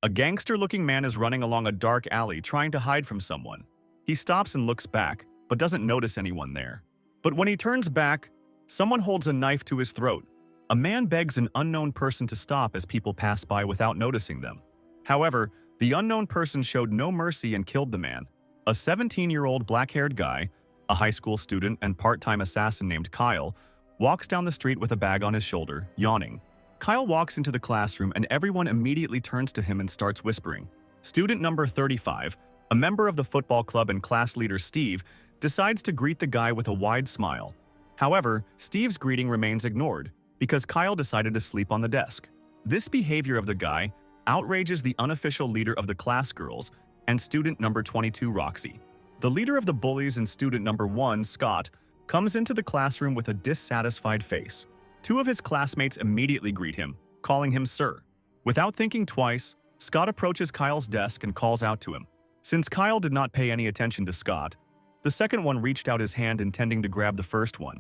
A gangster-looking man is running along a dark alley trying to hide from someone. He stops and looks back, but doesn't notice anyone there. But when he turns back, someone holds a knife to his throat. A man begs an unknown person to stop as people pass by without noticing them. However, the unknown person showed no mercy and killed the man. A 17-year-old black-haired guy, a high school student and part-time assassin named Kyle, walks down the street with a bag on his shoulder, yawning. Kyle walks into the classroom and everyone immediately turns to him and starts whispering. Student number 35, a member of the football club and class leader Steve, decides to greet the guy with a wide smile. However, Steve's greeting remains ignored because Kyle decided to sleep on the desk. This behavior of the guy outrages the unofficial leader of the class girls and student number 22, Roxy. The leader of the bullies and student number 1, Scott, comes into the classroom with a dissatisfied face. Two of his classmates immediately greet him, calling him sir. Without thinking twice, Scott approaches Kyle's desk and calls out to him. Since Kyle did not pay any attention to Scott, the second one reached out his hand intending to grab the first one.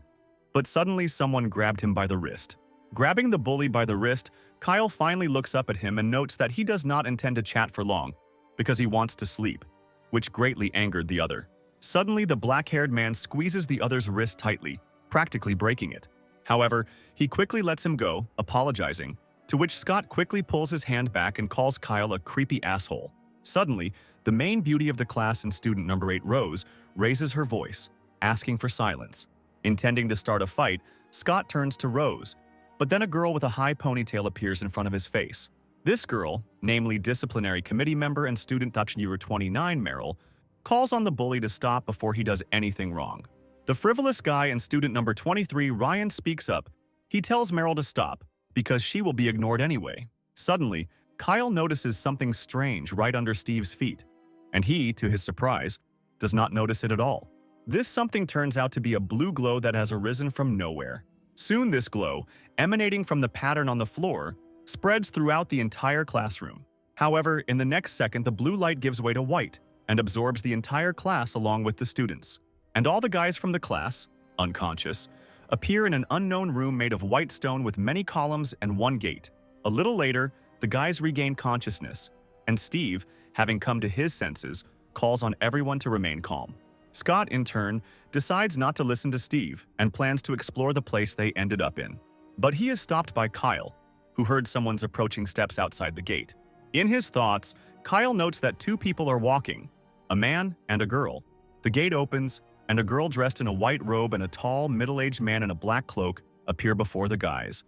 But suddenly someone grabbed him by the wrist. Grabbing the bully by the wrist, Kyle finally looks up at him and notes that he does not intend to chat for long because he wants to sleep, which greatly angered the other. Suddenly, the black-haired man squeezes the other's wrist tightly, practically breaking it. However, he quickly lets him go, apologizing, to which Scott quickly pulls his hand back and calls Kyle a creepy asshole. Suddenly, the main beauty of the class and student number 8, Rose, raises her voice, asking for silence. Intending to start a fight, Scott turns to Rose, but then a girl with a high ponytail appears in front of his face. This girl, namely disciplinary committee member and student number 29, Meryl, calls on the bully to stop before he does anything wrong. The frivolous guy and student number 23, Ryan, speaks up. He tells Meryl to stop, because she will be ignored anyway. Suddenly, Kyle notices something strange right under Steve's feet, and he, to his surprise, does not notice it at all. This something turns out to be a blue glow that has arisen from nowhere. Soon this glow, emanating from the pattern on the floor, spreads throughout the entire classroom. However, in the next second, the blue light gives way to white and absorbs the entire class along with the students. And all the guys from the class, unconscious, appear in an unknown room made of white stone with many columns and one gate. A little later, the guys regain consciousness, and Steve, having come to his senses, calls on everyone to remain calm. Scott, in turn, decides not to listen to Steve and plans to explore the place they ended up in. But he is stopped by Kyle, who heard someone's approaching steps outside the gate. In his thoughts, Kyle notes that two people are walking, a man and a girl. The gate opens, and a girl dressed in a white robe and a tall, middle-aged man in a black cloak appear before the guys.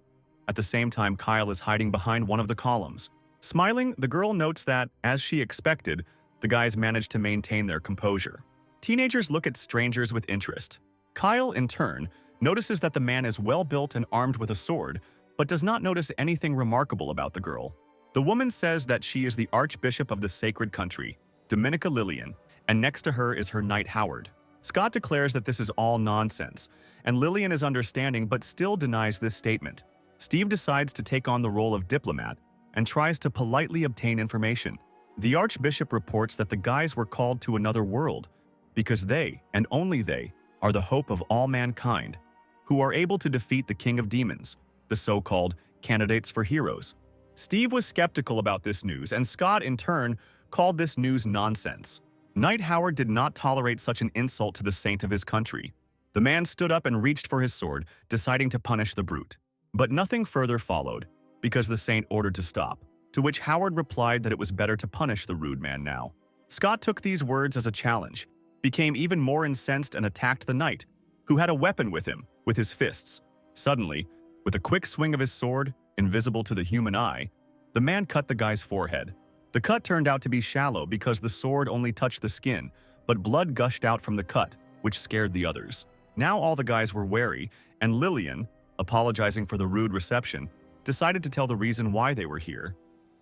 At the same time, Kyle is hiding behind one of the columns. Smiling, the girl notes that, as she expected, the guys manage to maintain their composure. Teenagers look at strangers with interest. Kyle, in turn, notices that the man is well-built and armed with a sword, but does not notice anything remarkable about the girl. The woman says that she is the Archbishop of the Sacred Country, Dominica Lillian, and next to her is her knight Howard. Scott declares that this is all nonsense, and Lillian is understanding but still denies this statement. Steve decides to take on the role of diplomat and tries to politely obtain information. The Archbishop reports that the guys were called to another world because they, and only they, are the hope of all mankind, who are able to defeat the King of Demons, the so-called candidates for heroes. Steve was skeptical about this news, and Scott, in turn, called this news nonsense. Knight Howard did not tolerate such an insult to the saint of his country. The man stood up and reached for his sword, deciding to punish the brute. But nothing further followed, because the saint ordered to stop, to which Howard replied that it was better to punish the rude man now. Scott took these words as a challenge, became even more incensed and attacked the knight, who had a weapon with him, with his fists. Suddenly, with a quick swing of his sword, invisible to the human eye, the man cut the guy's forehead. The cut turned out to be shallow because the sword only touched the skin, but blood gushed out from the cut, which scared the others. Now all the guys were wary, and Lillian, apologizing for the rude reception, decided to tell the reason why they were here.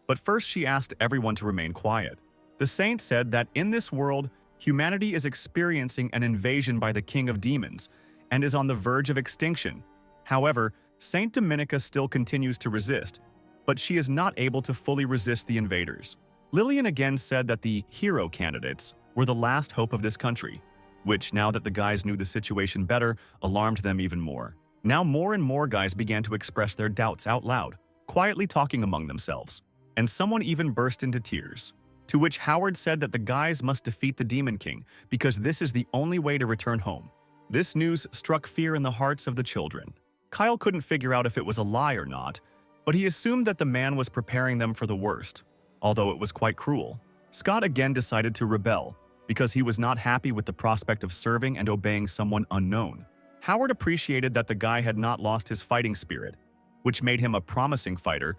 But first she asked everyone to remain quiet. The saint said that in this world, humanity is experiencing an invasion by the King of Demons and is on the verge of extinction. However, Saint Dominica still continues to resist, but she is not able to fully resist the invaders. Lillian again said that the hero candidates were the last hope of this country, which, now that the guys knew the situation better, alarmed them even more. Now more and more guys began to express their doubts out loud, quietly talking among themselves. and someone even burst into tears. To which Howard said that the guys must defeat the Demon King because this is the only way to return home. This news struck fear in the hearts of the children. Kyle couldn't figure out if it was a lie or not, but he assumed that the man was preparing them for the worst, although it was quite cruel. Scott again decided to rebel because he was not happy with the prospect of serving and obeying someone unknown. Howard appreciated that the guy had not lost his fighting spirit, which made him a promising fighter,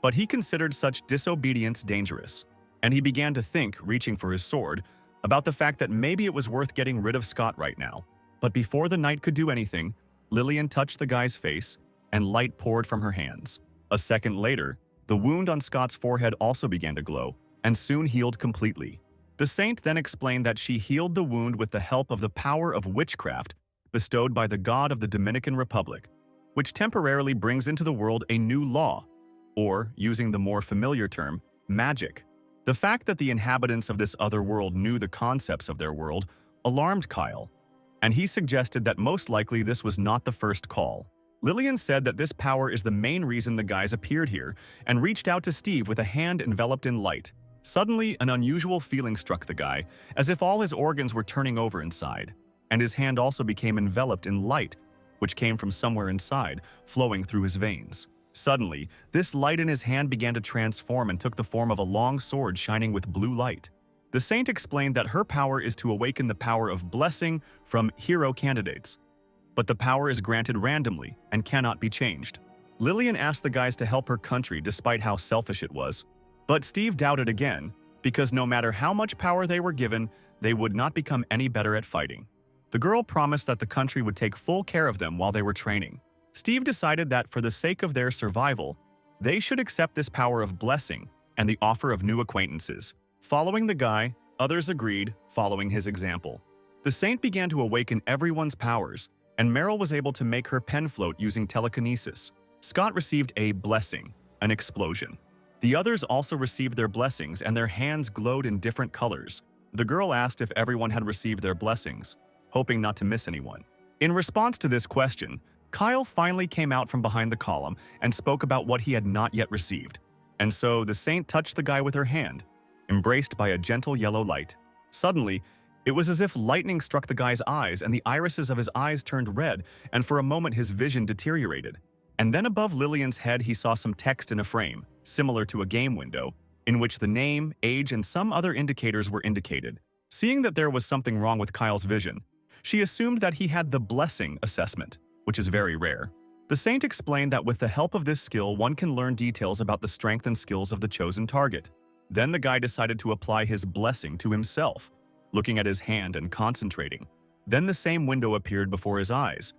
but he considered such disobedience dangerous. And he began to think, reaching for his sword, about the fact that maybe it was worth getting rid of Scott right now. But before the knight could do anything, Lillian touched the guy's face, and light poured from her hands. A second later, the wound on Scott's forehead also began to glow, and soon healed completely. The saint then explained that she healed the wound with the help of the power of witchcraft bestowed by the god of the Dominican Republic, which temporarily brings into the world a new law, or, using the more familiar term, magic. The fact that the inhabitants of this other world knew the concepts of their world alarmed Kyle, and he suggested that most likely this was not the first call. Lillian said that this power is the main reason the guys appeared here and reached out to Steve with a hand enveloped in light. Suddenly, an unusual feeling struck the guy, as if all his organs were turning over inside, and his hand also became enveloped in light, which came from somewhere inside, flowing through his veins. Suddenly, this light in his hand began to transform and took the form of a long sword shining with blue light. The saint explained that her power is to awaken the power of blessing from hero candidates, but the power is granted randomly and cannot be changed. Lillian asked the guys to help her country despite how selfish it was, but Steve doubted again because no matter how much power they were given, they would not become any better at fighting. The girl promised that the country would take full care of them while they were training. Steve decided that for the sake of their survival, they should accept this power of blessing and the offer of new acquaintances. Following the guy, others agreed, following his example. The saint began to awaken everyone's powers, and Meryl was able to make her pen float using telekinesis. Scott received a blessing, an explosion. The others also received their blessings, and their hands glowed in different colors. The girl asked if everyone had received their blessings, hoping not to miss anyone. In response to this question, Kyle finally came out from behind the column and spoke about what he had not yet received. And so the saint touched the guy with her hand, embraced by a gentle yellow light. Suddenly, it was as if lightning struck the guy's eyes and the irises of his eyes turned red, and for a moment his vision deteriorated. And then above Lillian's head he saw some text in a frame, similar to a game window, in which the name, age, and some other indicators were indicated. Seeing that there was something wrong with Kyle's vision, she assumed that he had the blessing assessment, which is very rare. The saint explained that with the help of this skill one can learn details about the strength and skills of the chosen target. Then the guy decided to apply his blessing to himself, looking at his hand and concentrating. Then the same window appeared before his eyes,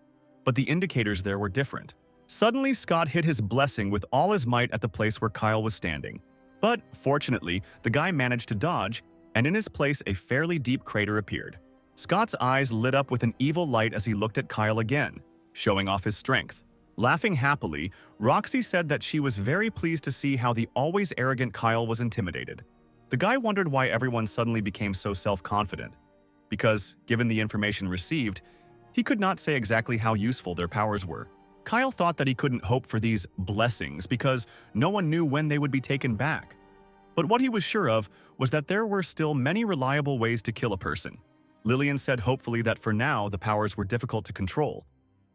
but the indicators there were different. Suddenly, Scott hit his blessing with all his might at the place where Kyle was standing. But, fortunately, the guy managed to dodge, and in his place a fairly deep crater appeared. Scott's eyes lit up with an evil light as he looked at Kyle again, showing off his strength. Laughing happily, Roxy said that she was very pleased to see how the always arrogant Kyle was intimidated. The guy wondered why everyone suddenly became so self-confident, because, given the information received, he could not say exactly how useful their powers were. Kyle thought that he couldn't hope for these blessings because no one knew when they would be taken back. But what he was sure of was that there were still many reliable ways to kill a person. Lillian said hopefully that for now the powers were difficult to control,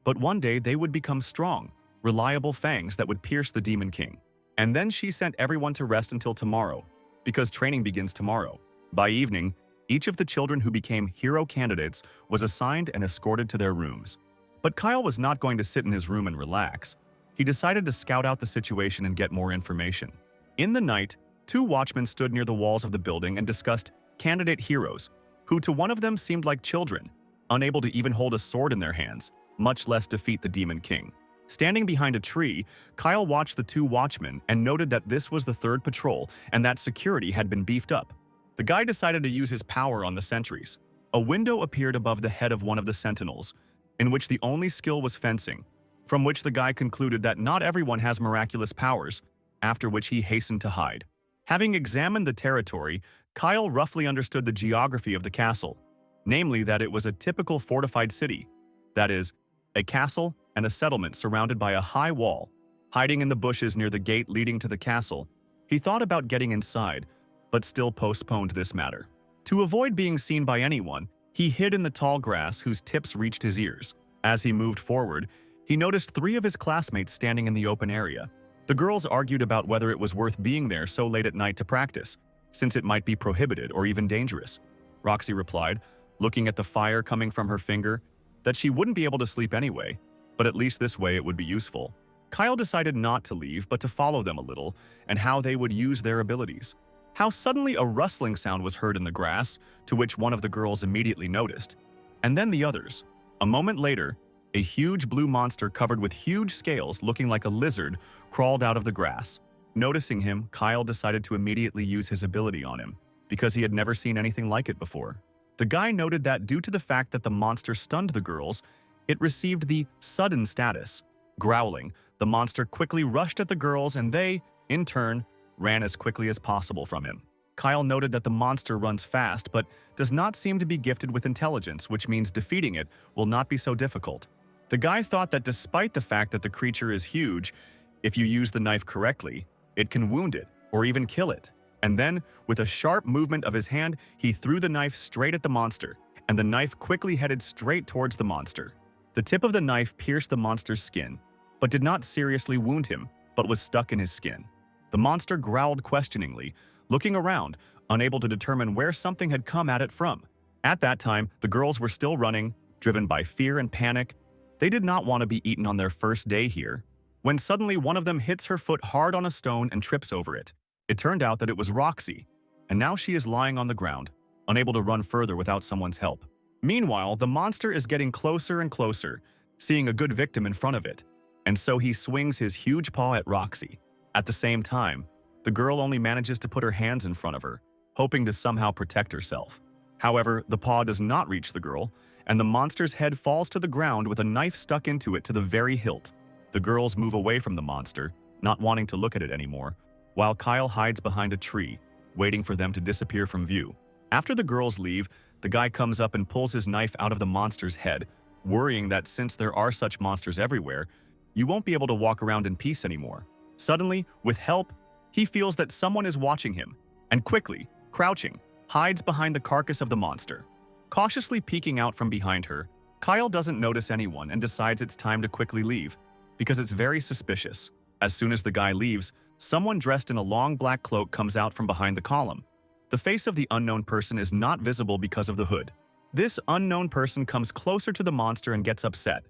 but one day they would become strong, reliable fangs that would pierce the Demon King. And then she sent everyone to rest until tomorrow, because training begins tomorrow. By evening, each of the children who became hero candidates was assigned and escorted to their rooms. But Kyle was not going to sit in his room and relax. He decided to scout out the situation and get more information. In the night, 2 watchmen stood near the walls of the building and discussed candidate heroes, who to one of them seemed like children, unable to even hold a sword in their hands, much less defeat the Demon King. Standing behind a tree, Kyle watched the 2 watchmen and noted that this was the 3rd patrol and that security had been beefed up. The guy decided to use his power on the sentries. A window appeared above the head of one of the sentinels, in which the only skill was fencing, from which the guy concluded that not everyone has miraculous powers, after which he hastened to hide. Having examined the territory, Kyle roughly understood the geography of the castle, namely that it was a typical fortified city, that is, a castle and a settlement surrounded by a high wall. Hiding in the bushes near the gate leading to the castle, He thought about getting inside, but still postponed this matter. To avoid being seen by anyone, he hid in the tall grass whose tips reached his ears. As he moved forward, he noticed 3 of his classmates standing in the open area. The girls argued about whether it was worth being there so late at night to practice, since it might be prohibited or even dangerous. Roxy replied, looking at the fire coming from her finger, that she wouldn't be able to sleep anyway, but at least this way it would be useful. Kyle decided not to leave, but to follow them a little, and how they would use their abilities. How suddenly a rustling sound was heard in the grass, to which one of the girls immediately noticed, and then the others. A moment later, a huge blue monster covered with huge scales looking like a lizard crawled out of the grass. Noticing him, Kyle decided to immediately use his ability on him, because he had never seen anything like it before. The guy noted that due to the fact that the monster stunned the girls, it received the sudden status. Growling, the monster quickly rushed at the girls and they, in turn, ran as quickly as possible from him. Kyle noted that the monster runs fast but does not seem to be gifted with intelligence, which means defeating it will not be so difficult. The guy thought that despite the fact that the creature is huge, if you use the knife correctly, it can wound it or even kill it. And then, with a sharp movement of his hand, he threw the knife straight at the monster, and the knife quickly headed straight towards the monster. The tip of the knife pierced the monster's skin, but did not seriously wound him, but was stuck in his skin. The monster growled questioningly, looking around, unable to determine where something had come at it from. At that time, the girls were still running, driven by fear and panic. They did not want to be eaten on their first day here, when suddenly one of them hits her foot hard on a stone and trips over it. It turned out that it was Roxy, and now she is lying on the ground, unable to run further without someone's help. Meanwhile, the monster is getting closer and closer, seeing a good victim in front of it, and so he swings his huge paw at Roxy. At the same time, the girl only manages to put her hands in front of her, hoping to somehow protect herself. However, the paw does not reach the girl, and the monster's head falls to the ground with a knife stuck into it to the very hilt. The girls move away from the monster, not wanting to look at it anymore, while Kyle hides behind a tree, waiting for them to disappear from view. After the girls leave, the guy comes up and pulls his knife out of the monster's head, worrying that since there are such monsters everywhere, you won't be able to walk around in peace anymore. Suddenly, with help, he feels that someone is watching him, and quickly, crouching, hides behind the carcass of the monster. Cautiously peeking out from behind her, Kyle doesn't notice anyone and decides it's time to quickly leave, because it's very suspicious. As soon as the guy leaves, someone dressed in a long black cloak comes out from behind the column. The face of the unknown person is not visible because of the hood. This unknown person comes closer to the monster and gets upset,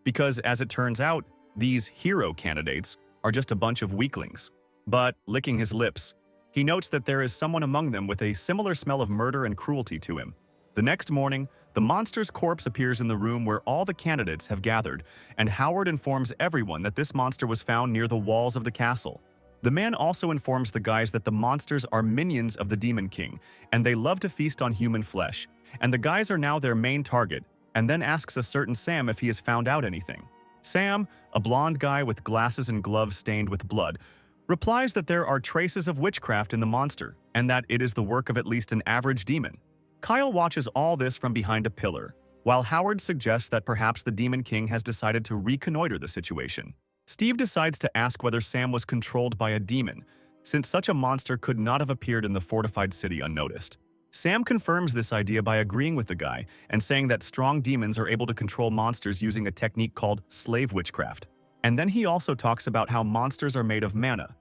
because as it turns out, these hero candidates are just a bunch of weaklings. But, licking his lips, he notes that there is someone among them with a similar smell of murder and cruelty to him. The next morning, the monster's corpse appears in the room where all the candidates have gathered, and Howard informs everyone that this monster was found near the walls of the castle. The man also informs the guys that the monsters are minions of the Demon King, and they love to feast on human flesh, and the guys are now their main target, and then asks a certain Sam if he has found out anything. Sam, a blonde guy with glasses and gloves stained with blood, replies that there are traces of witchcraft in the monster, and that it is the work of at least an average demon. Kyle watches all this from behind a pillar, while Howard suggests that perhaps the Demon King has decided to reconnoiter the situation. Steve decides to ask whether Sam was controlled by a demon, since such a monster could not have appeared in the fortified city unnoticed. Sam confirms this idea by agreeing with the guy and saying that strong demons are able to control monsters using a technique called slave witchcraft. And then he also talks about how monsters are made of mana.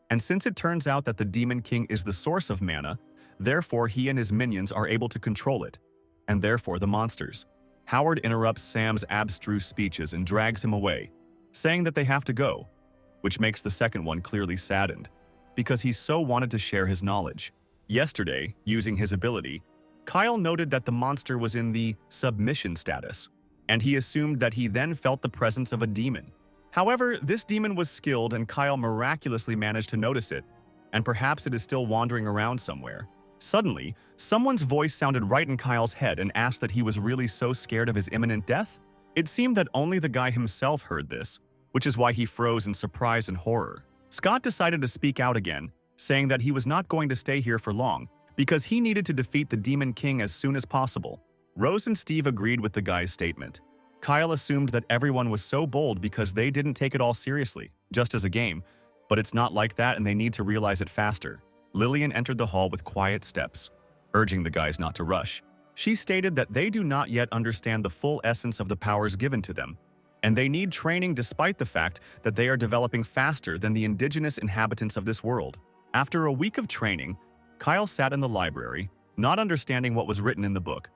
And since it turns out that the Demon King is the source of mana, therefore he and his minions are able to control it, and therefore the monsters. Howard interrupts Sam's abstruse speeches and drags him away, saying that they have to go, which makes the second one clearly saddened, because he so wanted to share his knowledge. Yesterday, using his ability, Kyle noted that the monster was in the submission status, and he assumed that he then felt the presence of a demon. However, this demon was skilled and Kyle miraculously managed to notice it, and perhaps it is still wandering around somewhere. Suddenly, someone's voice sounded right in Kyle's head and asked that he was really so scared of his imminent death. It seemed that only the guy himself heard this, which is why he froze in surprise and horror. Scott decided to speak out again, saying that he was not going to stay here for long because he needed to defeat the Demon King as soon as possible. Rose and Steve agreed with the guy's statement. Kyle assumed that everyone was so bold because they didn't take it all seriously, just as a game, But it's not like that and they need to realize it faster. Lillian entered the hall with quiet steps, urging the guys not to rush. She stated that they do not yet understand the full essence of the powers given to them, and they need training despite the fact that they are developing faster than the indigenous inhabitants of this world. After a week of training, Kyle sat in the library, not understanding what was written in the book.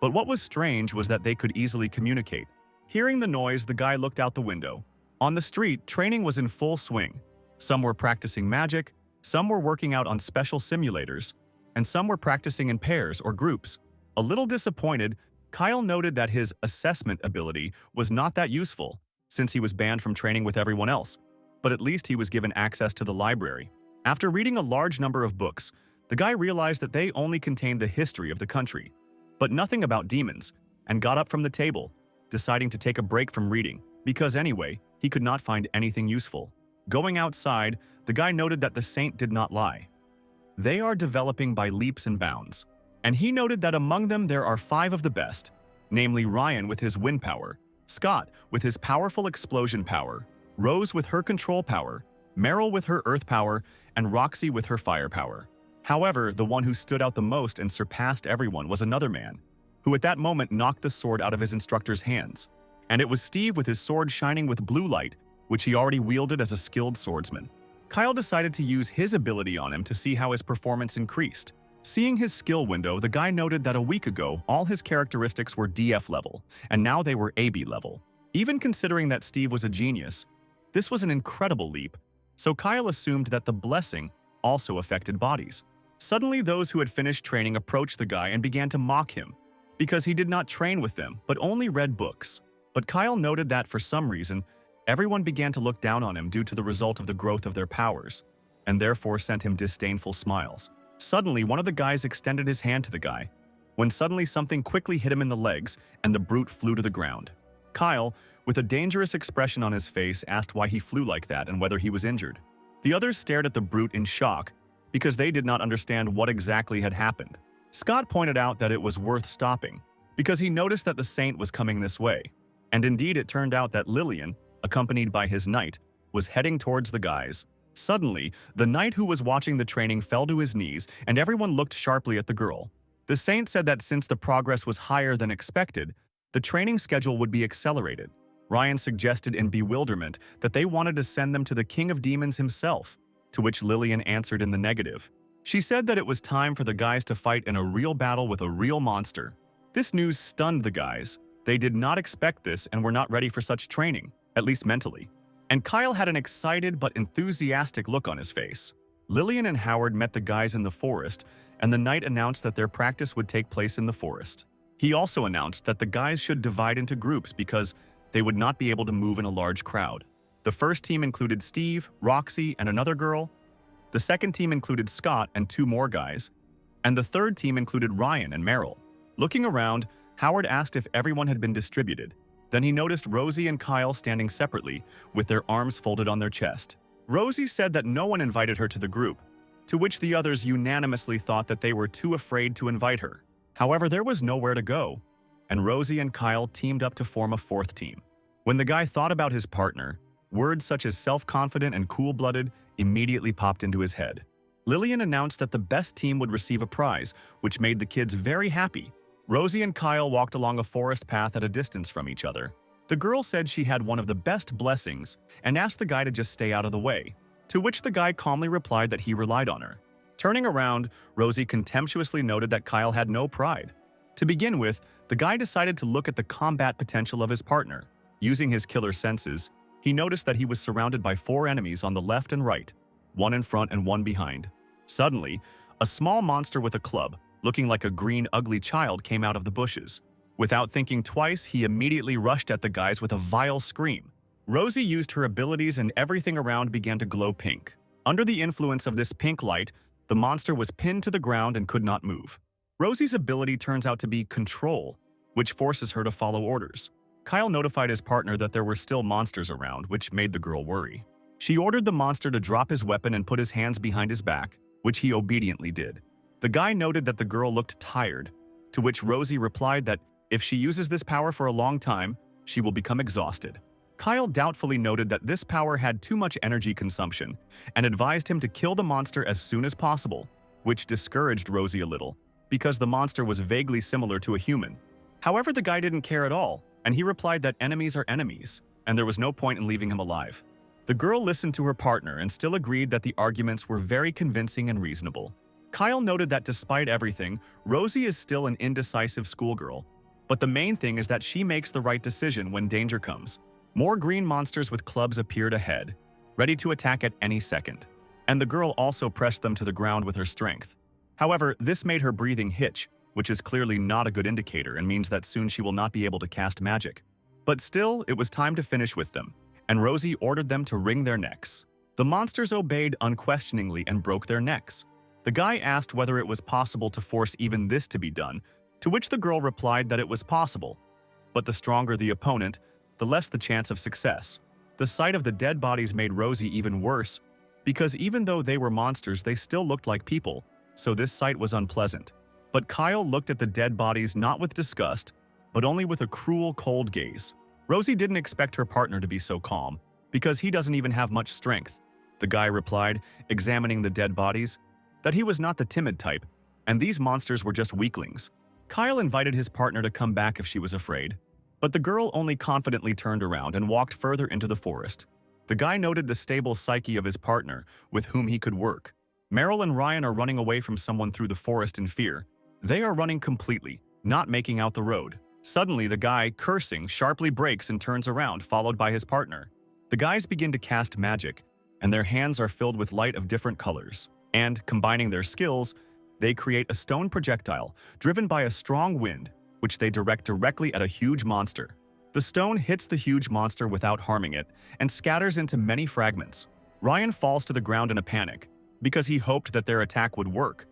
But what was strange was that they could easily communicate. Hearing the noise, the guy looked out the window. On the street, training was in full swing. Some were practicing magic, some were working out on special simulators, and some were practicing in pairs or groups. A little disappointed, Kyle noted that his assessment ability was not that useful, since he was banned from training with everyone else, but at least he was given access to the library. After reading a large number of books, the guy realized that they only contained the history of the country, but nothing about demons, and got up from the table, deciding to take a break from reading, because anyway, he could not find anything useful. Going outside, the guy noted that the saint did not lie. They are developing by leaps and bounds, and he noted that among them there are 5 of the best, namely Ryan with his wind power, Scott with his powerful explosion power, Rose with her control power, Meryl with her earth power, and Roxy with her fire power. However, the one who stood out the most and surpassed everyone was another man, who at that moment knocked the sword out of his instructor's hands. And it was Steve with his sword shining with blue light, which he already wielded as a skilled swordsman. Kyle decided to use his ability on him to see how his performance increased. Seeing his skill window, the guy noted that a week ago, all his characteristics were DF level, and now they were AB level. Even considering that Steve was a genius, this was an incredible leap, so Kyle assumed that the blessing also affected bodies. Suddenly, those who had finished training approached the guy and began to mock him, because he did not train with them, but only read books. But Kyle noted that, for some reason, everyone began to look down on him due to the result of the growth of their powers, and therefore sent him disdainful smiles. Suddenly, one of the guys extended his hand to the guy, when suddenly something quickly hit him in the legs and the brute flew to the ground. Kyle, with a dangerous expression on his face, asked why he flew like that and whether he was injured. The others stared at the brute in shock because they did not understand what exactly had happened. Scott pointed out that it was worth stopping because he noticed that the saint was coming this way, and indeed it turned out that Lillian, accompanied by his knight, was heading towards the guys. Suddenly, the knight who was watching the training fell to his knees and everyone looked sharply at the girl. The saint said that since the progress was higher than expected, the training schedule would be accelerated. Ryan suggested in bewilderment that they wanted to send them to the king of demons himself, to which Lillian answered in the negative. She said that it was time for the guys to fight in a real battle with a real monster. This news stunned the guys. They did not expect this and were not ready for such training, at least mentally. And Kyle had an excited but enthusiastic look on his face. Lillian and Howard met the guys in the forest, and the knight announced that their practice would take place in the forest. He also announced that the guys should divide into groups because they would not be able to move in a large crowd. The first team included Steve, Roxy, and another girl. The second team included Scott and 2 more guys. And the third team included Ryan and Meryl. Looking around, Howard asked if everyone had been distributed. Then he noticed Rosie and Kyle standing separately, with their arms folded on their chest. Rosie said that no one invited her to the group, to which the others unanimously thought that they were too afraid to invite her. However, there was nowhere to go, and Rosie and Kyle teamed up to form a 4th team. When the guy thought about his partner, words such as self-confident and cool-blooded immediately popped into his head. Lillian announced that the best team would receive a prize, which made the kids very happy. Rosie and Kyle walked along a forest path at a distance from each other. The girl said she had one of the best blessings and asked the guy to just stay out of the way, to which the guy calmly replied that he relied on her. Turning around, Rosie contemptuously noted that Kyle had no pride. To begin with, the guy decided to look at the combat potential of his partner. Using his killer senses, he noticed that he was surrounded by 4 enemies on the left and right, 1 in front and 1 behind. Suddenly, a small monster with a club, looking like a green, ugly child, came out of the bushes. Without thinking twice, he immediately rushed at the guys with a vile scream. Rosie used her abilities and everything around began to glow pink. Under the influence of this pink light, the monster was pinned to the ground and could not move. Rosie's ability turns out to be control, which forces her to follow orders. Kyle notified his partner that there were still monsters around, which made the girl worry. She ordered the monster to drop his weapon and put his hands behind his back, which he obediently did. The guy noted that the girl looked tired, to which Rosie replied that if she uses this power for a long time, she will become exhausted. Kyle doubtfully noted that this power had too much energy consumption and advised him to kill the monster as soon as possible, which discouraged Rosie a little, because the monster was vaguely similar to a human. However, the guy didn't care at all, and he replied that enemies are enemies, and there was no point in leaving him alive. The girl listened to her partner and still agreed that the arguments were very convincing and reasonable. Kyle noted that despite everything, Rosie is still an indecisive schoolgirl, but the main thing is that she makes the right decision when danger comes. More green monsters with clubs appeared ahead, ready to attack at any second, and the girl also pressed them to the ground with her strength. However, this made her breathing hitch, which is clearly not a good indicator and means that soon she will not be able to cast magic. But still, it was time to finish with them, and Rosie ordered them to wring their necks. The monsters obeyed unquestioningly and broke their necks. The guy asked whether it was possible to force even this to be done, to which the girl replied that it was possible. But the stronger the opponent, the less the chance of success. The sight of the dead bodies made Rosie even worse, because even though they were monsters, they still looked like people, so this sight was unpleasant. But Kyle looked at the dead bodies not with disgust, but only with a cruel, cold gaze. Rosie didn't expect her partner to be so calm, because he doesn't even have much strength. The guy replied, examining the dead bodies, that he was not the timid type, and these monsters were just weaklings. Kyle invited his partner to come back if she was afraid, but the girl only confidently turned around and walked further into the forest. The guy noted the stable psyche of his partner, with whom he could work. Meryl and Ryan are running away from someone through the forest in fear. They are running completely, not making out the road. Suddenly, the guy, cursing, sharply brakes and turns around, followed by his partner. The guys begin to cast magic, and their hands are filled with light of different colors. And, combining their skills, they create a stone projectile driven by a strong wind, which they direct directly at a huge monster. The stone hits the huge monster without harming it and scatters into many fragments. Ryan falls to the ground in a panic, because he hoped that their attack would work.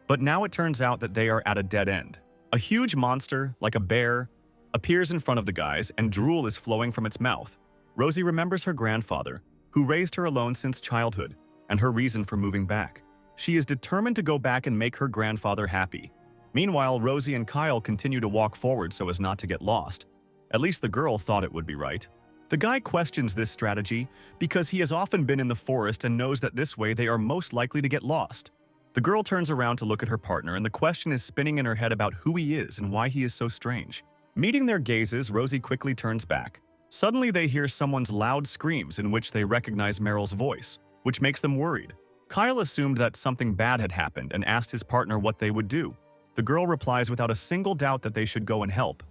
But now it turns out that they are at a dead end. A huge monster, like a bear, appears in front of the guys and drool is flowing from its mouth. Rosie remembers her grandfather, who raised her alone since childhood, and her reason for moving back. She is determined to go back and make her grandfather happy. Meanwhile, Rosie and Kyle continue to walk forward so as not to get lost. At least the girl thought it would be right. The guy questions this strategy because he has often been in the forest and knows that this way they are most likely to get lost. The girl turns around to look at her partner, and the question is spinning in her head about who he is and why he is so strange. Meeting their gazes, Rosie quickly turns back. Suddenly they hear someone's loud screams in which they recognize Meryl's voice, which makes them worried. Kyle assumed that something bad had happened and asked his partner what they would do. The girl replies without a single doubt that they should go and help,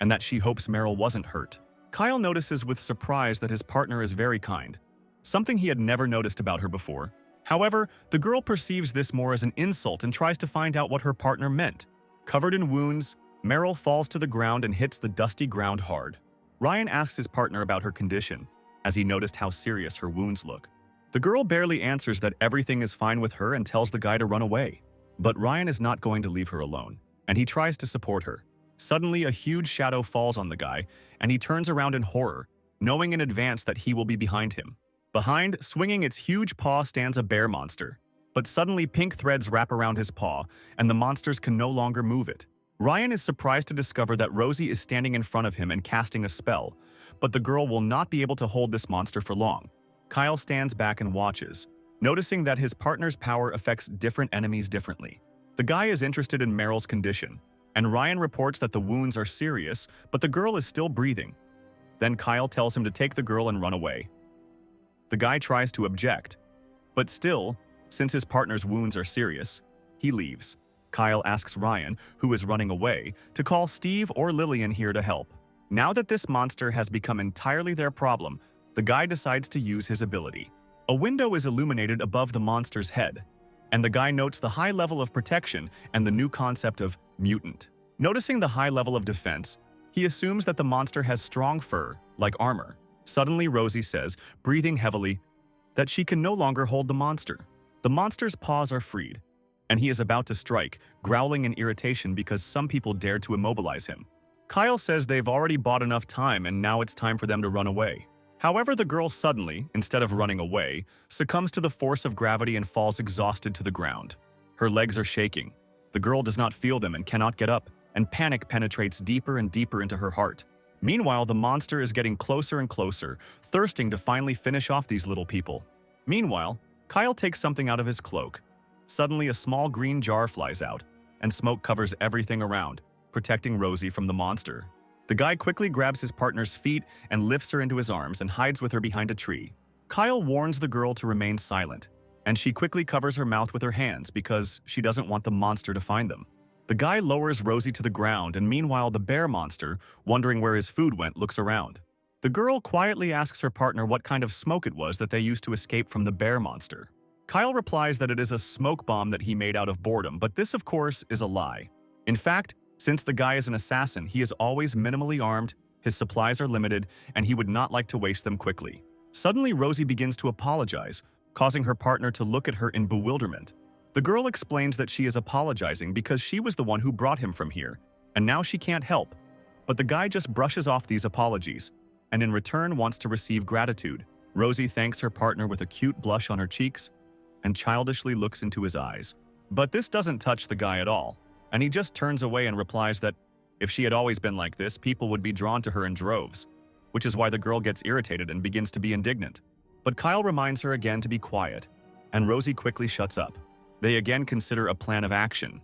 and that she hopes Meryl wasn't hurt. Kyle notices with surprise that his partner is very kind, something he had never noticed about her before. However, the girl perceives this more as an insult and tries to find out what her partner meant. Covered in wounds, Meryl falls to the ground and hits the dusty ground hard. Ryan asks his partner about her condition, as he noticed how serious her wounds look. The girl barely answers that everything is fine with her and tells the guy to run away. But Ryan is not going to leave her alone, and he tries to support her. Suddenly, a huge shadow falls on the guy, and he turns around in horror, knowing in advance that he will be behind him. Behind, swinging its huge paw, stands a bear monster. But suddenly, pink threads wrap around his paw, and the monsters can no longer move it. Ryan is surprised to discover that Rosie is standing in front of him and casting a spell, but the girl will not be able to hold this monster for long. Kyle stands back and watches, noticing that his partner's power affects different enemies differently. The guy is interested in Meryl's condition, and Ryan reports that the wounds are serious, but the girl is still breathing. Then Kyle tells him to take the girl and run away. The guy tries to object, but still, since his partner's wounds are serious, he leaves. Kyle asks Ryan, who is running away, to call Steve or Lillian here to help. Now that this monster has become entirely their problem, the guy decides to use his ability. A window is illuminated above the monster's head, and the guy notes the high level of protection and the new concept of mutant. Noticing the high level of defense, he assumes that the monster has strong fur, like armor. Suddenly, Rosie says, breathing heavily, that she can no longer hold the monster. The monster's paws are freed, and he is about to strike, growling in irritation because some people dared to immobilize him. Kyle says they've already bought enough time and now it's time for them to run away. However, the girl suddenly, instead of running away, succumbs to the force of gravity and falls exhausted to the ground. Her legs are shaking. The girl does not feel them and cannot get up, and panic penetrates deeper and deeper into her heart. Meanwhile, the monster is getting closer and closer, thirsting to finally finish off these little people. Meanwhile, Kyle takes something out of his cloak. Suddenly, a small green jar flies out, and smoke covers everything around, protecting Rosie from the monster. The guy quickly grabs his partner's feet and lifts her into his arms and hides with her behind a tree. Kyle warns the girl to remain silent, and she quickly covers her mouth with her hands because she doesn't want the monster to find them. The guy lowers Rosie to the ground, and meanwhile the bear monster, wondering where his food went, looks around. The girl quietly asks her partner what kind of smoke it was that they used to escape from the bear monster. Kyle replies that it is a smoke bomb that he made out of boredom, but this of course is a lie. In fact, since the guy is an assassin, he is always minimally armed, his supplies are limited, and he would not like to waste them quickly. Suddenly, Rosie begins to apologize, causing her partner to look at her in bewilderment. The girl explains that she is apologizing because she was the one who brought him from here, and now she can't help. But the guy just brushes off these apologies, and in return wants to receive gratitude. Rosie thanks her partner with a cute blush on her cheeks, and childishly looks into his eyes. But this doesn't touch the guy at all, and he just turns away and replies that if she had always been like this, people would be drawn to her in droves, which is why the girl gets irritated and begins to be indignant. But Kyle reminds her again to be quiet, and Rosie quickly shuts up. They again consider a plan of action.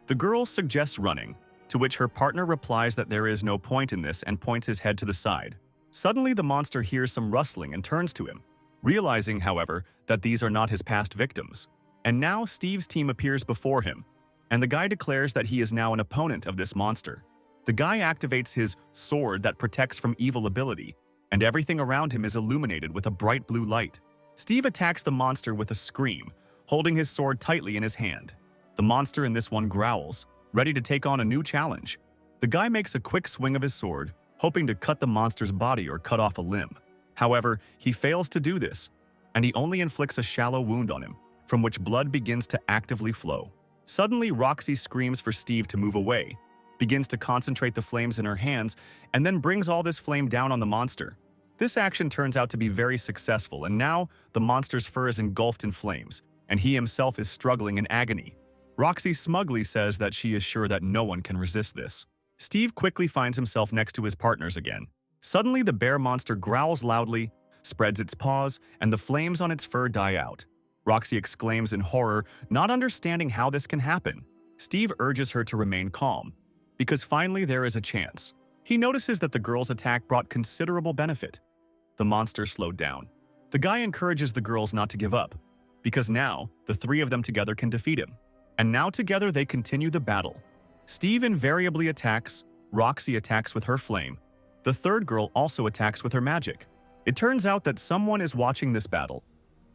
The girl suggests running, to which her partner replies that there is no point in this and points his head to the side. Suddenly, the monster hears some rustling and turns to him, realizing, however, that these are not his past victims. And now Steve's team appears before him, and the guy declares that he is now an opponent of this monster. The guy activates his sword that protects from evil ability, and everything around him is illuminated with a bright blue light. Steve attacks the monster with a scream, holding his sword tightly in his hand. The monster in this one growls, ready to take on a new challenge. The guy makes a quick swing of his sword, hoping to cut the monster's body or cut off a limb. However, he fails to do this, and he only inflicts a shallow wound on him, from which blood begins to actively flow. Suddenly, Roxy screams for Steve to move away, begins to concentrate the flames in her hands, and then brings all this flame down on the monster. This action turns out to be very successful, and now the monster's fur is engulfed in flames, and he himself is struggling in agony. Roxy smugly says that she is sure that no one can resist this. Steve quickly finds himself next to his partners again. Suddenly, the bear monster growls loudly, spreads its paws, and the flames on its fur die out. Roxy exclaims in horror, not understanding how this can happen. Steve urges her to remain calm, because finally there is a chance. He notices that the girl's attack brought considerable benefit. The monster slowed down. The guy encourages the girls not to give up, because now the three of them together can defeat him. And now together they continue the battle. Steve invariably attacks, Roxy attacks with her flame. The third girl also attacks with her magic. It turns out that someone is watching this battle,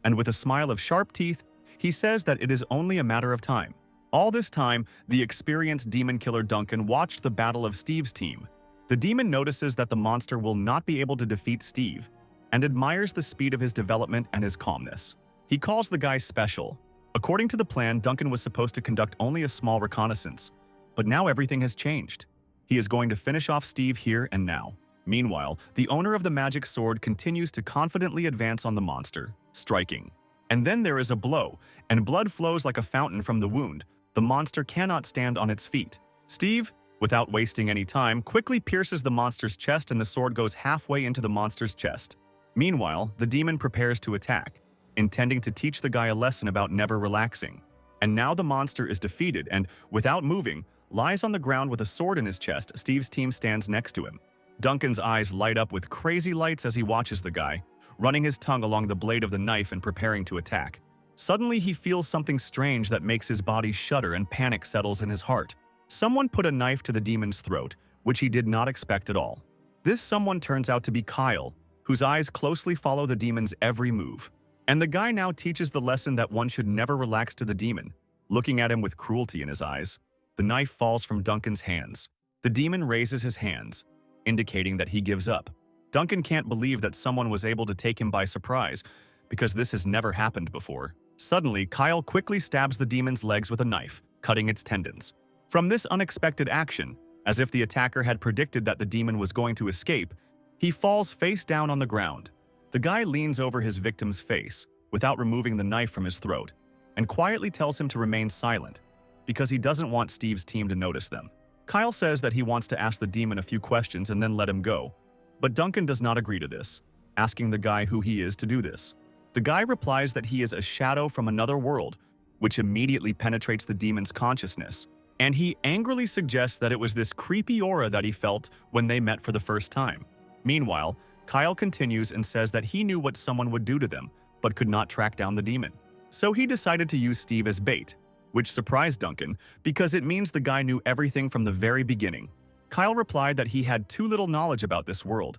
and with a smile of sharp teeth, he says that it is only a matter of time. All this time, the experienced demon killer Duncan watched the battle of Steve's team. The demon notices that the monster will not be able to defeat Steve, and admires the speed of his development and his calmness. He calls the guy special. According to the plan, Duncan was supposed to conduct only a small reconnaissance, but now everything has changed. He is going to finish off Steve here and now. Meanwhile, the owner of the magic sword continues to confidently advance on the monster, striking. And then there is a blow, and blood flows like a fountain from the wound. The monster cannot stand on its feet. Steve, without wasting any time, quickly pierces the monster's chest, and the sword goes halfway into the monster's chest. Meanwhile, the demon prepares to attack, intending to teach the guy a lesson about never relaxing. And now the monster is defeated and, without moving, lies on the ground with a sword in his chest. Steve's team stands next to him. Duncan's eyes light up with crazy lights as he watches the guy, running his tongue along the blade of the knife and preparing to attack. Suddenly, he feels something strange that makes his body shudder, and panic settles in his heart. Someone put a knife to the demon's throat, which he did not expect at all. This someone turns out to be Kyle, whose eyes closely follow the demon's every move. And the guy now teaches the lesson that one should never relax to the demon, looking at him with cruelty in his eyes. The knife falls from Duncan's hands. The demon raises his hands, indicating that he gives up. Duncan can't believe that someone was able to take him by surprise, because this has never happened before. Suddenly, Kyle quickly stabs the demon's legs with a knife, cutting its tendons. From this unexpected action, as if the attacker had predicted that the demon was going to escape, he falls face down on the ground. The guy leans over his victim's face, without removing the knife from his throat, and quietly tells him to remain silent, because he doesn't want Steve's team to notice them. Kyle says that he wants to ask the demon a few questions and then let him go. But Duncan does not agree to this, asking the guy who he is to do this. The guy replies that he is a shadow from another world, which immediately penetrates the demon's consciousness. And he angrily suggests that it was this creepy aura that he felt when they met for the first time. Meanwhile, Kyle continues and says that he knew what someone would do to them, but could not track down the demon. So he decided to use Steve as bait, which surprised Duncan because it means the guy knew everything from the very beginning. Kyle replied that he had too little knowledge about this world,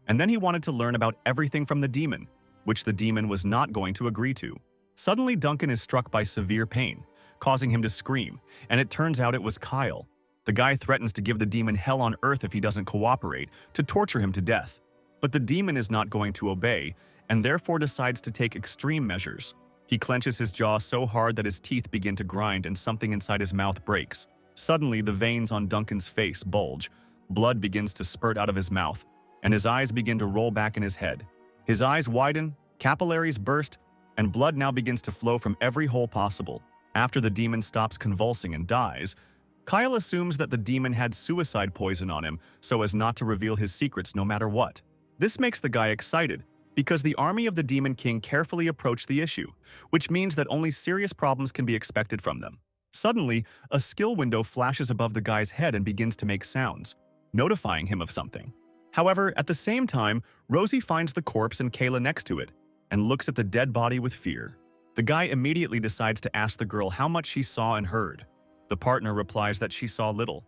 and then he wanted to learn about everything from the demon, which the demon was not going to agree to. Suddenly, Duncan is struck by severe pain, causing him to scream, and it turns out it was Kyle. The guy threatens to give the demon hell on earth if he doesn't cooperate, to torture him to death. But the demon is not going to obey, and therefore decides to take extreme measures. He clenches his jaw so hard that his teeth begin to grind and something inside his mouth breaks. Suddenly, the veins on Duncan's face bulge, blood begins to spurt out of his mouth, and his eyes begin to roll back in his head. His eyes widen, capillaries burst, and blood now begins to flow from every hole possible. After the demon stops convulsing and dies, Kyle assumes that the demon had suicide poison on him so as not to reveal his secrets no matter what. This makes the guy excited, because the army of the Demon King carefully approached the issue, which means that only serious problems can be expected from them. Suddenly, a skill window flashes above the guy's head and begins to make sounds, notifying him of something. However, at the same time, Rosie finds the corpse and Kayla next to it, and looks at the dead body with fear. The guy immediately decides to ask the girl how much she saw and heard. The partner replies that she saw little,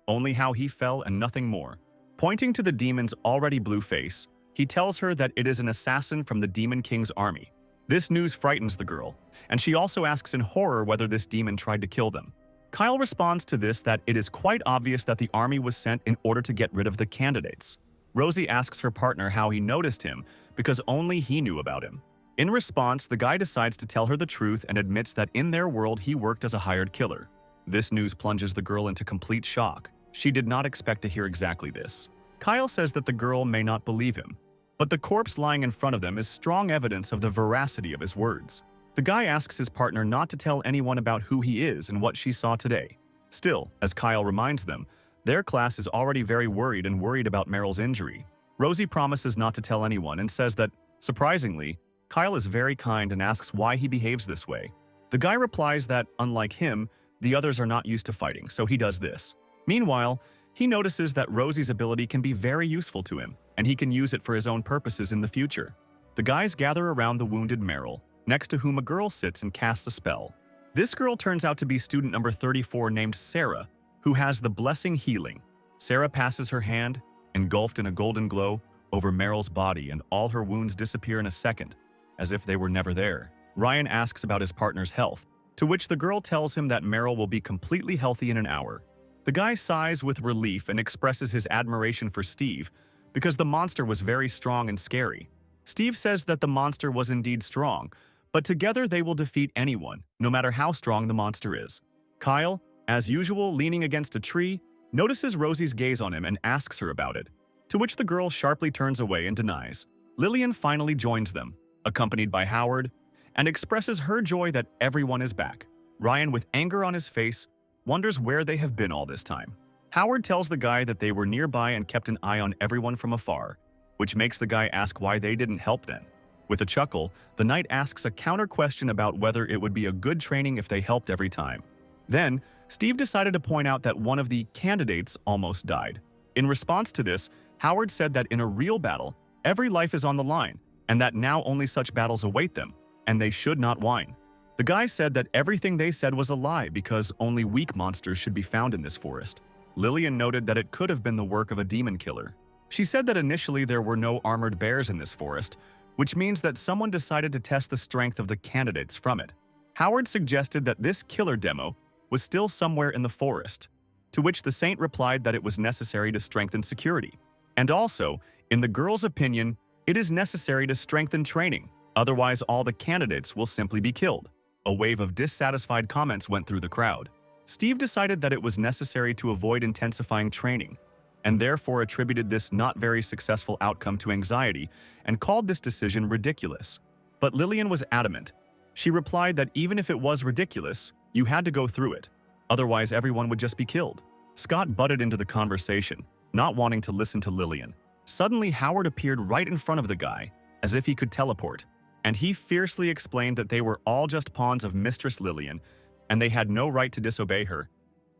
only how he fell and nothing more. Pointing to the demon's already blue face, he tells her that it is an assassin from the Demon King's army. This news frightens the girl, and she also asks in horror whether this demon tried to kill them. Kyle responds to this that it is quite obvious that the army was sent in order to get rid of the candidates. Rosie asks her partner how he noticed him because only he knew about him. In response, the guy decides to tell her the truth and admits that in their world he worked as a hired killer. This news plunges the girl into complete shock. She did not expect to hear exactly this. Kyle says that the girl may not believe him, but the corpse lying in front of them is strong evidence of the veracity of his words. The guy asks his partner not to tell anyone about who he is and what she saw today. Still, as Kyle reminds them, their class is already very worried about Meryl's injury. Rosie promises not to tell anyone and says that, surprisingly, Kyle is very kind and asks why he behaves this way. The guy replies that, unlike him, the others are not used to fighting, so he does this. Meanwhile, he notices that Rosie's ability can be very useful to him, and he can use it for his own purposes in the future. The guys gather around the wounded Meryl, next to whom a girl sits and casts a spell. This girl turns out to be student number 34 named Sarah, who has the Blessing Healing. Sarah passes her hand, engulfed in a golden glow, over Meryl's body, and all her wounds disappear in a second, as if they were never there. Ryan asks about his partner's health, to which the girl tells him that Meryl will be completely healthy in an hour. The guy sighs with relief and expresses his admiration for Steve, because the monster was very strong and scary. Steve says that the monster was indeed strong, but together they will defeat anyone, no matter how strong the monster is. Kyle, as usual leaning against a tree, notices Rosie's gaze on him and asks her about it, to which the girl sharply turns away and denies. Lillian finally joins them, accompanied by Howard, and expresses her joy that everyone is back. Ryan, with anger on his face, wonders where they have been all this time. Howard tells the guy that they were nearby and kept an eye on everyone from afar, which makes the guy ask why they didn't help then. With a chuckle, the knight asks a counter question about whether it would be a good training if they helped every time. Then, Steve decided to point out that one of the candidates almost died. In response to this, Howard said that in a real battle, every life is on the line, and that now only such battles await them, and they should not whine. The guy said that everything they said was a lie because only weak monsters should be found in this forest. Lillian noted that it could have been the work of a demon killer. She said that initially there were no armored bears in this forest, which means that someone decided to test the strength of the candidates from it. Howard suggested that this killer demo was still somewhere in the forest, to which the saint replied that it was necessary to strengthen security. And also, in the girl's opinion, it is necessary to strengthen training, otherwise all the candidates will simply be killed. A wave of dissatisfied comments went through the crowd. Steve decided that it was necessary to avoid intensifying training, and therefore attributed this not very successful outcome to anxiety and called this decision ridiculous. But Lillian was adamant. She replied that even if it was ridiculous, you had to go through it, otherwise everyone would just be killed. Scott butted into the conversation, not wanting to listen to Lillian. Suddenly, Howard appeared right in front of the guy, as if he could teleport, and he fiercely explained that they were all just pawns of Mistress Lillian, and they had no right to disobey her.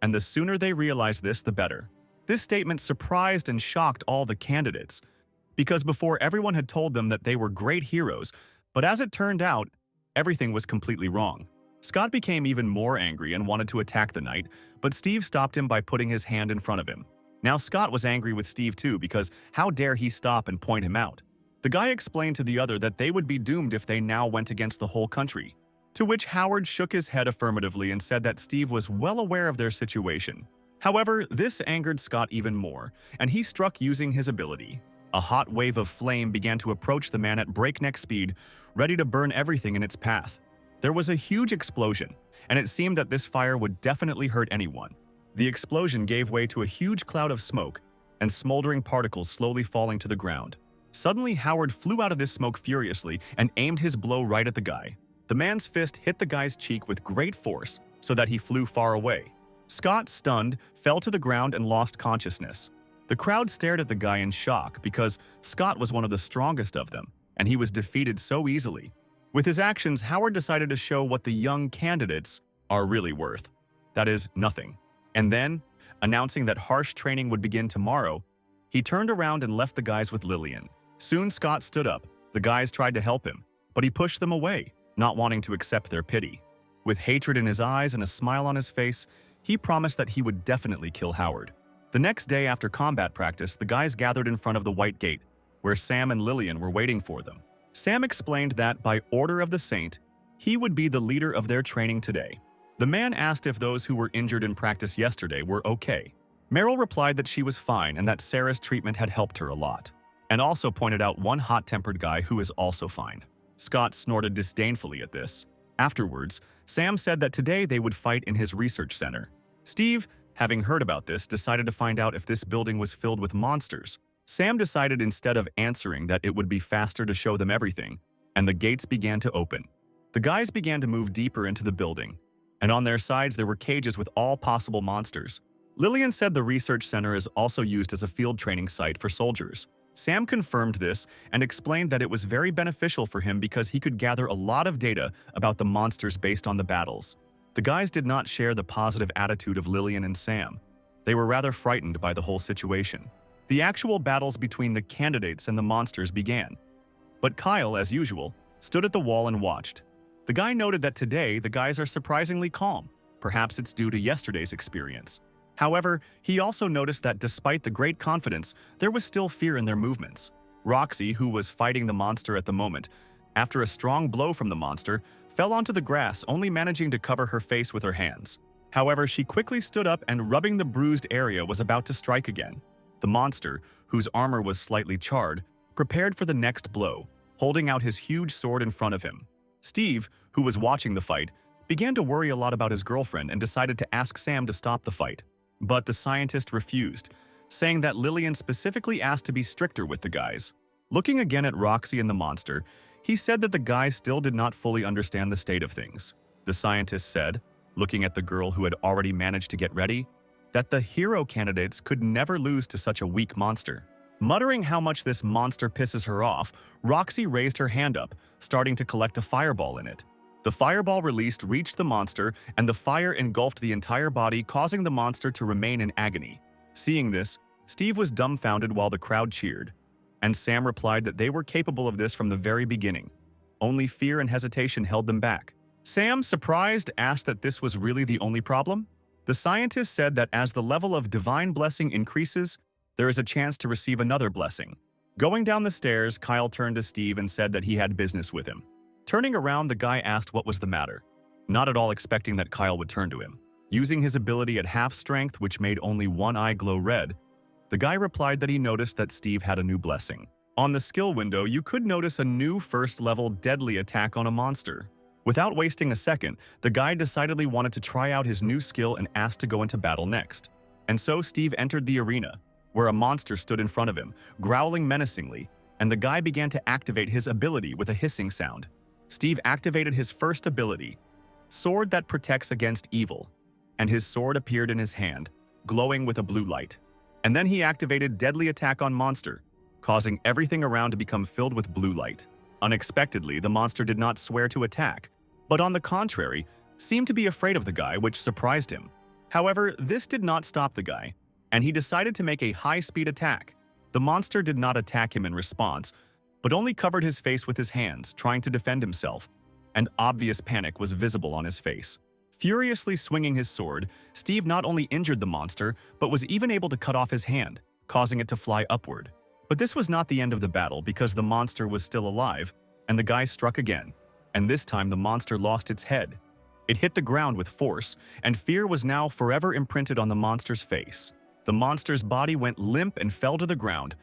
And the sooner they realized this, the better. This statement surprised and shocked all the candidates, because before everyone had told them that they were great heroes, but as it turned out, everything was completely wrong. Scott became even more angry and wanted to attack the knight, but Steve stopped him by putting his hand in front of him. Now Scott was angry with Steve too, because how dare he stop and point him out. The guy explained to the other that they would be doomed if they now went against the whole country, to which Howard shook his head affirmatively and said that Steve was well aware of their situation. However, this angered Scott even more, and he struck using his ability. A hot wave of flame began to approach the man at breakneck speed, ready to burn everything in its path. There was a huge explosion, and it seemed that this fire would definitely hurt anyone. The explosion gave way to a huge cloud of smoke and smoldering particles slowly falling to the ground. Suddenly, Howard flew out of this smoke furiously and aimed his blow right at the guy. The man's fist hit the guy's cheek with great force so that he flew far away. Scott, stunned, fell to the ground and lost consciousness. The crowd stared at the guy in shock because Scott was one of the strongest of them, and he was defeated so easily. With his actions, Howard decided to show what the young candidates are really worth. That is, nothing. And then, announcing that harsh training would begin tomorrow, he turned around and left the guys with Lillian. Soon Scott stood up. The guys tried to help him, but he pushed them away, not wanting to accept their pity. With hatred in his eyes and a smile on his face, he promised that he would definitely kill Howard. The next day after combat practice, the guys gathered in front of the White Gate, where Sam and Lillian were waiting for them. Sam explained that, by order of the Saint, he would be the leader of their training today. The man asked if those who were injured in practice yesterday were okay. Meryl replied that she was fine and that Sarah's treatment had helped her a lot, and also pointed out one hot-tempered guy who is also fine. Scott snorted disdainfully at this. Afterwards, Sam said that today they would fight in his research center. Steve, having heard about this, decided to find out if this building was filled with monsters. Sam decided instead of answering that it would be faster to show them everything, and the gates began to open. The guys began to move deeper into the building, and on their sides there were cages with all possible monsters. Lillian said the research center is also used as a field training site for soldiers. Sam confirmed this and explained that it was very beneficial for him because he could gather a lot of data about the monsters based on the battles. The guys did not share the positive attitude of Lillian and Sam. They were rather frightened by the whole situation. The actual battles between the candidates and the monsters began. But Kyle, as usual, stood at the wall and watched. The guy noted that today the guys are surprisingly calm. Perhaps it's due to yesterday's experience. However, he also noticed that despite the great confidence, there was still fear in their movements. Roxy, who was fighting the monster at the moment, after a strong blow from the monster, fell onto the grass, only managing to cover her face with her hands. However, she quickly stood up and, rubbing the bruised area, was about to strike again. The monster, whose armor was slightly charred, prepared for the next blow, holding out his huge sword in front of him. Steve, who was watching the fight, began to worry a lot about his girlfriend and decided to ask Sam to stop the fight. But the scientist refused, saying that Lillian specifically asked to be stricter with the guys. Looking again at Roxy and the monster, he said that the guys still did not fully understand the state of things. The scientist said, looking at the girl who had already managed to get ready, that the hero candidates could never lose to such a weak monster. Muttering how much this monster pisses her off, Roxy raised her hand up, starting to collect a fireball in it. The fireball released reached the monster, and the fire engulfed the entire body, causing the monster to remain in agony. Seeing this, Steve was dumbfounded while the crowd cheered, and Sam replied that they were capable of this from the very beginning. Only fear and hesitation held them back. Sam, surprised, asked that this was really the only problem. The scientist said that as the level of divine blessing increases, there is a chance to receive another blessing. Going down the stairs, Kyle turned to Steve and said that he had business with him. Turning around, the guy asked what was the matter, not at all expecting that Kyle would turn to him. Using his ability at half strength, which made only one eye glow red, the guy replied that he noticed that Steve had a new blessing. On the skill window, you could notice a new first-level deadly attack on a monster. Without wasting a second, the guy decidedly wanted to try out his new skill and asked to go into battle next. And so Steve entered the arena, where a monster stood in front of him, growling menacingly, and the guy began to activate his ability with a hissing sound. Steve activated his first ability, Sword that Protects Against Evil, and his sword appeared in his hand. glowing with a blue light. And then he activated Deadly Attack on Monster, causing everything around to become filled with blue light. Unexpectedly, the monster did not swear to attack, but on the contrary, seemed to be afraid of the guy, which surprised him. However, this did not stop the guy, and he decided to make a high-speed attack. The monster did not attack him in response, but only covered his face with his hands, trying to defend himself, and obvious panic was visible on his face. Furiously swinging his sword, Steve not only injured the monster, but was even able to cut off his hand, causing it to fly upward. But this was not the end of the battle because the monster was still alive, and the guy struck again, and this time the monster lost its head. It hit the ground with force, and fear was now forever imprinted on the monster's face. The monster's body went limp and fell to the ground,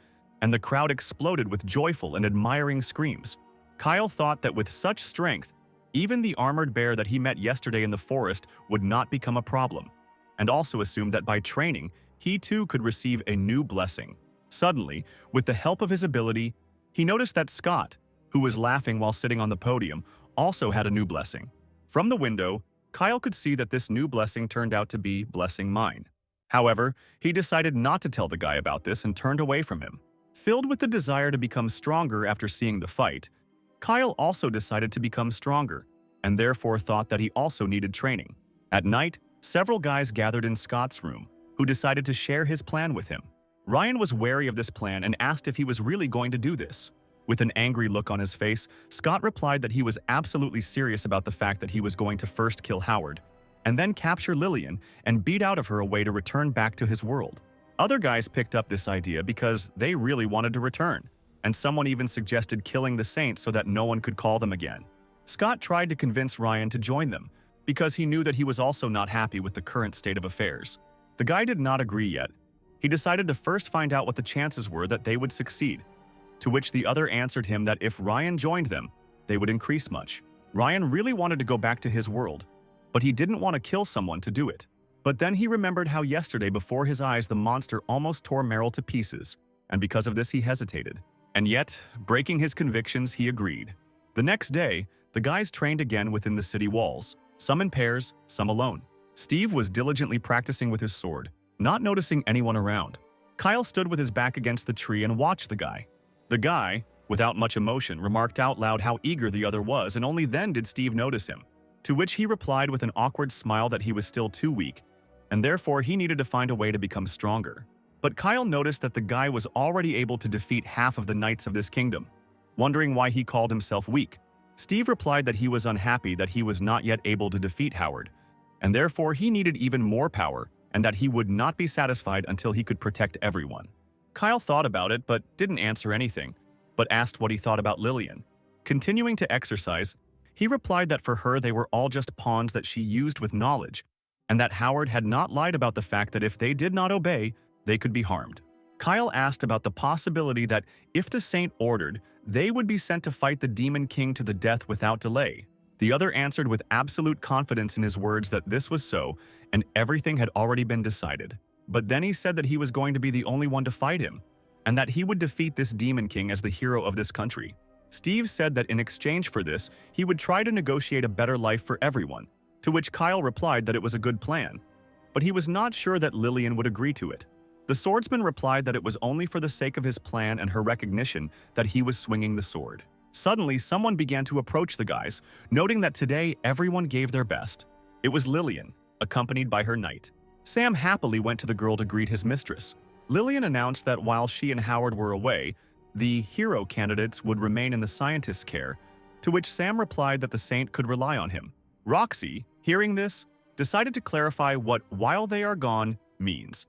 and the crowd exploded with joyful and admiring screams. Kyle thought that with such strength, even the armored bear that he met yesterday in the forest would not become a problem, and also assumed that by training, he too could receive a new blessing. Suddenly, with the help of his ability, he noticed that Scott, who was laughing while sitting on the podium, also had a new blessing. From the window, Kyle could see that this new blessing turned out to be Blessing Mine. However, he decided not to tell the guy about this and turned away from him. Filled with the desire to become stronger after seeing the fight, Kyle also decided to become stronger, and therefore thought that he also needed training. At night, several guys gathered in Scott's room, who decided to share his plan with him. Ryan was wary of this plan and asked if he was really going to do this. With an angry look on his face, Scott replied that he was absolutely serious about the fact that he was going to first kill Howard, and then capture Lillian and beat out of her a way to return back to his world. Other guys picked up this idea because they really wanted to return, and someone even suggested killing the Saint so that no one could call them again. Scott tried to convince Ryan to join them, because he knew that he was also not happy with the current state of affairs. The guy did not agree yet. He decided to first find out what the chances were that they would succeed, to which the other answered him that if Ryan joined them, they would increase much. Ryan really wanted to go back to his world, but he didn't want to kill someone to do it. But then he remembered how yesterday before his eyes the monster almost tore Meryl to pieces, and because of this he hesitated. And yet, breaking his convictions, he agreed. The next day, the guys trained again within the city walls, some in pairs, some alone. Steve was diligently practicing with his sword, not noticing anyone around. Kyle stood with his back against the tree and watched the guy. The guy, without much emotion, remarked out loud how eager the other was, and only then did Steve notice him, to which he replied with an awkward smile that he was still too weak, and therefore he needed to find a way to become stronger. But Kyle noticed that the guy was already able to defeat half of the knights of this kingdom. Wondering why he called himself weak, Steve replied that he was unhappy that he was not yet able to defeat Howard, and therefore he needed even more power, and that he would not be satisfied until he could protect everyone. Kyle thought about it but didn't answer anything, but asked what he thought about Lillian. Continuing to exercise, he replied that for her they were all just pawns that she used with knowledge, and that Howard had not lied about the fact that if they did not obey, they could be harmed. Kyle asked about the possibility that if the Saint ordered, they would be sent to fight the Demon King to the death without delay. The other answered with absolute confidence in his words that this was so, and everything had already been decided. But then he said that he was going to be the only one to fight him, and that he would defeat this Demon King as the hero of this country. Steve said that in exchange for this, he would try to negotiate a better life for everyone, to which Kyle replied that it was a good plan, but he was not sure that Lillian would agree to it. The swordsman replied that it was only for the sake of his plan and her recognition that he was swinging the sword. Suddenly, someone began to approach the guys, noting that today everyone gave their best. It was Lillian, accompanied by her knight. Sam happily went to the girl to greet his mistress. Lillian announced that while she and Howard were away, the hero candidates would remain in the scientist's care, to which Sam replied that the Saint could rely on him. Roxy, hearing this, decided to clarify what "while they are gone" means,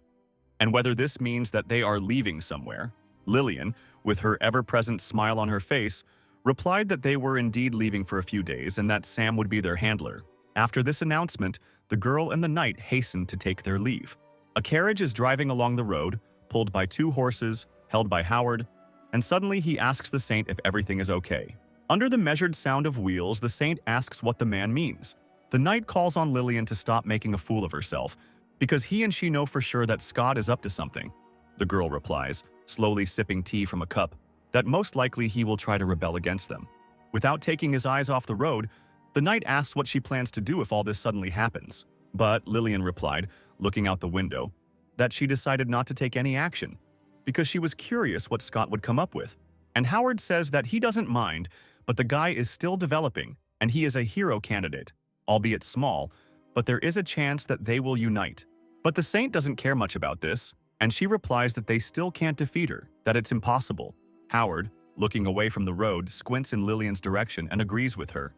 and whether this means that they are leaving somewhere. Lillian, with her ever-present smile on her face, replied that they were indeed leaving for a few days and that Sam would be their handler. After this announcement, the girl and the knight hastened to take their leave. A carriage is driving along the road, pulled by 2 horses, held by Howard, and suddenly he asks the Saint if everything is okay. Under the measured sound of wheels, the Saint asks what the man means. The knight calls on Lillian to stop making a fool of herself, because he and she know for sure that Scott is up to something. The girl replies, slowly sipping tea from a cup, that most likely he will try to rebel against them. Without taking his eyes off the road, the knight asks what she plans to do if all this suddenly happens. But Lillian replied, looking out the window, that she decided not to take any action because she was curious what Scott would come up with. And Howard says that he doesn't mind, but the guy is still developing and he is a hero candidate, albeit small, but there is a chance that they will unite. But the Saint doesn't care much about this, and she replies that they still can't defeat her, that it's impossible. Howard, looking away from the road, squints in Lillian's direction and agrees with her.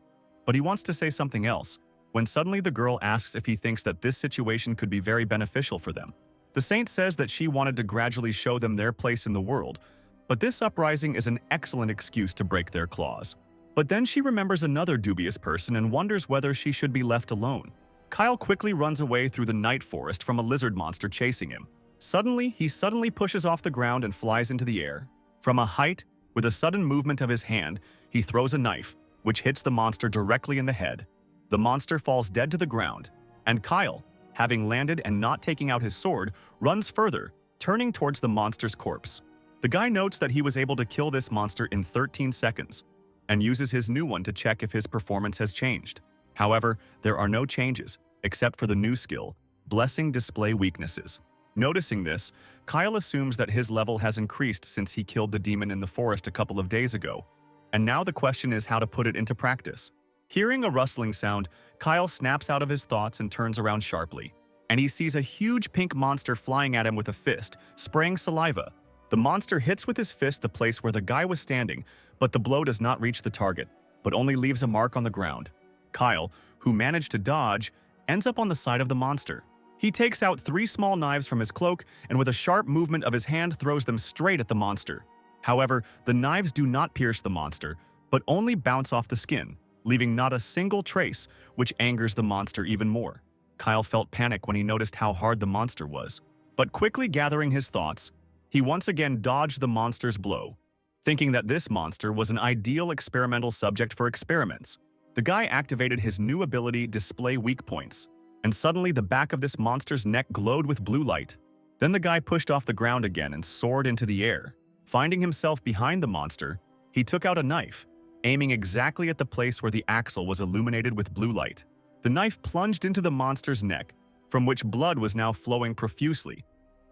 But he wants to say something else, when suddenly the girl asks if he thinks that this situation could be very beneficial for them. The Saint says that she wanted to gradually show them their place in the world, but this uprising is an excellent excuse to break their claws. But then she remembers another dubious person and wonders whether she should be left alone. Kyle quickly runs away through the night forest from a lizard monster chasing him. He suddenly pushes off the ground and flies into the air. From a height, with a sudden movement of his hand, he throws a knife, which hits the monster directly in the head. The monster falls dead to the ground, and Kyle, having landed and not taking out his sword, runs further, turning towards the monster's corpse. The guy notes that he was able to kill this monster in 13 seconds, and uses his new one to check if his performance has changed. However, there are no changes, except for the new skill, Blessing Display Weaknesses. Noticing this, Kyle assumes that his level has increased since he killed the demon in the forest a couple of days ago, and now the question is how to put it into practice. Hearing a rustling sound, Kyle snaps out of his thoughts and turns around sharply, and he sees a huge pink monster flying at him with a fist, spraying saliva. The monster hits with his fist the place where the guy was standing, but the blow does not reach the target, but only leaves a mark on the ground. Kyle, who managed to dodge, ends up on the side of the monster. He takes out 3 small knives from his cloak and with a sharp movement of his hand throws them straight at the monster. However, the knives do not pierce the monster, but only bounce off the skin, leaving not a single trace, which angers the monster even more. Kyle felt panic when he noticed how hard the monster was, but quickly gathering his thoughts, he once again dodged the monster's blow, thinking that this monster was an ideal experimental subject for experiments. The guy activated his new ability, Display Weak Points, and suddenly the back of this monster's neck glowed with blue light. Then the guy pushed off the ground again and soared into the air. Finding himself behind the monster, he took out a knife, aiming exactly at the place where the axle was illuminated with blue light. The knife plunged into the monster's neck, from which blood was now flowing profusely,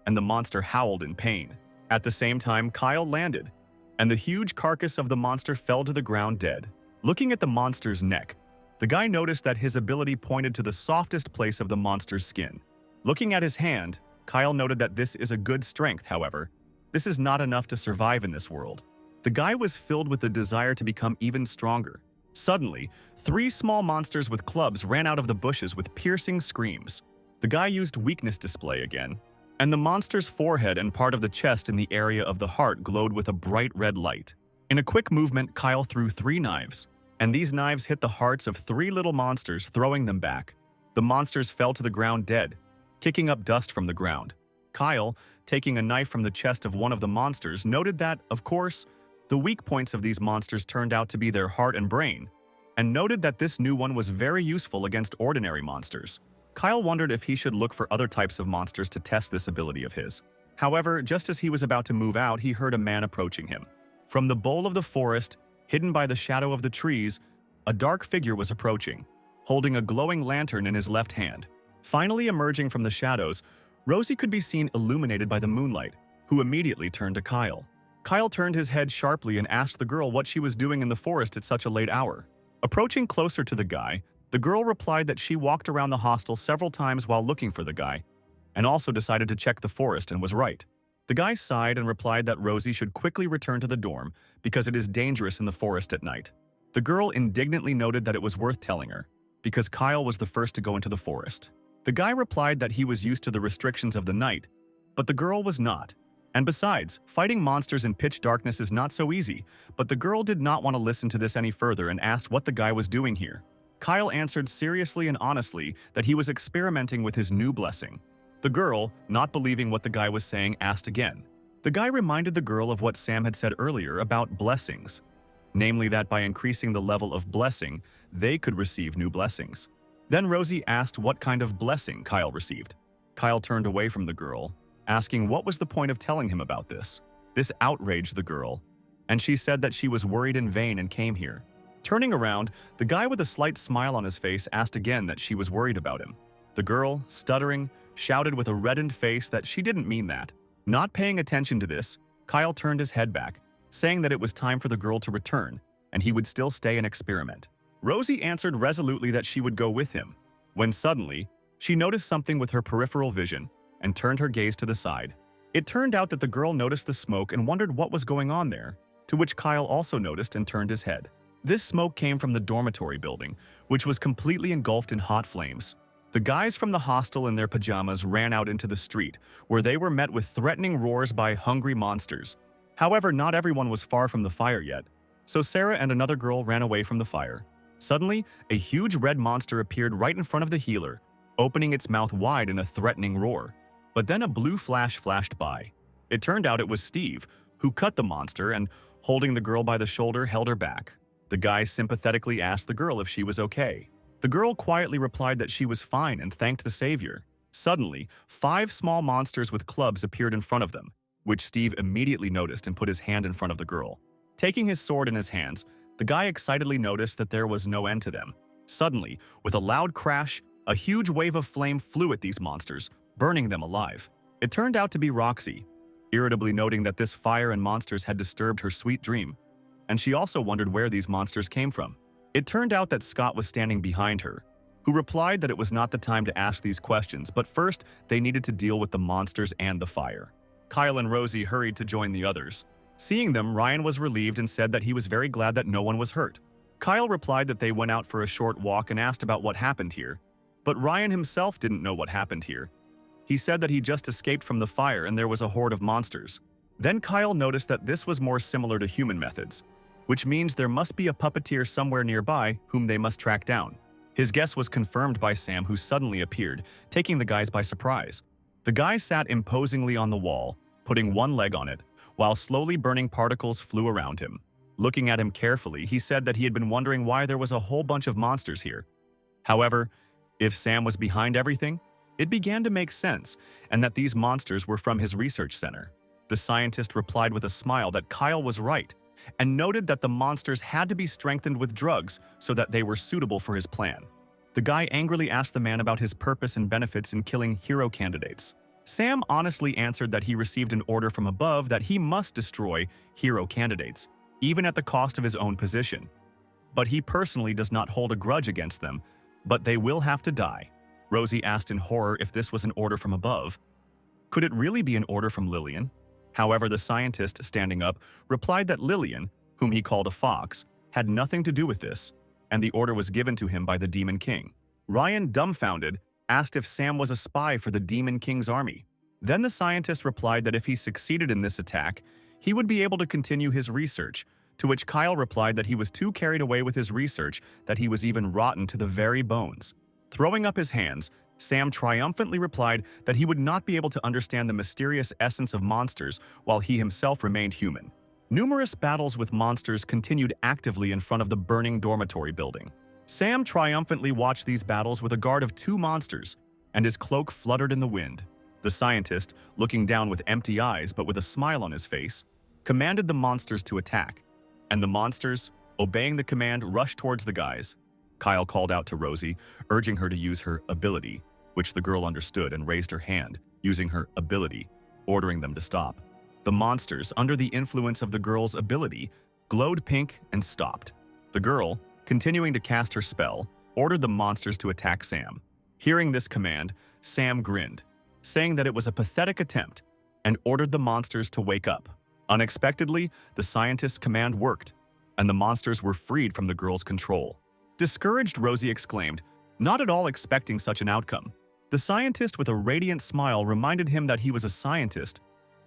and the monster howled in pain. At the same time, Kyle landed, and the huge carcass of the monster fell to the ground dead. Looking at the monster's neck, the guy noticed that his ability pointed to the softest place of the monster's skin. Looking at his hand, Kyle noted that this is a good strength, however. This is not enough to survive in this world. The guy was filled with the desire to become even stronger. Suddenly, 3 small monsters with clubs ran out of the bushes with piercing screams. The guy used Weakness Display again, and the monster's forehead and part of the chest in the area of the heart glowed with a bright red light. In a quick movement, Kyle threw 3 knives, and these knives hit the hearts of 3 little monsters, throwing them back. The monsters fell to the ground dead, kicking up dust from the ground. Kyle, taking a knife from the chest of one of the monsters, noted that, of course, the weak points of these monsters turned out to be their heart and brain, and noted that this new one was very useful against ordinary monsters. Kyle wondered if he should look for other types of monsters to test this ability of his. However, just as he was about to move out, he heard a man approaching him. From the bowl of the forest, hidden by the shadow of the trees, a dark figure was approaching, holding a glowing lantern in his left hand. Finally emerging from the shadows, Rosie could be seen illuminated by the moonlight, who immediately turned to Kyle. Kyle turned his head sharply and asked the girl what she was doing in the forest at such a late hour. Approaching closer to the guy, the girl replied that she walked around the hostel several times while looking for the guy, and also decided to check the forest and was right. The guy sighed and replied that Rosie should quickly return to the dorm because it is dangerous in the forest at night. The girl indignantly noted that it was worth telling her, because Kyle was the first to go into the forest. The guy replied that he was used to the restrictions of the night, but the girl was not. And besides, fighting monsters in pitch darkness is not so easy, but the girl did not want to listen to this any further and asked what the guy was doing here. Kyle answered seriously and honestly that he was experimenting with his new blessing. The girl, not believing what the guy was saying, asked again. The guy reminded the girl of what Sam had said earlier about blessings, namely that by increasing the level of blessing, they could receive new blessings. Then Rosie asked what kind of blessing Kyle received. Kyle turned away from the girl, asking what was the point of telling him about this. This outraged the girl, and she said that she was worried in vain and came here. Turning around, the guy with a slight smile on his face asked again that she was worried about him. The girl, stuttering, shouted with a reddened face that she didn't mean that. Not paying attention to this, Kyle turned his head back, saying that it was time for the girl to return, and he would still stay and experiment. Rosie answered resolutely that she would go with him, when suddenly, she noticed something with her peripheral vision and turned her gaze to the side. It turned out that the girl noticed the smoke and wondered what was going on there, to which Kyle also noticed and turned his head. This smoke came from the dormitory building, which was completely engulfed in hot flames. The guys from the hostel in their pajamas ran out into the street, where they were met with threatening roars by hungry monsters. However, not everyone was far from the fire yet, so Sarah and another girl ran away from the fire. Suddenly, a huge red monster appeared right in front of the healer, opening its mouth wide in a threatening roar. But then a blue flash flashed by. It turned out it was Steve, who cut the monster and, holding the girl by the shoulder, held her back. The guy sympathetically asked the girl if she was okay. The girl quietly replied that she was fine and thanked the savior. Suddenly, 5 small monsters with clubs appeared in front of them, which Steve immediately noticed and put his hand in front of the girl. Taking his sword in his hands, the guy excitedly noticed that there was no end to them. Suddenly, with a loud crash, a huge wave of flame flew at these monsters, burning them alive. It turned out to be Roxy, irritably noting that this fire and monsters had disturbed her sweet dream, and she also wondered where these monsters came from. It turned out that Scott was standing behind her, who replied that it was not the time to ask these questions, but first they needed to deal with the monsters and the fire. Kyle and Rosie hurried to join the others. Seeing them, Ryan was relieved and said that he was very glad that no one was hurt. Kyle replied that they went out for a short walk and asked about what happened here, but Ryan himself didn't know what happened here. He said that he just escaped from the fire and there was a horde of monsters. Then Kyle noticed that this was more similar to human methods, which means there must be a puppeteer somewhere nearby whom they must track down. His guess was confirmed by Sam, who suddenly appeared, taking the guys by surprise. The guy sat imposingly on the wall, putting one leg on it, while slowly burning particles flew around him. Looking at him carefully, he said that he had been wondering why there was a whole bunch of monsters here. However, if Sam was behind everything, it began to make sense, and that these monsters were from his research center. The scientist replied with a smile that Kyle was right, and noted that the monsters had to be strengthened with drugs so that they were suitable for his plan. The guy angrily asked the man about his purpose and benefits in killing hero candidates. Sam honestly answered that he received an order from above that he must destroy hero candidates, even at the cost of his own position. But he personally does not hold a grudge against them, but they will have to die. Rosie asked in horror if this was an order from above. Could it really be an order from Lillian? However, the scientist, standing up, replied that Lillian, whom he called a fox, had nothing to do with this, and the order was given to him by the Demon King. Ryan, dumbfounded, asked if Sam was a spy for the Demon King's army. Then the scientist replied that if he succeeded in this attack, he would be able to continue his research, to which Kyle replied that he was too carried away with his research that he was even rotten to the very bones. Throwing up his hands, Sam triumphantly replied that he would not be able to understand the mysterious essence of monsters while he himself remained human. Numerous battles with monsters continued actively in front of the burning dormitory building. Sam triumphantly watched these battles with a guard of 2 monsters, and his cloak fluttered in the wind. The scientist, looking down with empty eyes but with a smile on his face, commanded the monsters to attack, and the monsters, obeying the command, rushed towards the guys. Kyle called out to Rosie, urging her to use her ability, which the girl understood and raised her hand, using her ability, ordering them to stop. The monsters, under the influence of the girl's ability, glowed pink and stopped. The girl, continuing to cast her spell, ordered the monsters to attack Sam. Hearing this command, Sam grinned, saying that it was a pathetic attempt, and ordered the monsters to wake up. Unexpectedly, the scientist's command worked, and the monsters were freed from the girl's control. Discouraged, Rosie exclaimed, not at all expecting such an outcome. The scientist, with a radiant smile, reminded him that he was a scientist,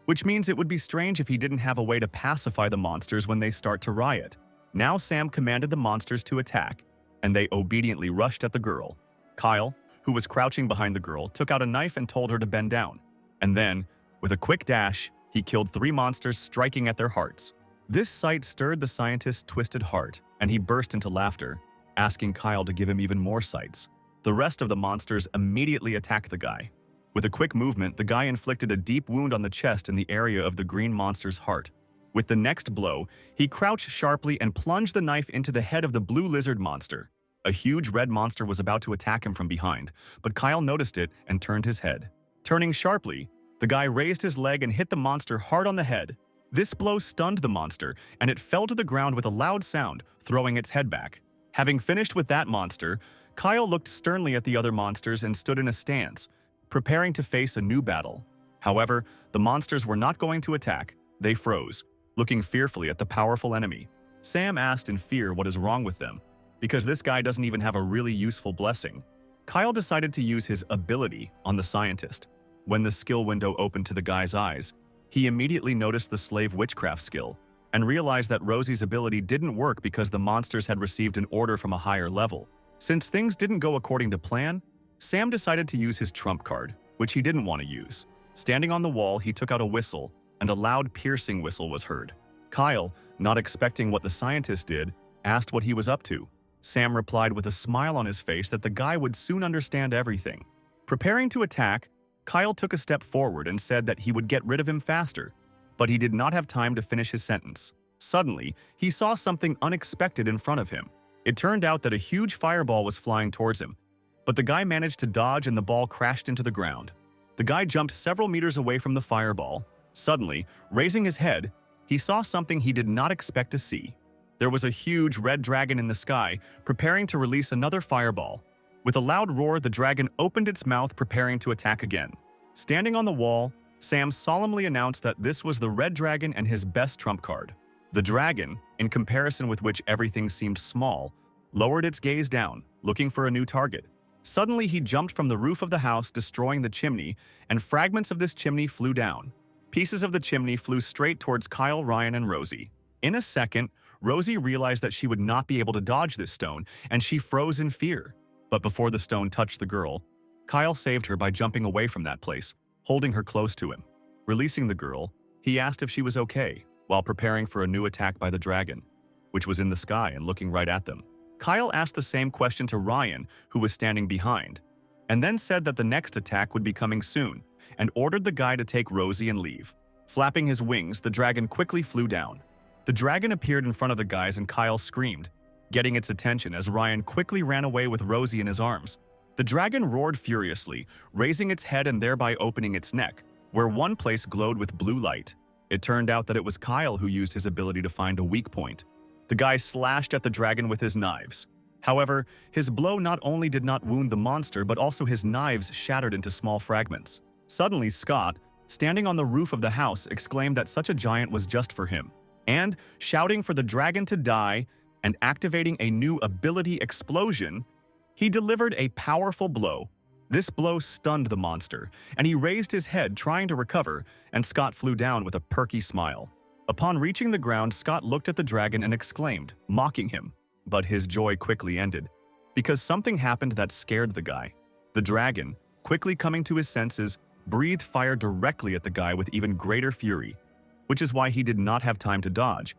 which means it would be strange if he didn't have a way to pacify the monsters when they start to riot. Now Sam commanded the monsters to attack, and they obediently rushed at the girl. Kyle, who was crouching behind the girl, took out a knife and told her to bend down. And then, with a quick dash, he killed 3 monsters, striking at their hearts. This sight stirred the scientist's twisted heart, and he burst into laughter, asking Kyle to give him even more sights. The rest of the monsters immediately attacked the guy. With a quick movement, the guy inflicted a deep wound on the chest in the area of the green monster's heart. With the next blow, he crouched sharply and plunged the knife into the head of the blue lizard monster. A huge red monster was about to attack him from behind, but Kyle noticed it and turned his head. Turning sharply, the guy raised his leg and hit the monster hard on the head. This blow stunned the monster, and it fell to the ground with a loud sound, throwing its head back. Having finished with that monster, Kyle looked sternly at the other monsters and stood in a stance, preparing to face a new battle. However, the monsters were not going to attack. They froze, looking fearfully at the powerful enemy. Sam asked in fear what is wrong with them, because this guy doesn't even have a really useful blessing. Kyle decided to use his ability on the scientist. When the skill window opened to the guy's eyes, he immediately noticed the slave witchcraft skill and realized that Rosie's ability didn't work because the monsters had received an order from a higher level. Since things didn't go according to plan, Sam decided to use his trump card, which he didn't want to use. Standing on the wall, he took out a whistle, and a loud piercing whistle was heard. Kyle, not expecting what the scientist did, asked what he was up to. Sam replied with a smile on his face that the guy would soon understand everything. Preparing to attack, Kyle took a step forward and said that he would get rid of him faster, but he did not have time to finish his sentence. Suddenly, he saw something unexpected in front of him. It turned out that a huge fireball was flying towards him, but the guy managed to dodge and the ball crashed into the ground. The guy jumped several meters away from the fireball. Suddenly, raising his head, he saw something he did not expect to see. There was a huge red dragon in the sky, preparing to release another fireball. With a loud roar, the dragon opened its mouth, preparing to attack again. Standing on the wall, Sam solemnly announced that this was the red dragon and his best trump card. The dragon, in comparison with which everything seemed small, lowered its gaze down, looking for a new target. Suddenly, he jumped from the roof of the house, destroying the chimney, and fragments of this chimney flew down. Pieces of the chimney flew straight towards Kyle, Ryan, and Rosie. In a second, Rosie realized that she would not be able to dodge this stone, and she froze in fear. But before the stone touched the girl, Kyle saved her by jumping away from that place, holding her close to him. Releasing the girl, he asked if she was okay, while preparing for a new attack by the dragon, which was in the sky and looking right at them. Kyle asked the same question to Ryan, who was standing behind, and then said that the next attack would be coming soon, and ordered the guy to take Rosie and leave. Flapping his wings, the dragon quickly flew down. The dragon appeared in front of the guys and Kyle screamed, getting its attention as Ryan quickly ran away with Rosie in his arms. The dragon roared furiously, raising its head and thereby opening its neck, where one place glowed with blue light. It turned out that it was Kyle who used his ability to find a weak point. The guy slashed at the dragon with his knives. However, his blow not only did not wound the monster, but also his knives shattered into small fragments. Suddenly, Scott, standing on the roof of the house, exclaimed that such a giant was just for him. And, shouting for the dragon to die and activating a new ability explosion, he delivered a powerful blow. This blow stunned the monster, and he raised his head trying to recover, and Scott flew down with a perky smile. Upon reaching the ground, Scott looked at the dragon and exclaimed, mocking him. But his joy quickly ended, because something happened that scared the guy. The dragon, quickly coming to his senses, breathed fire directly at the guy with even greater fury, which is why he did not have time to dodge,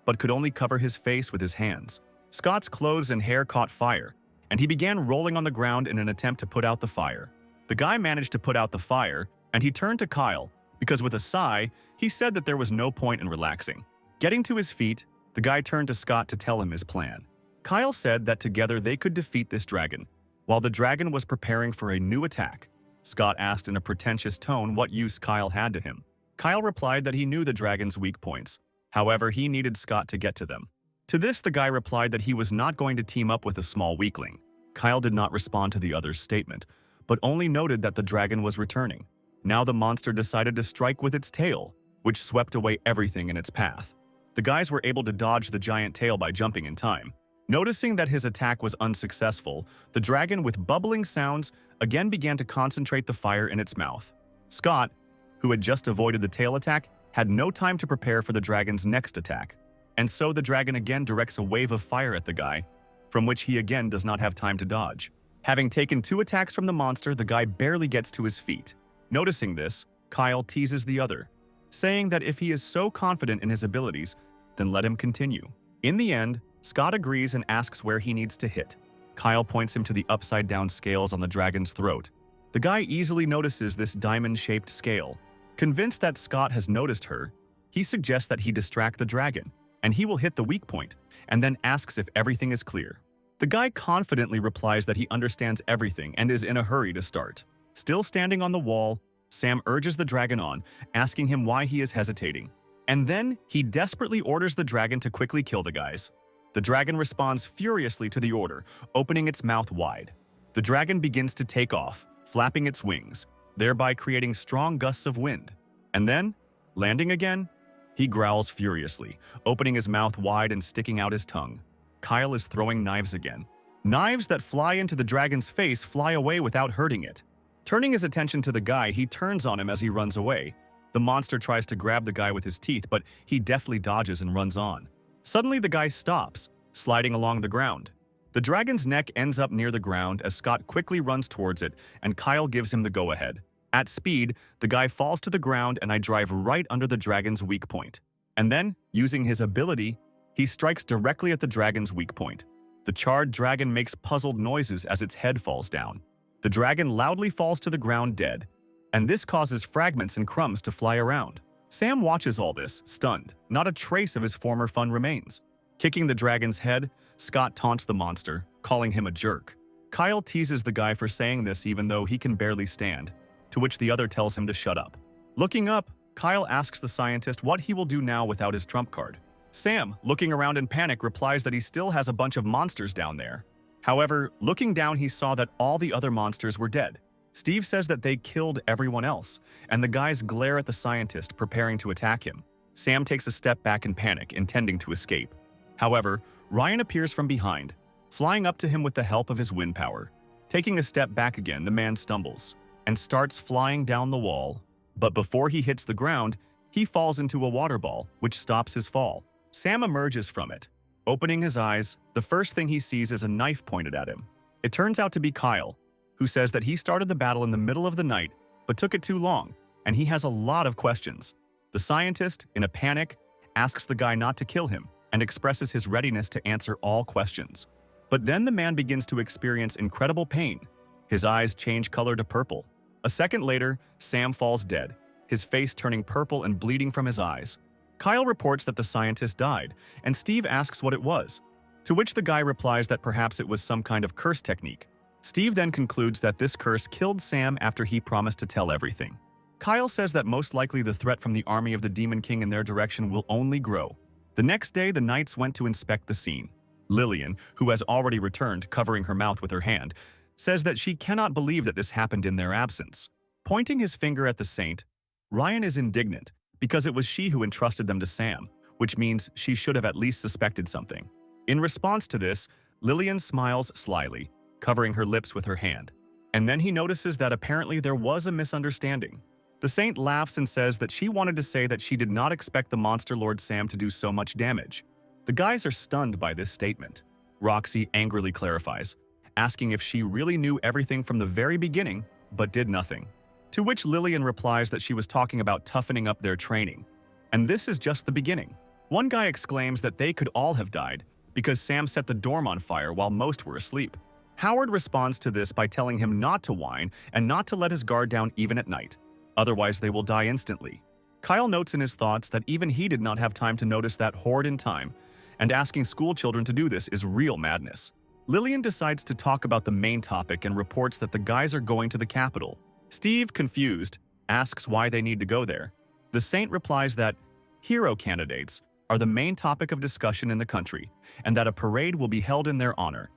but could only cover his face with his hands. Scott's clothes and hair caught fire, and he began rolling on the ground in an attempt to put out the fire. The guy managed to put out the fire, and he turned to Kyle, because with a sigh, he said that there was no point in relaxing. Getting to his feet, the guy turned to Scott to tell him his plan. Kyle said that together they could defeat this dragon. While the dragon was preparing for a new attack, Scott asked in a pretentious tone what use Kyle had to him. Kyle replied that he knew the dragon's weak points. However, he needed Scott to get to them. To this, the guy replied that he was not going to team up with a small weakling. Kyle did not respond to the other's statement, but only noted that the dragon was returning. Now the monster decided to strike with its tail, which swept away everything in its path. The guys were able to dodge the giant tail by jumping in time. Noticing that his attack was unsuccessful, the dragon, with bubbling sounds, again began to concentrate the fire in its mouth. Scott, who had just avoided the tail attack, had no time to prepare for the dragon's next attack. And so the dragon again directs a wave of fire at the guy, from which he again does not have time to dodge. Having taken 2 attacks from the monster, the guy barely gets to his feet. Noticing this, Kyle teases the other, saying that if he is so confident in his abilities, then let him continue. In the end, Scott agrees and asks where he needs to hit. Kyle points him to the upside-down scales on the dragon's throat. The guy easily notices this diamond-shaped scale. Convinced that Scott has noticed her, he suggests that he distract the dragon, and he will hit the weak point, and then asks if everything is clear. The guy confidently replies that he understands everything and is in a hurry to start. Still standing on the wall, Sam urges the dragon on, asking him why he is hesitating. And then he desperately orders the dragon to quickly kill the guys. The dragon responds furiously to the order, opening its mouth wide. The dragon begins to take off, flapping its wings, thereby creating strong gusts of wind. And then, landing again, he growls furiously, opening his mouth wide and sticking out his tongue. Kyle is throwing knives again. Knives that fly into the dragon's face fly away without hurting it. Turning his attention to the guy, he turns on him as he runs away. The monster tries to grab the guy with his teeth, but he deftly dodges and runs on. Suddenly, the guy stops, sliding along the ground. The dragon's neck ends up near the ground as Scott quickly runs towards it, and Kyle gives him the go-ahead. At speed, the guy falls to the ground and I drive right under the dragon's weak point. And then, using his ability, he strikes directly at the dragon's weak point. The charred dragon makes puzzled noises as its head falls down. The dragon loudly falls to the ground dead, and this causes fragments and crumbs to fly around. Sam watches all this, stunned. Not a trace of his former fun remains. Kicking the dragon's head, Scott taunts the monster, calling him a jerk. Kyle teases the guy for saying this even though he can barely stand, to which the other tells him to shut up. Looking up, Kyle asks the scientist what he will do now without his trump card. Sam, looking around in panic, replies that he still has a bunch of monsters down there. However, looking down, he saw that all the other monsters were dead. Steve says that they killed everyone else, and the guys glare at the scientist, preparing to attack him. Sam takes a step back in panic, intending to escape. However, Ryan appears from behind, flying up to him with the help of his wind power. Taking a step back again, the man stumbles and starts flying down the wall. But before he hits the ground, he falls into a water ball, which stops his fall. Sam emerges from it. Opening his eyes, the first thing he sees is a knife pointed at him. It turns out to be Kyle, who says that he started the battle in the middle of the night, but took it too long, and he has a lot of questions. The scientist, in a panic, asks the guy not to kill him and expresses his readiness to answer all questions. But then the man begins to experience incredible pain. His eyes change color to purple. A second later, Sam falls dead, his face turning purple and bleeding from his eyes. Kyle reports that the scientist died, and Steve asks what it was, to which the guy replies that perhaps it was some kind of curse technique. Steve then concludes that this curse killed Sam after he promised to tell everything. Kyle says that most likely the threat from the army of the Demon King in their direction will only grow. The next day, the knights went to inspect the scene. Lillian, who has already returned, covering her mouth with her hand, says that she cannot believe that this happened in their absence. Pointing his finger at the saint, Ryan is indignant because it was she who entrusted them to Sam, which means she should have at least suspected something. In response to this, Lillian smiles slyly, covering her lips with her hand. And then he notices that apparently there was a misunderstanding. The saint laughs and says that she wanted to say that she did not expect the monster Lord Sam to do so much damage. The guys are stunned by this statement. Roxy angrily clarifies, asking if she really knew everything from the very beginning, but did nothing. To which Lillian replies that she was talking about toughening up their training. And this is just the beginning. One guy exclaims that they could all have died because Sam set the dorm on fire while most were asleep. Howard responds to this by telling him not to whine and not to let his guard down even at night. Otherwise, they will die instantly. Kyle notes in his thoughts that even he did not have time to notice that hoard in time, and asking school children to do this is real madness. Lillian decides to talk about the main topic and reports that the guys are going to the capital. Steve, confused, asks why they need to go there. The saint replies that hero candidates are the main topic of discussion in the country, and that a parade will be held in their honor,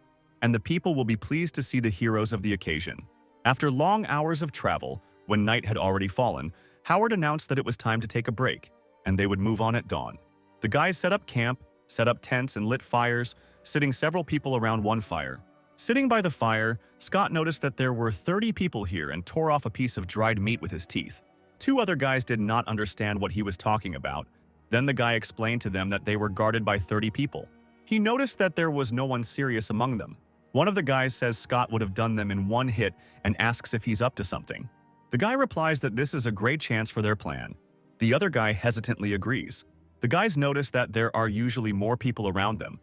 and the people will be pleased to see the heroes of the occasion. After long hours of travel, when night had already fallen, Howard announced that it was time to take a break, and they would move on at dawn. The guys set up camp, set up tents, and lit fires, sitting several people around one fire. Sitting by the fire, Scott noticed that there were 30 people here and tore off a piece of dried meat with his teeth. Two other guys did not understand what he was talking about. Then the guy explained to them that they were guarded by 30 people. He noticed that there was no one serious among them. One of the guys says Scott would have done them in one hit and asks if he's up to something. The guy replies that this is a great chance for their plan. The other guy hesitantly agrees. The guys notice that there are usually more people around them,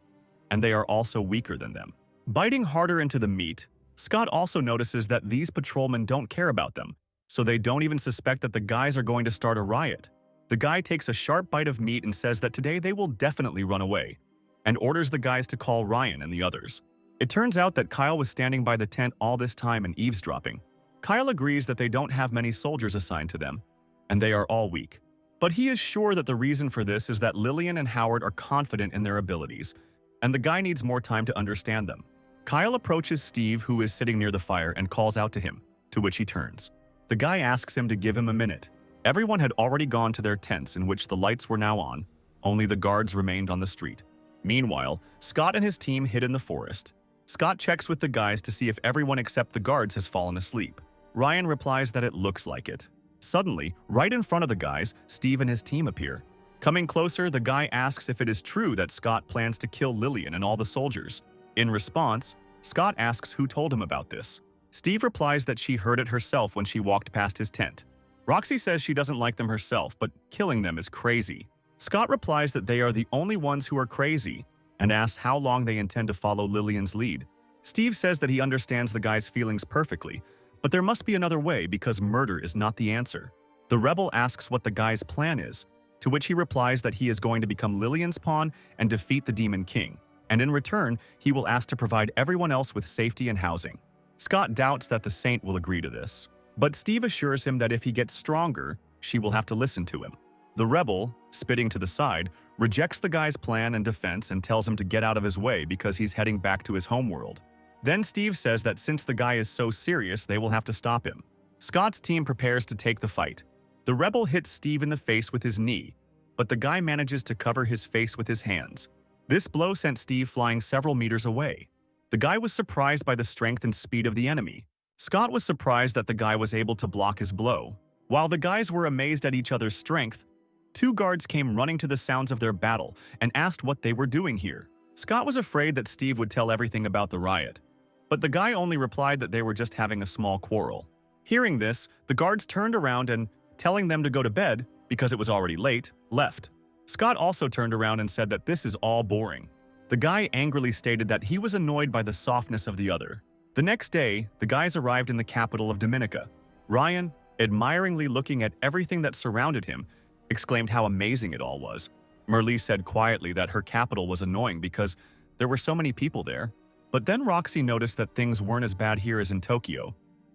and they are also weaker than them. Biting harder into the meat, Scott also notices that these patrolmen don't care about them, so they don't even suspect that the guys are going to start a riot. The guy takes a sharp bite of meat and says that today they will definitely run away, and orders the guys to call Ryan and the others. It turns out that Kyle was standing by the tent all this time and eavesdropping. Kyle agrees that they don't have many soldiers assigned to them, and they are all weak. But he is sure that the reason for this is that Lillian and Howard are confident in their abilities, and the guy needs more time to understand them. Kyle approaches Steve, who is sitting near the fire, and calls out to him, to which he turns. The guy asks him to give him a minute. Everyone had already gone to their tents, in which the lights were now on. Only the guards remained on the street. Meanwhile, Scott and his team hid in the forest. Scott checks with the guys to see if everyone except the guards has fallen asleep. Ryan replies that it looks like it. Suddenly, right in front of the guys, Steve and his team appear. Coming closer, the guy asks if it is true that Scott plans to kill Lillian and all the soldiers. In response, Scott asks who told him about this. Steve replies that she heard it herself when she walked past his tent. Roxy says she doesn't like them herself, but killing them is crazy. Scott replies that they are the only ones who are crazy and asks how long they intend to follow Lillian's lead. Steve says that he understands the guy's feelings perfectly, but there must be another way because murder is not the answer. The rebel asks what the guy's plan is, to which he replies that he is going to become Lillian's pawn and defeat the Demon King, and in return, he will ask to provide everyone else with safety and housing. Scott doubts that the saint will agree to this, but Steve assures him that if he gets stronger, she will have to listen to him. The rebel, spitting to the side, rejects the guy's plan and defense and tells him to get out of his way because he's heading back to his homeworld. Then Steve says that since the guy is so serious, they will have to stop him. Scott's team prepares to take the fight. The rebel hits Steve in the face with his knee, but the guy manages to cover his face with his hands. This blow sent Steve flying several meters away. The guy was surprised by the strength and speed of the enemy. Scott was surprised that the guy was able to block his blow. While the guys were amazed at each other's strength, two guards came running to the sounds of their battle and asked what they were doing here. Scott was afraid that Steve would tell everything about the riot, but the guy only replied that they were just having a small quarrel. Hearing this, the guards turned around and, telling them to go to bed because it was already late, left. Scott also turned around and said that this is all boring. The guy angrily stated that he was annoyed by the softness of the other. The next day, the guys arrived in the capital of Dominica. Ryan, admiringly looking at everything that surrounded him, exclaimed how amazing it all was. Merle said quietly that her capital was annoying because there were so many people there. But then Roxy noticed that things weren't as bad here as in Tokyo,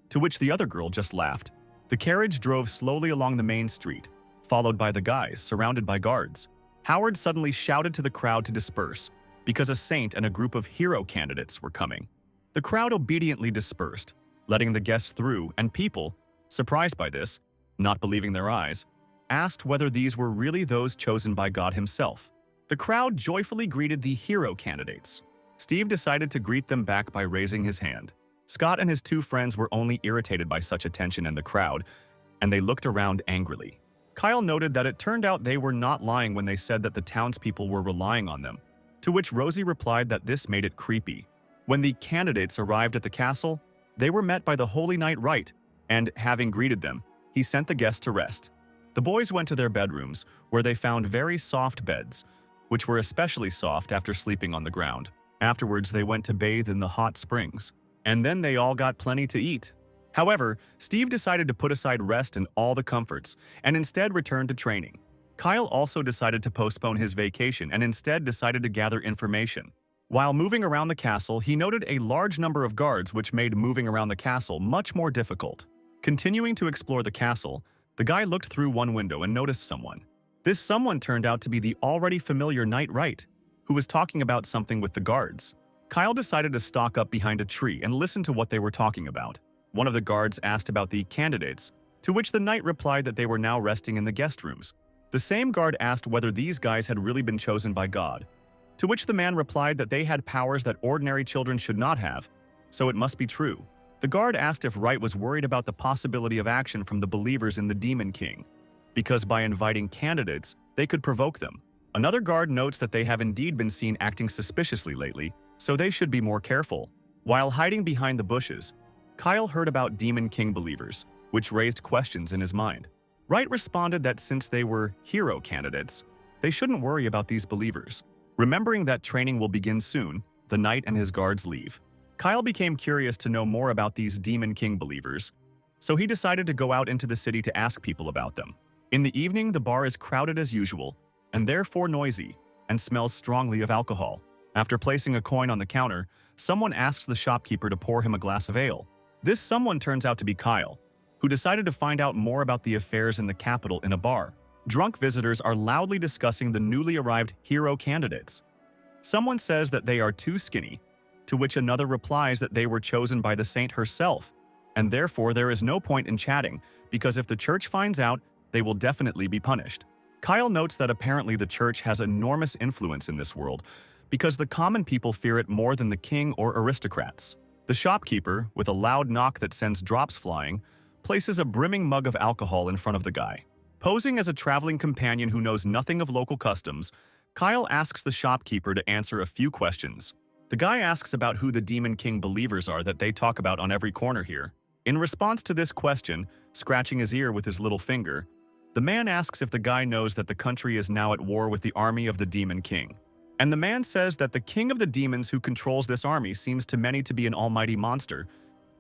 to which the other girl just laughed. The carriage drove slowly along the main street, followed by the guys, surrounded by guards. Howard suddenly shouted to the crowd to disperse, because a saint and a group of hero candidates were coming. The crowd obediently dispersed, letting the guests through, and people, surprised by this, not believing their eyes, asked whether these were really those chosen by God himself. The crowd joyfully greeted the hero candidates. Steve decided to greet them back by raising his hand. Scott and his two friends were only irritated by such attention in the crowd, and they looked around angrily. Kyle noted that it turned out they were not lying when they said that the townspeople were relying on them, to which Rosie replied that this made it creepy. When the candidates arrived at the castle, they were met by the Holy Knight Right, and, having greeted them, he sent the guests to rest. The boys went to their bedrooms, where they found very soft beds, which were especially soft after sleeping on the ground. Afterwards, they went to bathe in the hot springs, and then they all got plenty to eat. However, Steve decided to put aside rest and all the comforts, and instead returned to training. Kyle also decided to postpone his vacation and instead decided to gather information. While moving around the castle, he noted a large number of guards, which made moving around the castle much more difficult. Continuing to explore the castle, the guy looked through one window and noticed someone. This someone turned out to be the already familiar Knight Right, who was talking about something with the guards. Kyle decided to stalk up behind a tree and listen to what they were talking about. One of the guards asked about the candidates, to which the knight replied that they were now resting in the guest rooms. The same guard asked whether these guys had really been chosen by God, to which the man replied that they had powers that ordinary children should not have, so it must be true. The guard asked if Wright was worried about the possibility of action from the believers in the Demon King, because by inviting candidates, they could provoke them. Another guard notes that they have indeed been seen acting suspiciously lately, so they should be more careful. While hiding behind the bushes, Kyle heard about Demon King believers, which raised questions in his mind. Wright responded that since they were hero candidates, they shouldn't worry about these believers. Remembering that training will begin soon, the knight and his guards leave. Kyle became curious to know more about these Demon King believers, so he decided to go out into the city to ask people about them. In the evening, the bar is crowded as usual, and therefore noisy, and smells strongly of alcohol. After placing a coin on the counter, someone asks the shopkeeper to pour him a glass of ale. This someone turns out to be Kyle, who decided to find out more about the affairs in the capital in a bar. Drunk visitors are loudly discussing the newly arrived hero candidates. Someone says that they are too skinny, to which another replies that they were chosen by the saint herself, and therefore there is no point in chatting, because if the church finds out, they will definitely be punished. Kyle notes that apparently the church has enormous influence in this world, because the common people fear it more than the king or aristocrats. The shopkeeper, with a loud knock that sends drops flying, places a brimming mug of alcohol in front of the guy. Posing as a traveling companion who knows nothing of local customs, Kyle asks the shopkeeper to answer a few questions. The guy asks about who the Demon King believers are that they talk about on every corner here. In response to this question, scratching his ear with his little finger, the man asks if the guy knows that the country is now at war with the army of the Demon King. And the man says that the king of the demons who controls this army seems to many to be an almighty monster.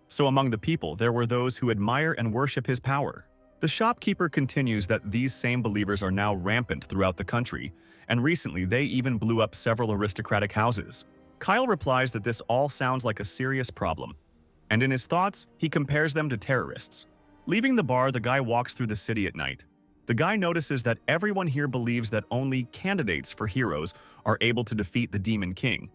So among the people, there were those who admire and worship his power. The shopkeeper continues that these same believers are now rampant throughout the country, and recently they even blew up several aristocratic houses. Kyle replies that this all sounds like a serious problem, and in his thoughts, he compares them to terrorists. Leaving the bar, the guy walks through the city at night. The guy notices that everyone here believes that only candidates for heroes are able to defeat the Demon King,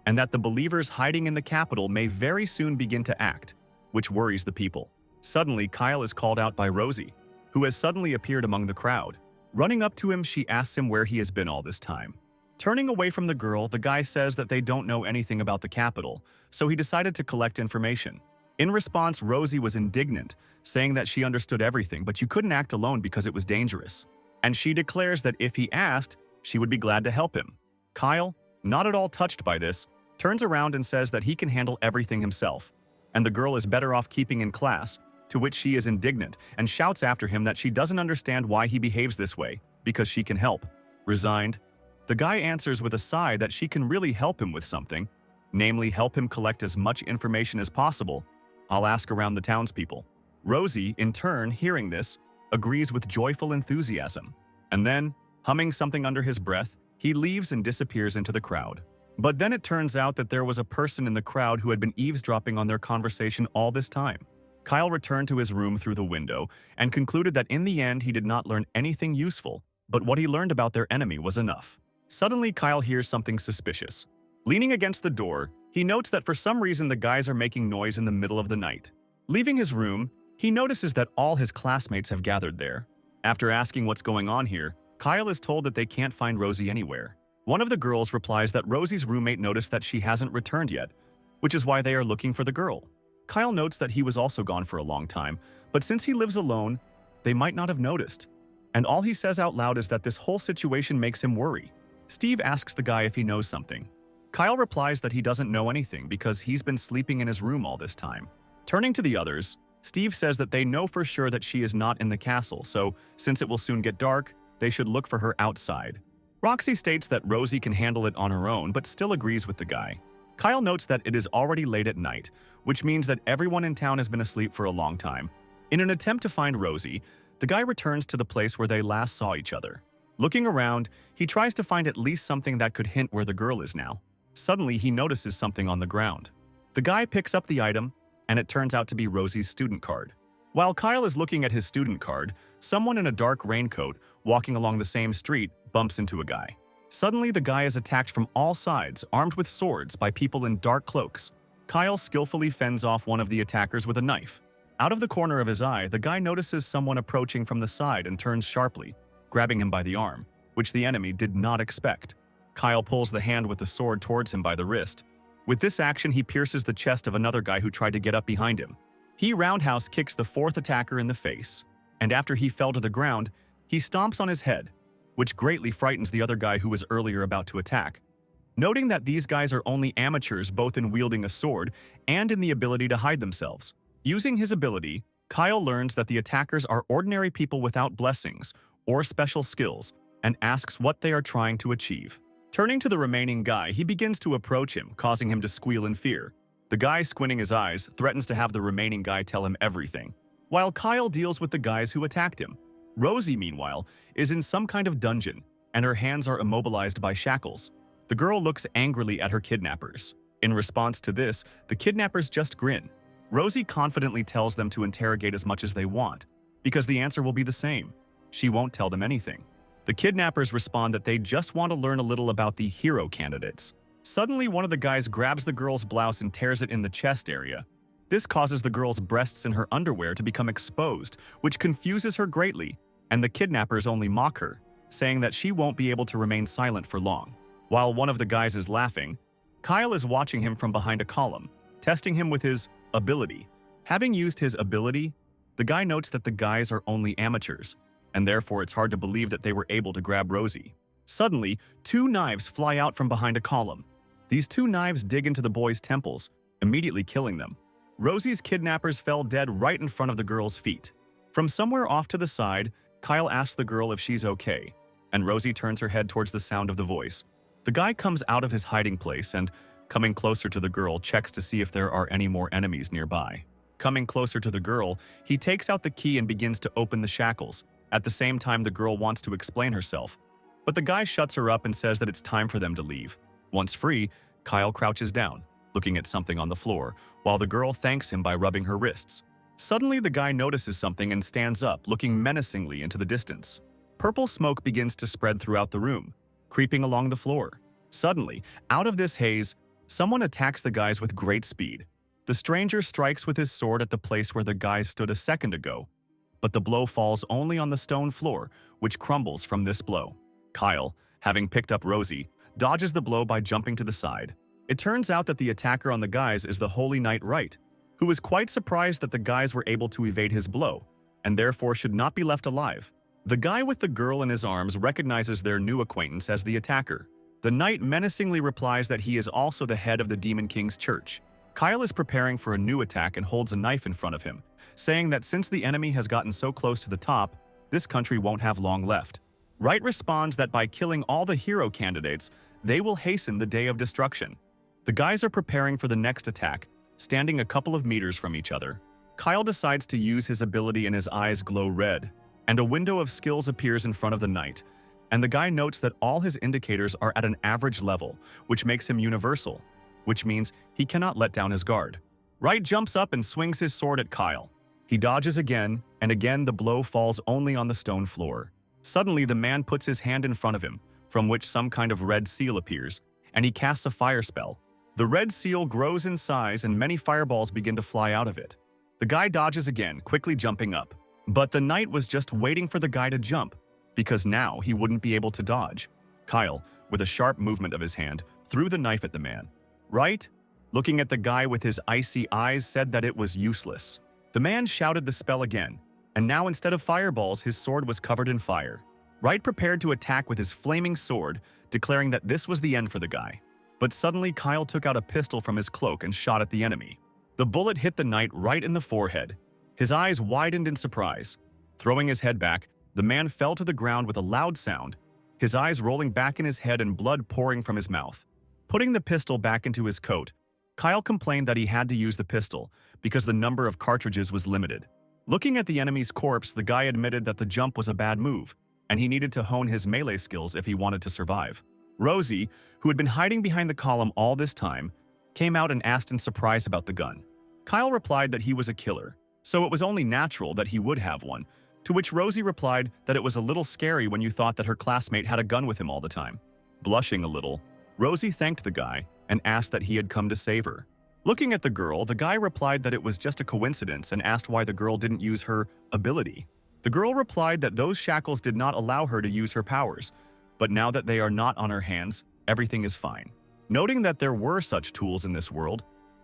and that the believers hiding in the capital may very soon begin to act, which worries the people. Suddenly, Kyle is called out by Rosie, who has suddenly appeared among the crowd. Running up to him, she asks him where he has been all this time. Turning away from the girl, the guy says that they don't know anything about the capital, so he decided to collect information. In response, Rosie was indignant, saying that she understood everything, but you couldn't act alone because it was dangerous. And she declares that if he asked, she would be glad to help him. Kyle, not at all touched by this, turns around and says that he can handle everything himself, and the girl is better off keeping in class, to which she is indignant and shouts after him that she doesn't understand why he behaves this way, because she can help. Resigned, the guy answers with a sigh that she can really help him with something, namely help him collect as much information as possible. I'll ask around the townspeople. Rosie, in turn, hearing this, agrees with joyful enthusiasm. And then, humming something under his breath, he leaves and disappears into the crowd. But then it turns out that there was a person in the crowd who had been eavesdropping on their conversation all this time. Kyle returned to his room through the window and concluded that in the end he did not learn anything useful, but what he learned about their enemy was enough. Suddenly, Kyle hears something suspicious. Leaning against the door, he notes that for some reason the guys are making noise in the middle of the night. Leaving his room, he notices that all his classmates have gathered there. After asking what's going on here, Kyle is told that they can't find Rosie anywhere. One of the girls replies that Rosie's roommate noticed that she hasn't returned yet, which is why they are looking for the girl. Kyle notes that he was also gone for a long time, but since he lives alone, they might not have noticed. And all he says out loud is that this whole situation makes him worry. Steve asks the guy if he knows something. Kyle replies that he doesn't know anything because he's been sleeping in his room all this time. Turning to the others, Steve says that they know for sure that she is not in the castle, so since it will soon get dark, they should look for her outside. Roxy states that Rosie can handle it on her own, but still agrees with the guy. Kyle notes that it is already late at night, which means that everyone in town has been asleep for a long time. In an attempt to find Rosie, the guy returns to the place where they last saw each other. Looking around, he tries to find at least something that could hint where the girl is now. Suddenly, he notices something on the ground. The guy picks up the item, and it turns out to be Rosie's student card. While Kyle is looking at his student card, someone in a dark raincoat, walking along the same street, bumps into a guy. Suddenly, the guy is attacked from all sides, armed with swords, by people in dark cloaks. Kyle skillfully fends off one of the attackers with a knife. Out of the corner of his eye, the guy notices someone approaching from the side and turns sharply, grabbing him by the arm, which the enemy did not expect. Kyle pulls the hand with the sword towards him by the wrist. With this action, he pierces the chest of another guy who tried to get up behind him. He roundhouse kicks the fourth attacker in the face, and after he fell to the ground, he stomps on his head, which greatly frightens the other guy who was earlier about to attack. Noting that these guys are only amateurs both in wielding a sword and in the ability to hide themselves. Using his ability, Kyle learns that the attackers are ordinary people without blessings or special skills and asks what they are trying to achieve. Turning to the remaining guy, he begins to approach him, causing him to squeal in fear. The guy, squinting his eyes, threatens to have the remaining guy tell him everything, while Kyle deals with the guys who attacked him. Rosie, meanwhile, is in some kind of dungeon, and her hands are immobilized by shackles. The girl looks angrily at her kidnappers. In response to this, the kidnappers just grin. Rosie confidently tells them to interrogate as much as they want, because the answer will be the same. She won't tell them anything. The kidnappers respond that they just want to learn a little about the hero candidates. Suddenly, one of the guys grabs the girl's blouse and tears it in the chest area. This causes the girl's breasts and her underwear to become exposed, which confuses her greatly, and the kidnappers only mock her, saying that she won't be able to remain silent for long. While one of the guys is laughing, Kyle is watching him from behind a column, testing him with his ability. Having used his ability, the guy notes that the guys are only amateurs, and therefore it's hard to believe that they were able to grab Rosie. Suddenly, 2 knives fly out from behind a column. These 2 knives dig into the boys' temples, immediately killing them. Rosie's kidnappers fell dead right in front of the girl's feet. From somewhere off to the side, Kyle asks the girl if she's okay, and Rosie turns her head towards the sound of the voice. The guy comes out of his hiding place and, coming closer to the girl, checks to see if there are any more enemies nearby. Coming closer to the girl, he takes out the key and begins to open the shackles. At the same time, the girl wants to explain herself, but the guy shuts her up and says that it's time for them to leave. Once free, Kyle crouches down, looking at something on the floor, while the girl thanks him by rubbing her wrists. Suddenly, the guy notices something and stands up, looking menacingly into the distance. Purple smoke begins to spread throughout the room, creeping along the floor. Suddenly, out of this haze, someone attacks the guys with great speed. The stranger strikes with his sword at the place where the guys stood a second ago, but the blow falls only on the stone floor, which crumbles from this blow. Kyle, having picked up Rosie, dodges the blow by jumping to the side. It turns out that the attacker on the guys is the Holy Knight Wright, who is quite surprised that the guys were able to evade his blow, and therefore should not be left alive. The guy with the girl in his arms recognizes their new acquaintance as the attacker. The knight menacingly replies that he is also the head of the Demon King's church. Kyle is preparing for a new attack and holds a knife in front of him, saying that since the enemy has gotten so close to the top, this country won't have long left. Wright responds that by killing all the hero candidates, they will hasten the day of destruction. The guys are preparing for the next attack, standing a couple of meters from each other. Kyle decides to use his ability and his eyes glow red, and a window of skills appears in front of the knight, and the guy notes that all his indicators are at an average level, which makes him universal, which means he cannot let down his guard. Wright jumps up and swings his sword at Kyle. He dodges again, and again the blow falls only on the stone floor. Suddenly, the man puts his hand in front of him, from which some kind of red seal appears, and he casts a fire spell. The red seal grows in size and many fireballs begin to fly out of it. The guy dodges again, quickly jumping up. But the knight was just waiting for the guy to jump, because now he wouldn't be able to dodge. Kyle, with a sharp movement of his hand, threw the knife at the man. Wright, looking at the guy with his icy eyes, said that it was useless. The man shouted the spell again, and now instead of fireballs, his sword was covered in fire. Wright prepared to attack with his flaming sword, declaring that this was the end for the guy. But suddenly, Kyle took out a pistol from his cloak and shot at the enemy. The bullet hit the knight right in the forehead. His eyes widened in surprise. Throwing his head back, the man fell to the ground with a loud sound, his eyes rolling back in his head and blood pouring from his mouth. Putting the pistol back into his coat, Kyle complained that he had to use the pistol because the number of cartridges was limited. Looking at the enemy's corpse, the guy admitted that the jump was a bad move, and he needed to hone his melee skills if he wanted to survive. Rosie, who had been hiding behind the column all this time, came out and asked in surprise about the gun. Kyle replied that he was a killer, so it was only natural that he would have one, to which Rosie replied that it was a little scary when you thought that her classmate had a gun with him all the time. Blushing a little, Rosie thanked the guy and asked that he had come to save her. Looking at the girl, the guy replied that it was just a coincidence and asked why the girl didn't use her ability. The girl replied that those shackles did not allow her to use her powers, but now that they are not on her hands, everything is fine. Noting that there were such tools in this world,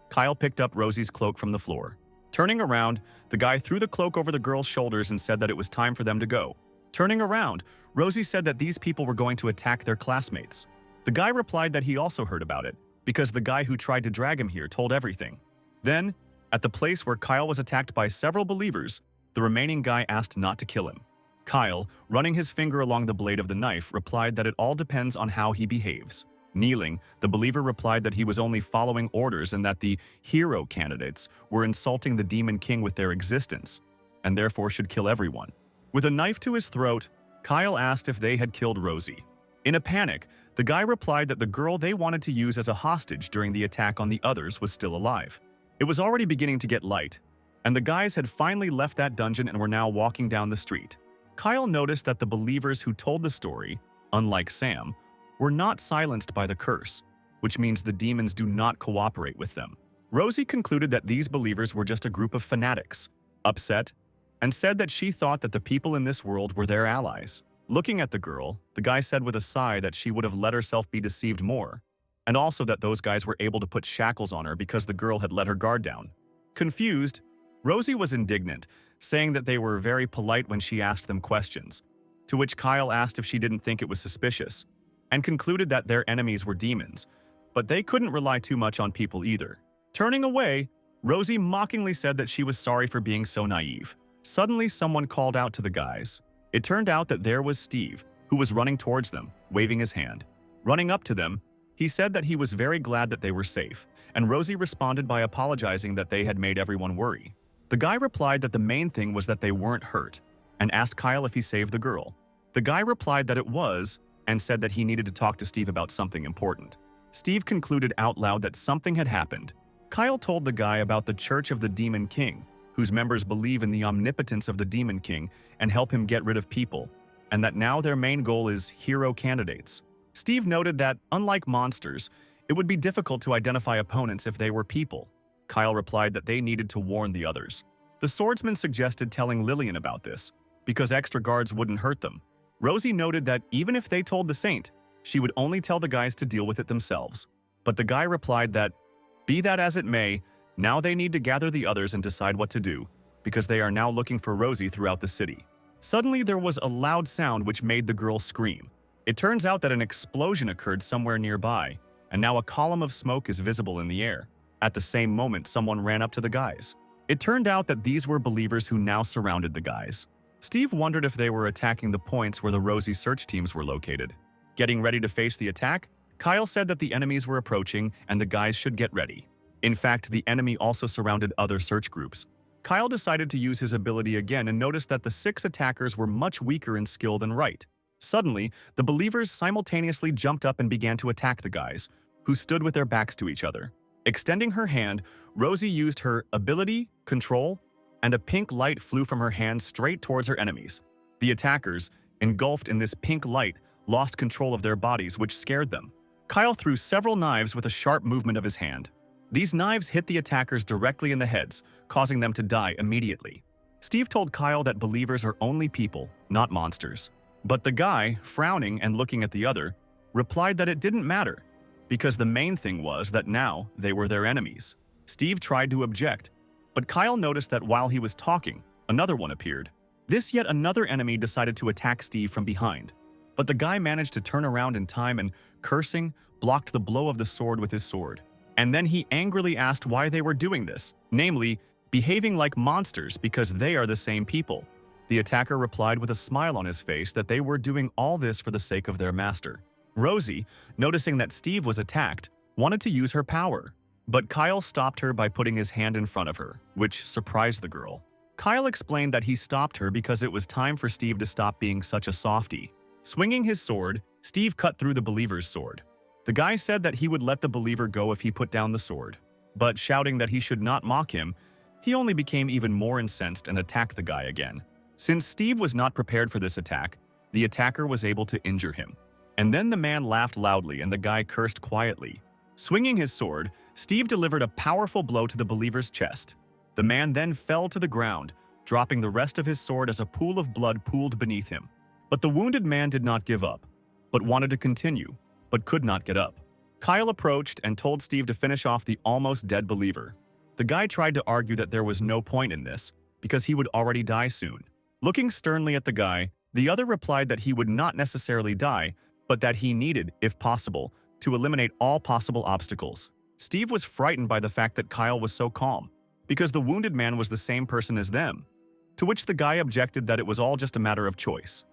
Kyle picked up Rosie's cloak from the floor. Turning around, the guy threw the cloak over the girl's shoulders and said that it was time for them to go. Turning around, Rosie said that these people were going to attack their classmates. The guy replied that he also heard about it, because the guy who tried to drag him here told everything. Then, at the place where Kyle was attacked by several believers, the remaining guy asked not to kill him. Kyle, running his finger along the blade of the knife, replied that it all depends on how he behaves. Kneeling, the believer replied that he was only following orders and that the hero candidates were insulting the Demon King with their existence, and therefore should kill everyone. With a knife to his throat, Kyle asked if they had killed Rosie. In a panic, the guy replied that the girl they wanted to use as a hostage during the attack on the others was still alive. It was already beginning to get light, and the guys had finally left that dungeon and were now walking down the street. Kyle noticed that the believers who told the story, unlike Sam, were not silenced by the curse, which means the demons do not cooperate with them. Rosie concluded that these believers were just a group of fanatics, upset, and said that she thought that the people in this world were their allies. Looking at the girl, the guy said with a sigh that she would have let herself be deceived more, and also that those guys were able to put shackles on her because the girl had let her guard down. Confused, Rosie was indignant, saying that they were very polite when she asked them questions, to which Kyle asked if she didn't think it was suspicious, and concluded that their enemies were demons, but they couldn't rely too much on people either. Turning away, Rosie mockingly said that she was sorry for being so naive. Suddenly, someone called out to the guys. It turned out that there was Steve, who was running towards them, waving his hand. Running up to them, he said that he was very glad that they were safe, and Rosie responded by apologizing that they had made everyone worry. The guy replied that the main thing was that they weren't hurt, and asked Kyle if he saved the girl. The guy replied that it was, and said that he needed to talk to Steve about something important. Steve concluded out loud that something had happened. Kyle told the guy about the Church of the Demon King, whose members believe in the omnipotence of the Demon King and help him get rid of people, and that now their main goal is hero candidates. Steve noted that, unlike monsters, it would be difficult to identify opponents if they were people. Kyle replied that they needed to warn the others. The swordsman suggested telling Lillian about this, because extra guards wouldn't hurt them. Rosie noted that even if they told the saint, she would only tell the guys to deal with it themselves. But the guy replied that, be that as it may, now they need to gather the others and decide what to do, because they are now looking for Rosie throughout the city. Suddenly there was a loud sound which made the girl scream. It turns out that an explosion occurred somewhere nearby, and now a column of smoke is visible in the air. At the same moment, someone ran up to the guys. It turned out that these were believers who now surrounded the guys. Steve wondered if they were attacking the points where the Rosie search teams were located. Getting ready to face the attack, Kyle said that the enemies were approaching and the guys should get ready. In fact, the enemy also surrounded other search groups. Kyle decided to use his ability again and noticed that the 6 attackers were much weaker in skill than Right. Suddenly, the believers simultaneously jumped up and began to attack the guys, who stood with their backs to each other. Extending her hand, Rosie used her ability, control, and a pink light flew from her hand straight towards her enemies. The attackers, engulfed in this pink light, lost control of their bodies, which scared them. Kyle threw several knives with a sharp movement of his hand. These knives hit the attackers directly in the heads, causing them to die immediately. Steve told Kyle that believers are only people, not monsters. But the guy, frowning and looking at the other, replied that it didn't matter, because the main thing was that now they were their enemies. Steve tried to object, but Kyle noticed that while he was talking, another one appeared. This yet another enemy decided to attack Steve from behind. But the guy managed to turn around in time and, cursing, blocked the blow of the sword with his sword. And then he angrily asked why they were doing this, namely, behaving like monsters because they are the same people. The attacker replied with a smile on his face that they were doing all this for the sake of their master. Rosie, noticing that Steve was attacked, wanted to use her power. But Kyle stopped her by putting his hand in front of her, which surprised the girl. Kyle explained that he stopped her because it was time for Steve to stop being such a softie. Swinging his sword, Steve cut through the believer's sword. The guy said that he would let the believer go if he put down the sword, but shouting that he should not mock him, he only became even more incensed and attacked the guy again. Since Steve was not prepared for this attack, the attacker was able to injure him. And then the man laughed loudly and the guy cursed quietly. Swinging his sword, Steve delivered a powerful blow to the believer's chest. The man then fell to the ground, dropping the rest of his sword as a pool of blood pooled beneath him. But the wounded man did not give up, but wanted to continue, but could not get up. Kyle approached and told Steve to finish off the almost dead believer. The guy tried to argue that there was no point in this, because he would already die soon. Looking sternly at the guy, the other replied that he would not necessarily die, but that he needed, if possible, to eliminate all possible obstacles. Steve was frightened by the fact that Kyle was so calm, because the wounded man was the same person as them, to which the guy objected that it was all just a matter of choice.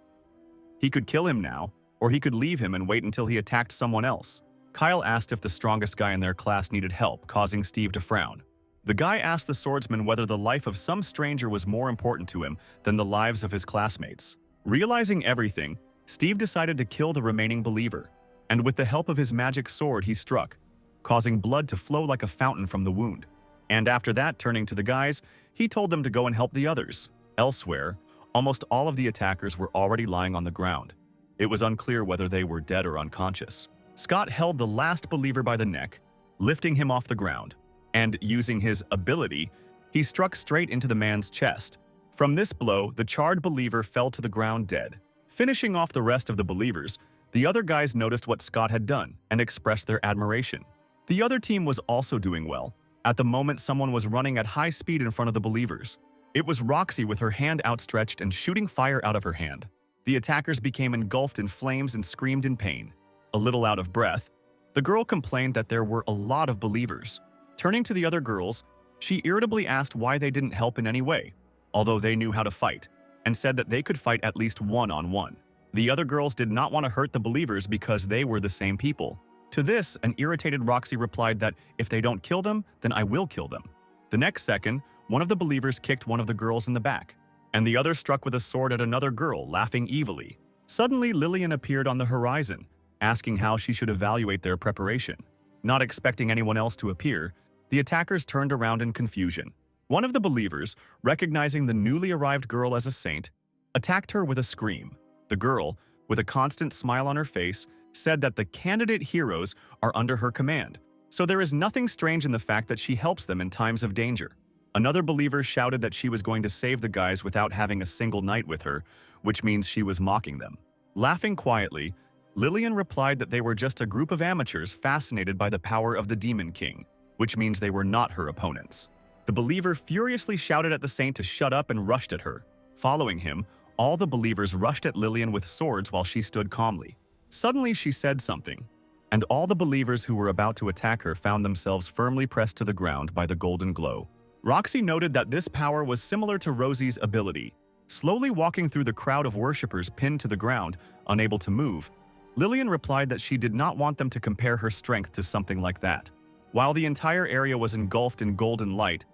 He could kill him now, or he could leave him and wait until he attacked someone else. Kyle asked if the strongest guy in their class needed help, causing Steve to frown. The guy asked the swordsman whether the life of some stranger was more important to him than the lives of his classmates. Realizing everything, Steve decided to kill the remaining believer, and with the help of his magic sword he struck, causing blood to flow like a fountain from the wound. And after that, turning to the guys, he told them to go and help the others. Elsewhere, almost all of the attackers were already lying on the ground. It was unclear whether they were dead or unconscious. Scott held the last believer by the neck, lifting him off the ground, and using his ability, he struck straight into the man's chest. From this blow, the charred believer fell to the ground dead. Finishing off the rest of the believers, the other guys noticed what Scott had done and expressed their admiration. The other team was also doing well. At the moment, someone was running at high speed in front of the believers. It was Roxy with her hand outstretched and shooting fire out of her hand. The attackers became engulfed in flames and screamed in pain. A little out of breath, the girl complained that there were a lot of believers. Turning to the other girls, she irritably asked why they didn't help in any way, although they knew how to fight, and said that they could fight at least one-on-one. The other girls did not want to hurt the believers because they were the same people. To this, an irritated Roxy replied that if they don't kill them, then I will kill them. The next second, one of the believers kicked one of the girls in the back, and the other struck with a sword at another girl, laughing evilly. Suddenly, Lillian appeared on the horizon, asking how she should evaluate their preparation. Not expecting anyone else to appear, the attackers turned around in confusion. One of the believers, recognizing the newly arrived girl as a saint, attacked her with a scream. The girl, with a constant smile on her face, said that the candidate heroes are under her command, so there is nothing strange in the fact that she helps them in times of danger. Another believer shouted that she was going to save the guys without having a single knight with her, which means she was mocking them. Laughing quietly, Lillian replied that they were just a group of amateurs fascinated by the power of the Demon King, which means they were not her opponents. The believer furiously shouted at the saint to shut up and rushed at her. Following him, all the believers rushed at Lillian with swords while she stood calmly. Suddenly she said something, and all the believers who were about to attack her found themselves firmly pressed to the ground by the golden glow. Roxy noted that this power was similar to Rosie's ability. Slowly walking through the crowd of worshippers pinned to the ground, unable to move, Lillian replied that she did not want them to compare her strength to something like that. While the entire area was engulfed in golden light,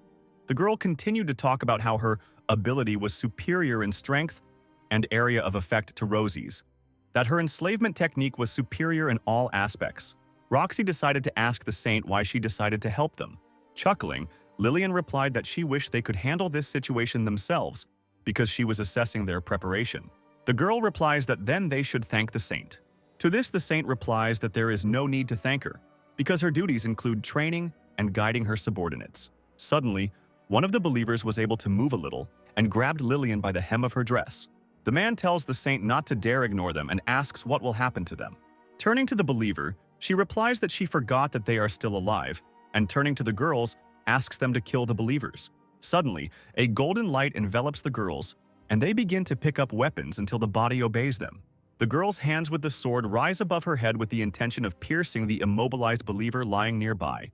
the girl continued to talk about how her ability was superior in strength and area of effect to Rosie's, that her enslavement technique was superior in all aspects. Roxy decided to ask the saint why she decided to help them. Chuckling, Lillian replied that she wished they could handle this situation themselves because she was assessing their preparation. The girl replies that then they should thank the saint. To this, the saint replies that there is no need to thank her because her duties include training and guiding her subordinates. Suddenly, one of the believers was able to move a little and grabbed Lillian by the hem of her dress. The man tells the saint not to dare ignore them and asks what will happen to them. Turning to the believer, she replies that she forgot that they are still alive, and turning to the girls, asks them to kill the believers. Suddenly, a golden light envelops the girls, and they begin to pick up weapons until the body obeys them. The girl's hands with the sword rise above her head with the intention of piercing the immobilized believer lying nearby,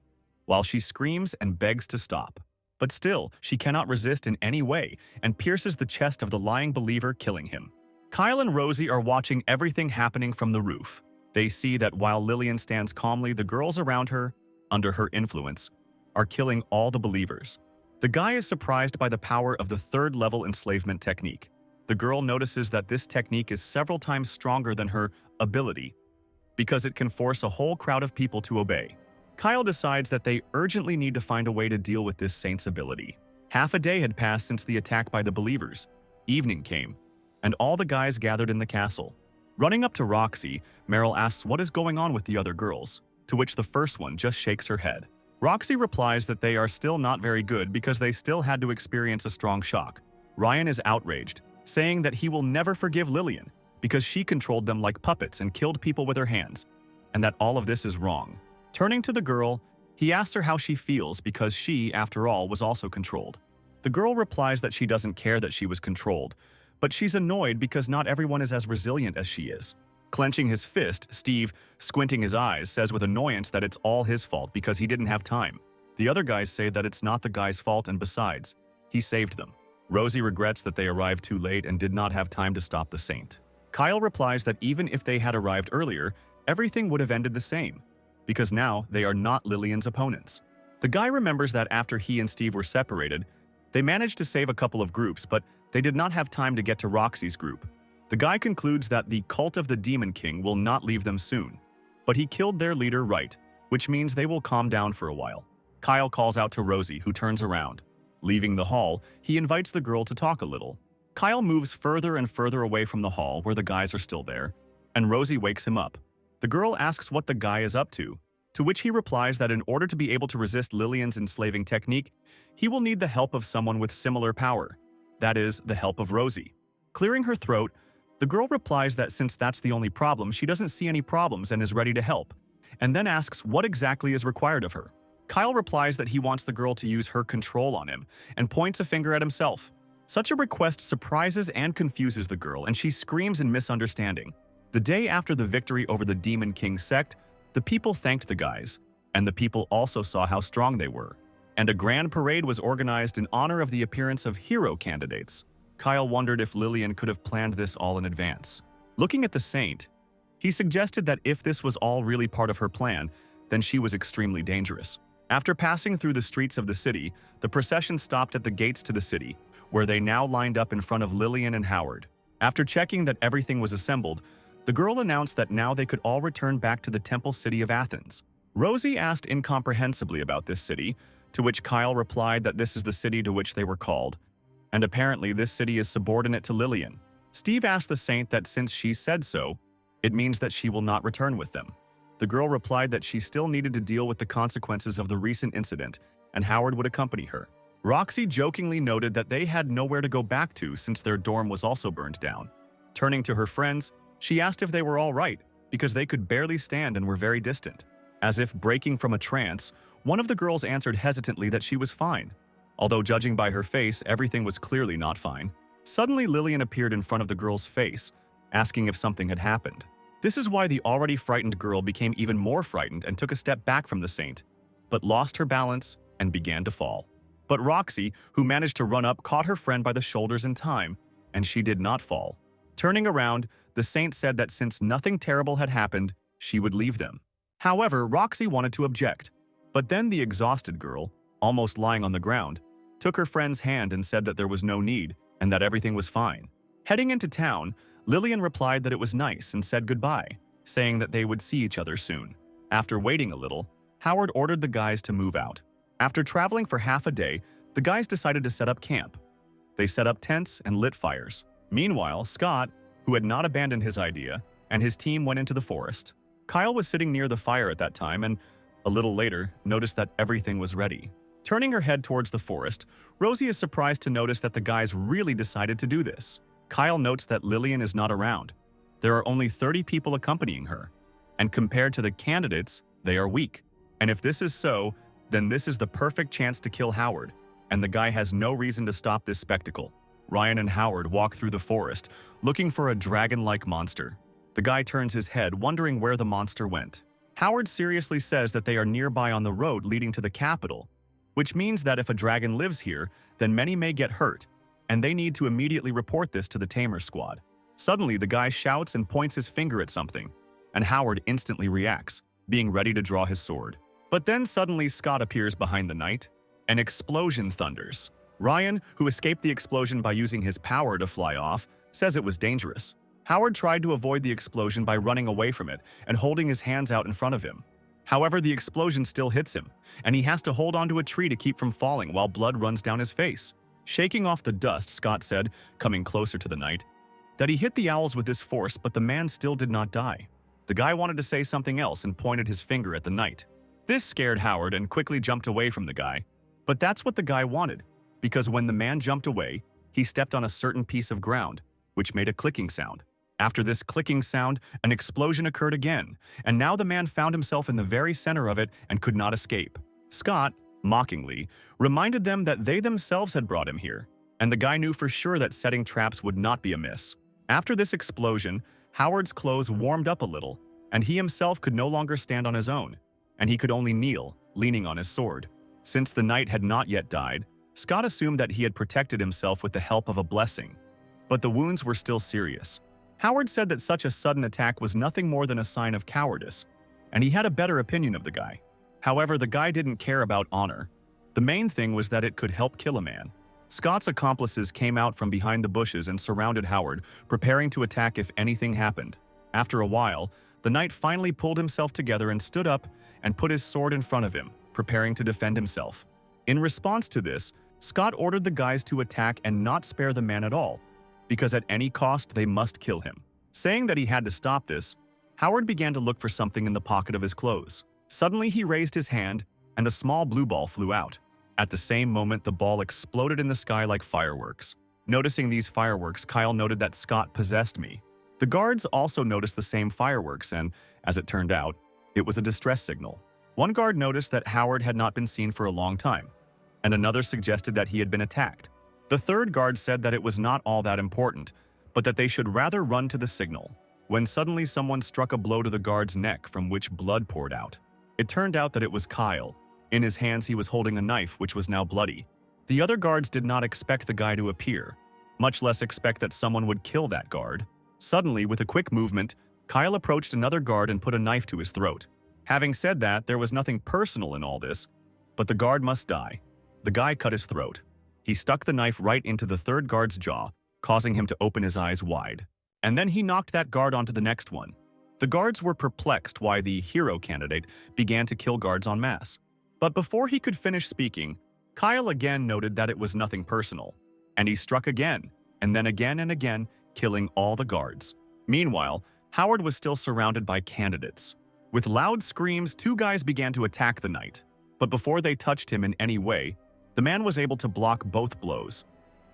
while she screams and begs to stop. But still, she cannot resist in any way and pierces the chest of the lying believer, killing him. Kyle and Rosie are watching everything happening from the roof. They see that while Lillian stands calmly, the girls around her, under her influence, are killing all the believers. The guy is surprised by the power of the third-level enslavement technique. The girl notices that this technique is several times stronger than her ability because it can force a whole crowd of people to obey. Kyle decides that they urgently need to find a way to deal with this saint's ability. Half a day had passed since the attack by the believers. Evening came, and all the guys gathered in the castle. Running up to Roxy, Meryl asks what is going on with the other girls, to which the first one just shakes her head. Roxy replies that they are still not very good because they still had to experience a strong shock. Ryan is outraged, saying that he will never forgive Lillian because she controlled them like puppets and killed people with her hands, and that all of this is wrong. Turning to the girl, he asks her how she feels because she, after all, was also controlled. The girl replies that she doesn't care that she was controlled, but she's annoyed because not everyone is as resilient as she is. Clenching his fist, Steve, squinting his eyes, says with annoyance that it's all his fault because he didn't have time. The other guys say that it's not the guy's fault and besides, he saved them. Rosie regrets that they arrived too late and did not have time to stop the saint. Kyle replies that even if they had arrived earlier, everything would have ended the same, because now they are not Lillian's opponents. The guy remembers that after he and Steve were separated, they managed to save a couple of groups, but they did not have time to get to Roxy's group. The guy concludes that the cult of the Demon King will not leave them soon, but he killed their leader right, which means they will calm down for a while. Kyle calls out to Rosie, who turns around. Leaving the hall, he invites the girl to talk a little. Kyle moves further and further away from the hall where the guys are still there, and Rosie wakes him up. The girl asks what the guy is up to which he replies that in order to be able to resist Lillian's enslaving technique, he will need the help of someone with similar power. That is, the help of Rosie. Clearing her throat, the girl replies that since that's the only problem, she doesn't see any problems and is ready to help, and then asks what exactly is required of her. Kyle replies that he wants the girl to use her control on him and points a finger at himself. Such a request surprises and confuses the girl, and she screams in misunderstanding. The day after the victory over the Demon King sect, the people thanked the guys, and the people also saw how strong they were. And a grand parade was organized in honor of the appearance of hero candidates. Kyle wondered if Lillian could have planned this all in advance. Looking at the saint, he suggested that if this was all really part of her plan, then she was extremely dangerous. After passing through the streets of the city, the procession stopped at the gates to the city, where they now lined up in front of Lillian and Howard. After checking that everything was assembled, the girl announced that now they could all return back to the temple city of Athens. Rosie asked incomprehensibly about this city, to which Kyle replied that this is the city to which they were called, and apparently this city is subordinate to Lillian. Steve asked the saint that since she said so, it means that she will not return with them. The girl replied that she still needed to deal with the consequences of the recent incident, and Howard would accompany her. Roxy jokingly noted that they had nowhere to go back to since their dorm was also burned down. Turning to her friends, she asked if they were all right, because they could barely stand and were very distant. As if breaking from a trance, one of the girls answered hesitantly that she was fine. Although judging by her face, everything was clearly not fine. Suddenly, Lillian appeared in front of the girl's face, asking if something had happened. This is why the already frightened girl became even more frightened and took a step back from the saint, but lost her balance and began to fall. But Roxy, who managed to run up, caught her friend by the shoulders in time, and she did not fall. Turning around, the saint said that since nothing terrible had happened, she would leave them. However, Roxy wanted to object, but then the exhausted girl, almost lying on the ground, took her friend's hand and said that there was no need and that everything was fine. Heading into town, Lillian replied that it was nice and said goodbye, saying that they would see each other soon. After waiting a little, Howard ordered the guys to move out. After traveling for half a day, the guys decided to set up camp. They set up tents and lit fires. Meanwhile, Scott, who had not abandoned his idea, and his team went into the forest. Kyle was sitting near the fire at that time and, a little later, noticed that everything was ready. Turning her head towards the forest, Rosie is surprised to notice that the guys really decided to do this. Kyle notes that Lillian is not around. There are only 30 people accompanying her, and compared to the candidates, they are weak. And if this is so, then this is the perfect chance to kill Howard, and the guy has no reason to stop this spectacle. Ryan and Howard walk through the forest, looking for a dragon-like monster. The guy turns his head, wondering where the monster went. Howard seriously says that they are nearby on the road leading to the capital, which means that if a dragon lives here, then many may get hurt, and they need to immediately report this to the Tamer Squad. Suddenly, the guy shouts and points his finger at something, and Howard instantly reacts, being ready to draw his sword. But then suddenly Scott appears behind the knight. An explosion thunders. Ryan, who escaped the explosion by using his power to fly off, says it was dangerous. Howard tried to avoid the explosion by running away from it and holding his hands out in front of him. However, the explosion still hits him, and he has to hold onto a tree to keep from falling while blood runs down his face. Shaking off the dust, Scott said, coming closer to the knight, that he hit the owls with this force, but the man still did not die. The guy wanted to say something else and pointed his finger at the knight. This scared Howard and quickly jumped away from the guy. But that's what the guy wanted, because when the man jumped away, he stepped on a certain piece of ground, which made a clicking sound. After this clicking sound, an explosion occurred again, and now the man found himself in the very center of it and could not escape. Scott, mockingly, reminded them that they themselves had brought him here, and the guy knew for sure that setting traps would not be amiss. After this explosion, Howard's clothes warmed up a little, and he himself could no longer stand on his own, and he could only kneel, leaning on his sword. Since the knight had not yet died, Scott assumed that he had protected himself with the help of a blessing, but the wounds were still serious. Howard said that such a sudden attack was nothing more than a sign of cowardice, and he had a better opinion of the guy. However, the guy didn't care about honor. The main thing was that it could help kill a man. Scott's accomplices came out from behind the bushes and surrounded Howard, preparing to attack if anything happened. After a while, the knight finally pulled himself together and stood up and put his sword in front of him, preparing to defend himself. In response to this, Scott ordered the guys to attack and not spare the man at all, because at any cost they must kill him. Saying that he had to stop this, Howard began to look for something in the pocket of his clothes. Suddenly he raised his hand, and a small blue ball flew out. At the same moment, the ball exploded in the sky like fireworks. Noticing these fireworks, Kyle noted that Scott possessed me. The guards also noticed the same fireworks and, as it turned out, it was a distress signal. One guard noticed that Howard had not been seen for a long time, and another suggested that he had been attacked. The third guard said that it was not all that important, but that they should rather run to the signal, when suddenly someone struck a blow to the guard's neck from which blood poured out. It turned out that it was Kyle. In his hands he was holding a knife which was now bloody. The other guards did not expect the guy to appear, much less expect that someone would kill that guard. Suddenly, with a quick movement, Kyle approached another guard and put a knife to his throat. Having said that, there was nothing personal in all this, but the guard must die. The guy cut his throat. He stuck the knife right into the third guard's jaw, causing him to open his eyes wide. And then he knocked that guard onto the next one. The guards were perplexed why the hero candidate began to kill guards en masse. But before he could finish speaking, Kyle again noted that it was nothing personal, and he struck again, and then again and again, killing all the guards. Meanwhile, Howard was still surrounded by candidates. With loud screams, two guys began to attack the knight, but before they touched him in any way, the man was able to block both blows,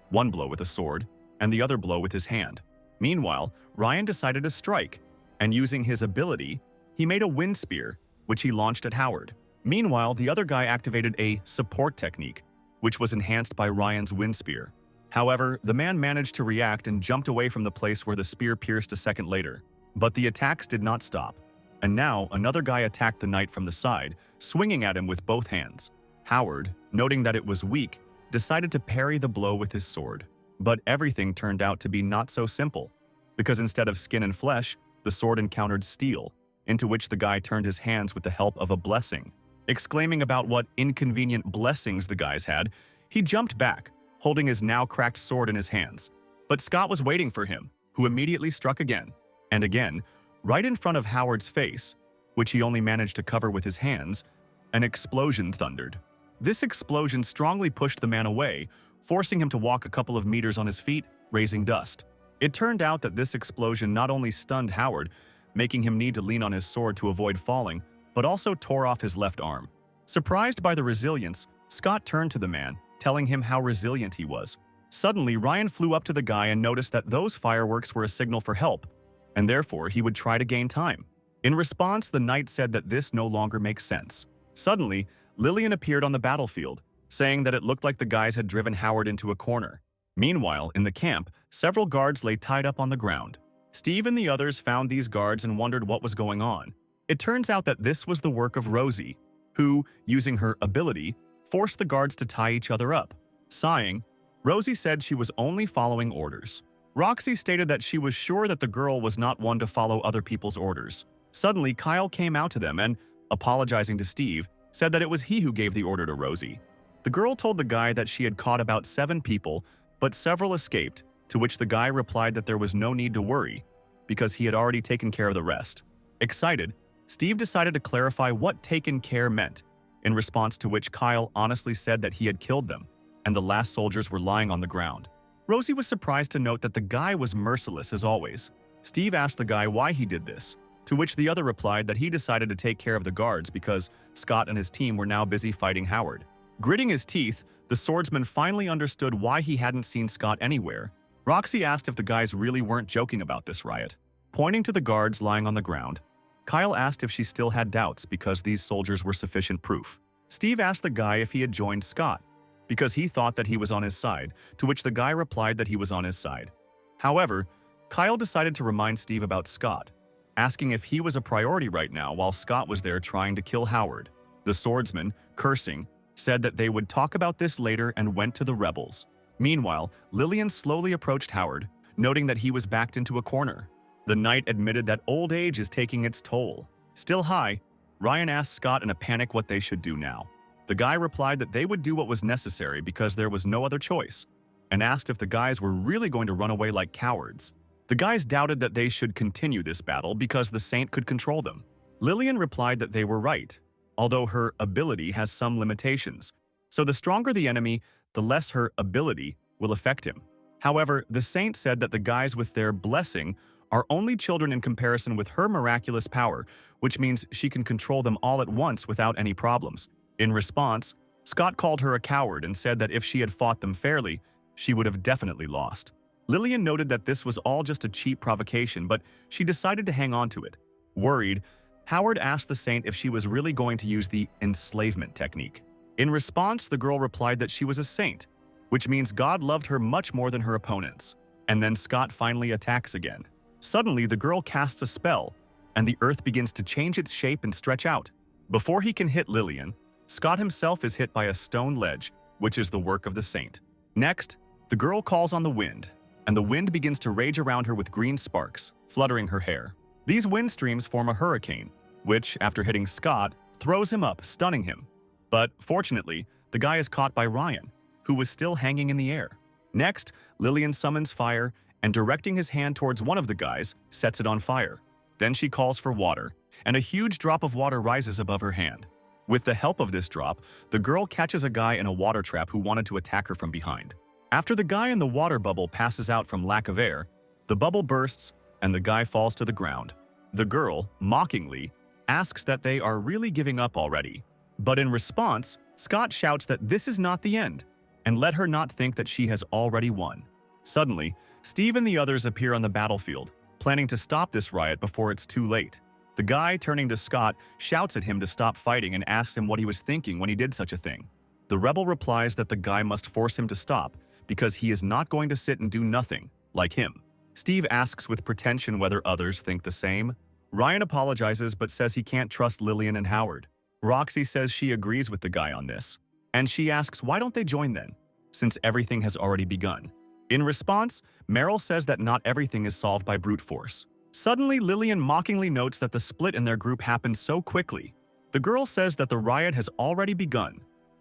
one blow with a sword and the other blow with his hand. Meanwhile, Ryan decided to strike, and using his ability, he made a wind spear, which he launched at Howard. Meanwhile, the other guy activated a support technique, which was enhanced by Ryan's wind spear. However, the man managed to react and jumped away from the place where the spear pierced a second later. But the attacks did not stop, and now another guy attacked the knight from the side, swinging at him with both hands. Howard, noting that it was weak, decided to parry the blow with his sword. But everything turned out to be not so simple, because instead of skin and flesh, the sword encountered steel, into which the guy turned his hands with the help of a blessing. Exclaiming about what inconvenient blessings the guys had, he jumped back, holding his now cracked sword in his hands. But Scott was waiting for him, who immediately struck again, and again, right in front of Howard's face, which he only managed to cover with his hands. An explosion thundered. This explosion strongly pushed the man away, forcing him to walk a couple of meters on his feet, raising dust. It turned out that this explosion not only stunned Howard, making him need to lean on his sword to avoid falling, but also tore off his left arm. Surprised by the resilience, Scott turned to the man, telling him how resilient he was. Suddenly, Ryan flew up to the guy and noticed that those fireworks were a signal for help, and therefore he would try to gain time. In response, the knight said that this no longer makes sense. Suddenly, Lillian appeared on the battlefield, saying that it looked like the guys had driven Howard into a corner. Meanwhile, in the camp, several guards lay tied up on the ground. Steve and the others found these guards and wondered what was going on. It turns out that this was the work of Rosie, who, using her ability, forced the guards to tie each other up. Sighing, Rosie said she was only following orders. Roxy stated that she was sure that the girl was not one to follow other people's orders. Suddenly, Kyle came out to them and, apologizing to Steve, said that it was he who gave the order to Rosie. The girl told the guy that she had caught about 7 people, but several escaped, to which the guy replied that there was no need to worry, because he had already taken care of the rest. Excited, Steve decided to clarify what taken care meant, in response to which Kyle honestly said that he had killed them, and the last soldiers were lying on the ground. Rosie was surprised to note that the guy was merciless as always. Steve asked the guy why he did this, to which the other replied that he decided to take care of the guards because Scott and his team were now busy fighting Howard. Gritting his teeth, the swordsman finally understood why he hadn't seen Scott anywhere. Roxy asked if the guys really weren't joking about this riot. Pointing to the guards lying on the ground, Kyle asked if she still had doubts because these soldiers were sufficient proof. Steve asked the guy if he had joined Scott, because he thought that he was on his side, to which the guy replied that he was on his side. However, Kyle decided to remind Steve about Scott, asking if he was a priority right now while Scott was there trying to kill Howard. The swordsman, cursing, said that they would talk about this later and went to the rebels. Meanwhile, Lillian slowly approached Howard, noting that he was backed into a corner. The knight admitted that old age is taking its toll. Still high, Ryan asked Scott in a panic what they should do now. The guy replied that they would do what was necessary because there was no other choice. and asked if the guys were really going to run away like cowards. The guys doubted that they should continue this battle because the saint could control them. Lillian replied that they were right, although her ability has some limitations. So the stronger the enemy, the less her ability will affect him. However, the saint said that the guys with their blessing are only children in comparison with her miraculous power, which means she can control them all at once without any problems. In response, Scott called her a coward and said that if she had fought them fairly, she would have definitely lost. Lillian noted that this was all just a cheap provocation, but she decided to hang on to it. Worried, Howard asked the saint if she was really going to use the enslavement technique. In response, the girl replied that she was a saint, which means God loved her much more than her opponents. And then Scott finally attacks again. Suddenly, the girl casts a spell, and the earth begins to change its shape and stretch out. Before he can hit Lillian, Scott himself is hit by a stone ledge, which is the work of the saint. Next, the girl calls on the wind, and the wind begins to rage around her with green sparks, fluttering her hair. These wind streams form a hurricane, which, after hitting Scott, throws him up, stunning him. But fortunately, the guy is caught by Ryan, who was still hanging in the air. Next, Lillian summons fire and, directing his hand towards one of the guys, sets it on fire. Then she calls for water, and a huge drop of water rises above her hand. With the help of this drop, the girl catches a guy in a water trap who wanted to attack her from behind. After the guy in the water bubble passes out from lack of air, the bubble bursts and the guy falls to the ground. The girl, mockingly, asks that they are really giving up already. But in response, Scott shouts that this is not the end, and let her not think that she has already won. Suddenly, Steve and the others appear on the battlefield, planning to stop this riot before it's too late. The guy, turning to Scott, shouts at him to stop fighting and asks him what he was thinking when he did such a thing. The rebel replies that the guy must force him to stop because he is not going to sit and do nothing, like him. Steve asks with pretension whether others think the same. Ryan apologizes but says he can't trust Lillian and Howard. Roxy says she agrees with the guy on this, and she asks why don't they join then, since everything has already begun. In response, Meryl says that not everything is solved by brute force. Suddenly, Lillian mockingly notes that the split in their group happened so quickly. The girl says that the riot has already begun,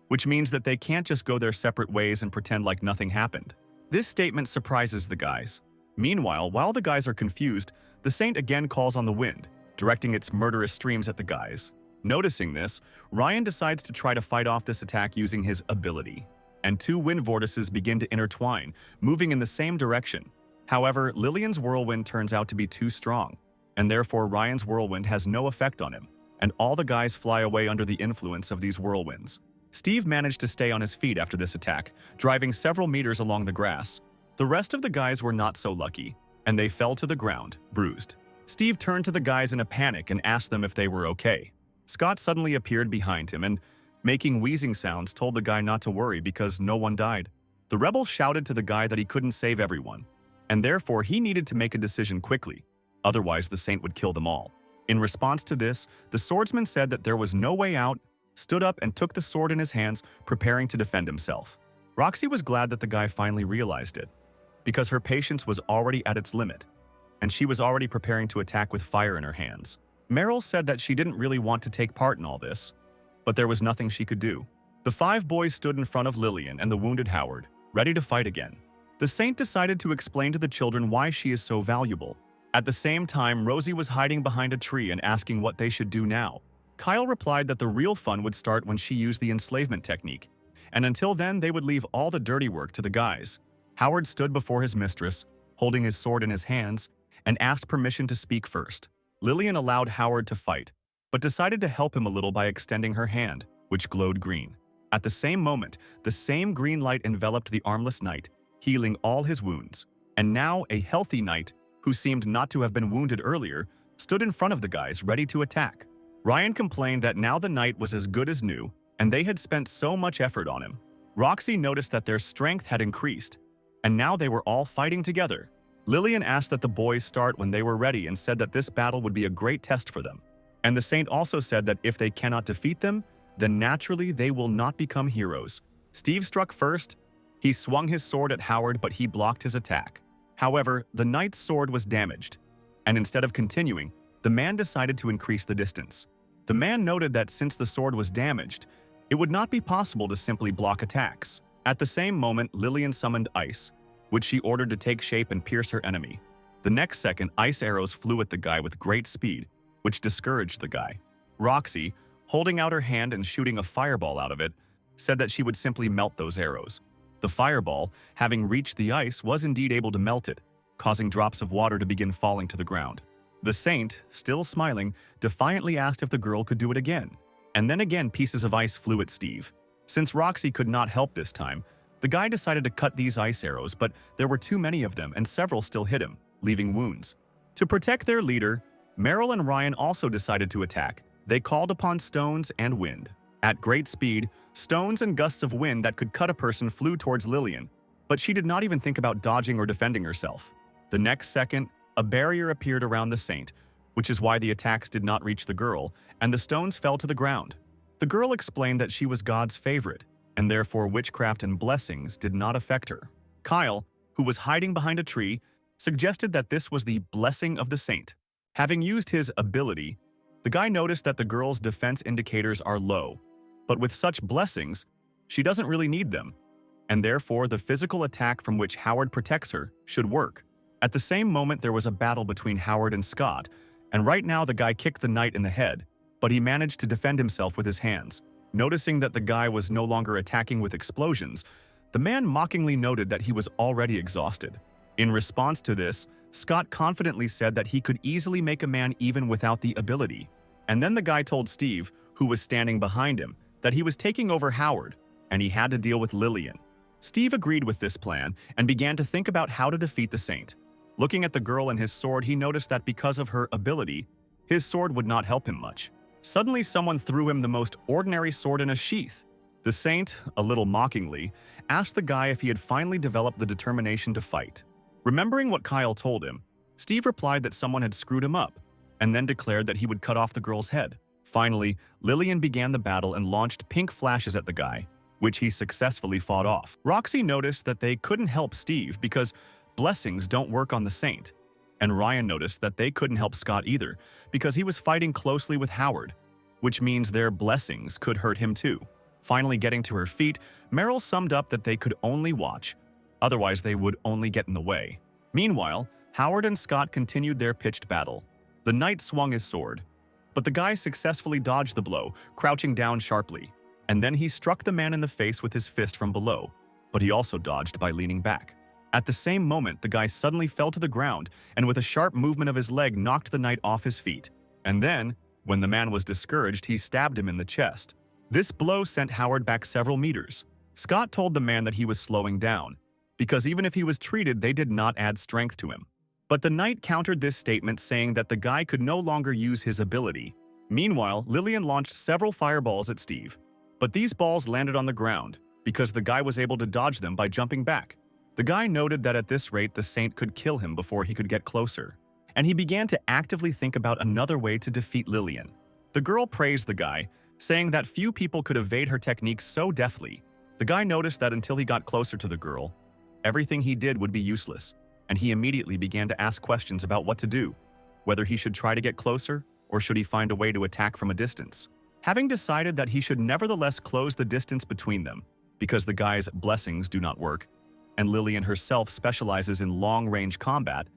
which means that they can't just go their separate ways and pretend like nothing happened. This statement surprises the guys. Meanwhile, while the guys are confused, the saint again calls on the wind, directing its murderous streams at the guys. Noticing this, Ryan decides to try to fight off this attack using his ability, and two wind vortices begin to intertwine, moving in the same direction. However, Lillian's whirlwind turns out to be too strong, and therefore Ryan's whirlwind has no effect on him, and all the guys fly away under the influence of these whirlwinds. Steve managed to stay on his feet after this attack, driving several meters along the grass. The rest of the guys were not so lucky, and they fell to the ground, bruised. Steve turned to the guys in a panic and asked them if they were okay. Scott suddenly appeared behind him and, making wheezing sounds, told the guy not to worry because no one died. The rebel shouted to the guy that he couldn't save everyone, and therefore he needed to make a decision quickly, otherwise the saint would kill them all. In response to this, the swordsman said that there was no way out, stood up and took the sword in his hands, preparing to defend himself. Roxy was glad that the guy finally realized it, because her patience was already at its limit, and she was already preparing to attack with fire in her hands. Meryl said that she didn't really want to take part in all this, but there was nothing she could do. The five boys stood in front of Lillian and the wounded Howard, ready to fight again. The saint decided to explain to the children why she is so valuable. At the same time, Rosie was hiding behind a tree and asking what they should do now. Kyle replied that the real fun would start when she used the enslavement technique, and until then they would leave all the dirty work to the guys. Howard stood before his mistress, holding his sword in his hands, and asked permission to speak first. Lillian allowed Howard to fight, but decided to help him a little by extending her hand, which glowed green. At the same moment, the same green light enveloped the armless knight, healing all his wounds. And now a healthy knight, who seemed not to have been wounded earlier, stood in front of the guys ready to attack. Ryan complained that now the knight was as good as new, and they had spent so much effort on him. Roxy noticed that their strength had increased, and now they were all fighting together. Lillian asked that the boys start when they were ready and said that this battle would be a great test for them. And the saint also said that if they cannot defeat them, then naturally they will not become heroes. Steve struck first. He swung his sword at Howard, but he blocked his attack. However, the knight's sword was damaged, and instead of continuing, the man decided to increase the distance. The man noted that since the sword was damaged, it would not be possible to simply block attacks. At the same moment, Lillian summoned ice, which she ordered to take shape and pierce her enemy. The next second, ice arrows flew at the guy with great speed, which discouraged the guy. Roxy, holding out her hand and shooting a fireball out of it, said that she would simply melt those arrows. The fireball, having reached the ice, was indeed able to melt it, causing drops of water to begin falling to the ground. The saint, still smiling, defiantly asked if the girl could do it again. And then again pieces of ice flew at Steve. Since Roxy could not help this time, the guy decided to cut these ice arrows, but there were too many of them and several still hit him, leaving wounds. To protect their leader, Meryl and Ryan also decided to attack. They called upon stones and wind. At great speed, stones and gusts of wind that could cut a person flew towards Lillian, but she did not even think about dodging or defending herself. The next second, a barrier appeared around the saint, which is why the attacks did not reach the girl, and the stones fell to the ground. The girl explained that she was God's favorite, and therefore witchcraft and blessings did not affect her. Kyle, who was hiding behind a tree, suggested that this was the blessing of the saint. Having used his ability, the guy noticed that the girl's defense indicators are low, but with such blessings, she doesn't really need them, and therefore the physical attack from which Howard protects her should work. At the same moment, there was a battle between Howard and Scott, and right now the guy kicked the knight in the head, but he managed to defend himself with his hands. Noticing that the guy was no longer attacking with explosions, the man mockingly noted that he was already exhausted. In response to this, Scott confidently said that he could easily make a man even without the ability. And then the guy told Steve, who was standing behind him, that he was taking over Howard, and he had to deal with Lillian. Steve agreed with this plan and began to think about how to defeat the saint. Looking at the girl and his sword, he noticed that because of her ability, his sword would not help him much. Suddenly, someone threw him the most ordinary sword in a sheath. The saint, a little mockingly, asked the guy if he had finally developed the determination to fight. Remembering what Kyle told him, Steve replied that someone had screwed him up, and then declared that he would cut off the girl's head. Finally, Lillian began the battle and launched pink flashes at the guy, which he successfully fought off. Roxy noticed that they couldn't help Steve because blessings don't work on the saint, and Ryan noticed that they couldn't help Scott either because he was fighting closely with Howard, which means their blessings could hurt him too. Finally getting to her feet, Meryl summed up that they could only watch, otherwise they would only get in the way. Meanwhile, Howard and Scott continued their pitched battle. The knight swung his sword, but the guy successfully dodged the blow, crouching down sharply, and then he struck the man in the face with his fist from below, but he also dodged by leaning back. At the same moment, the guy suddenly fell to the ground and with a sharp movement of his leg knocked the knight off his feet. And then, when the man was discouraged, he stabbed him in the chest. This blow sent Howard back several meters. Scott told the man that he was slowing down, because even if he was treated, they did not add strength to him. But the knight countered this statement, saying that the guy could no longer use his ability. Meanwhile, Lillian launched several fireballs at Steve, but these balls landed on the ground because the guy was able to dodge them by jumping back. The guy noted that at this rate the saint could kill him before he could get closer, and he began to actively think about another way to defeat Lillian. The girl praised the guy, saying that few people could evade her techniques so deftly. The guy noticed that until he got closer to the girl, everything he did would be useless, and he immediately began to ask questions about what to do, whether he should try to get closer or should he find a way to attack from a distance. Having decided that he should nevertheless close the distance between them, because the guy's blessings do not work, and Lillian herself specializes in long-range combat,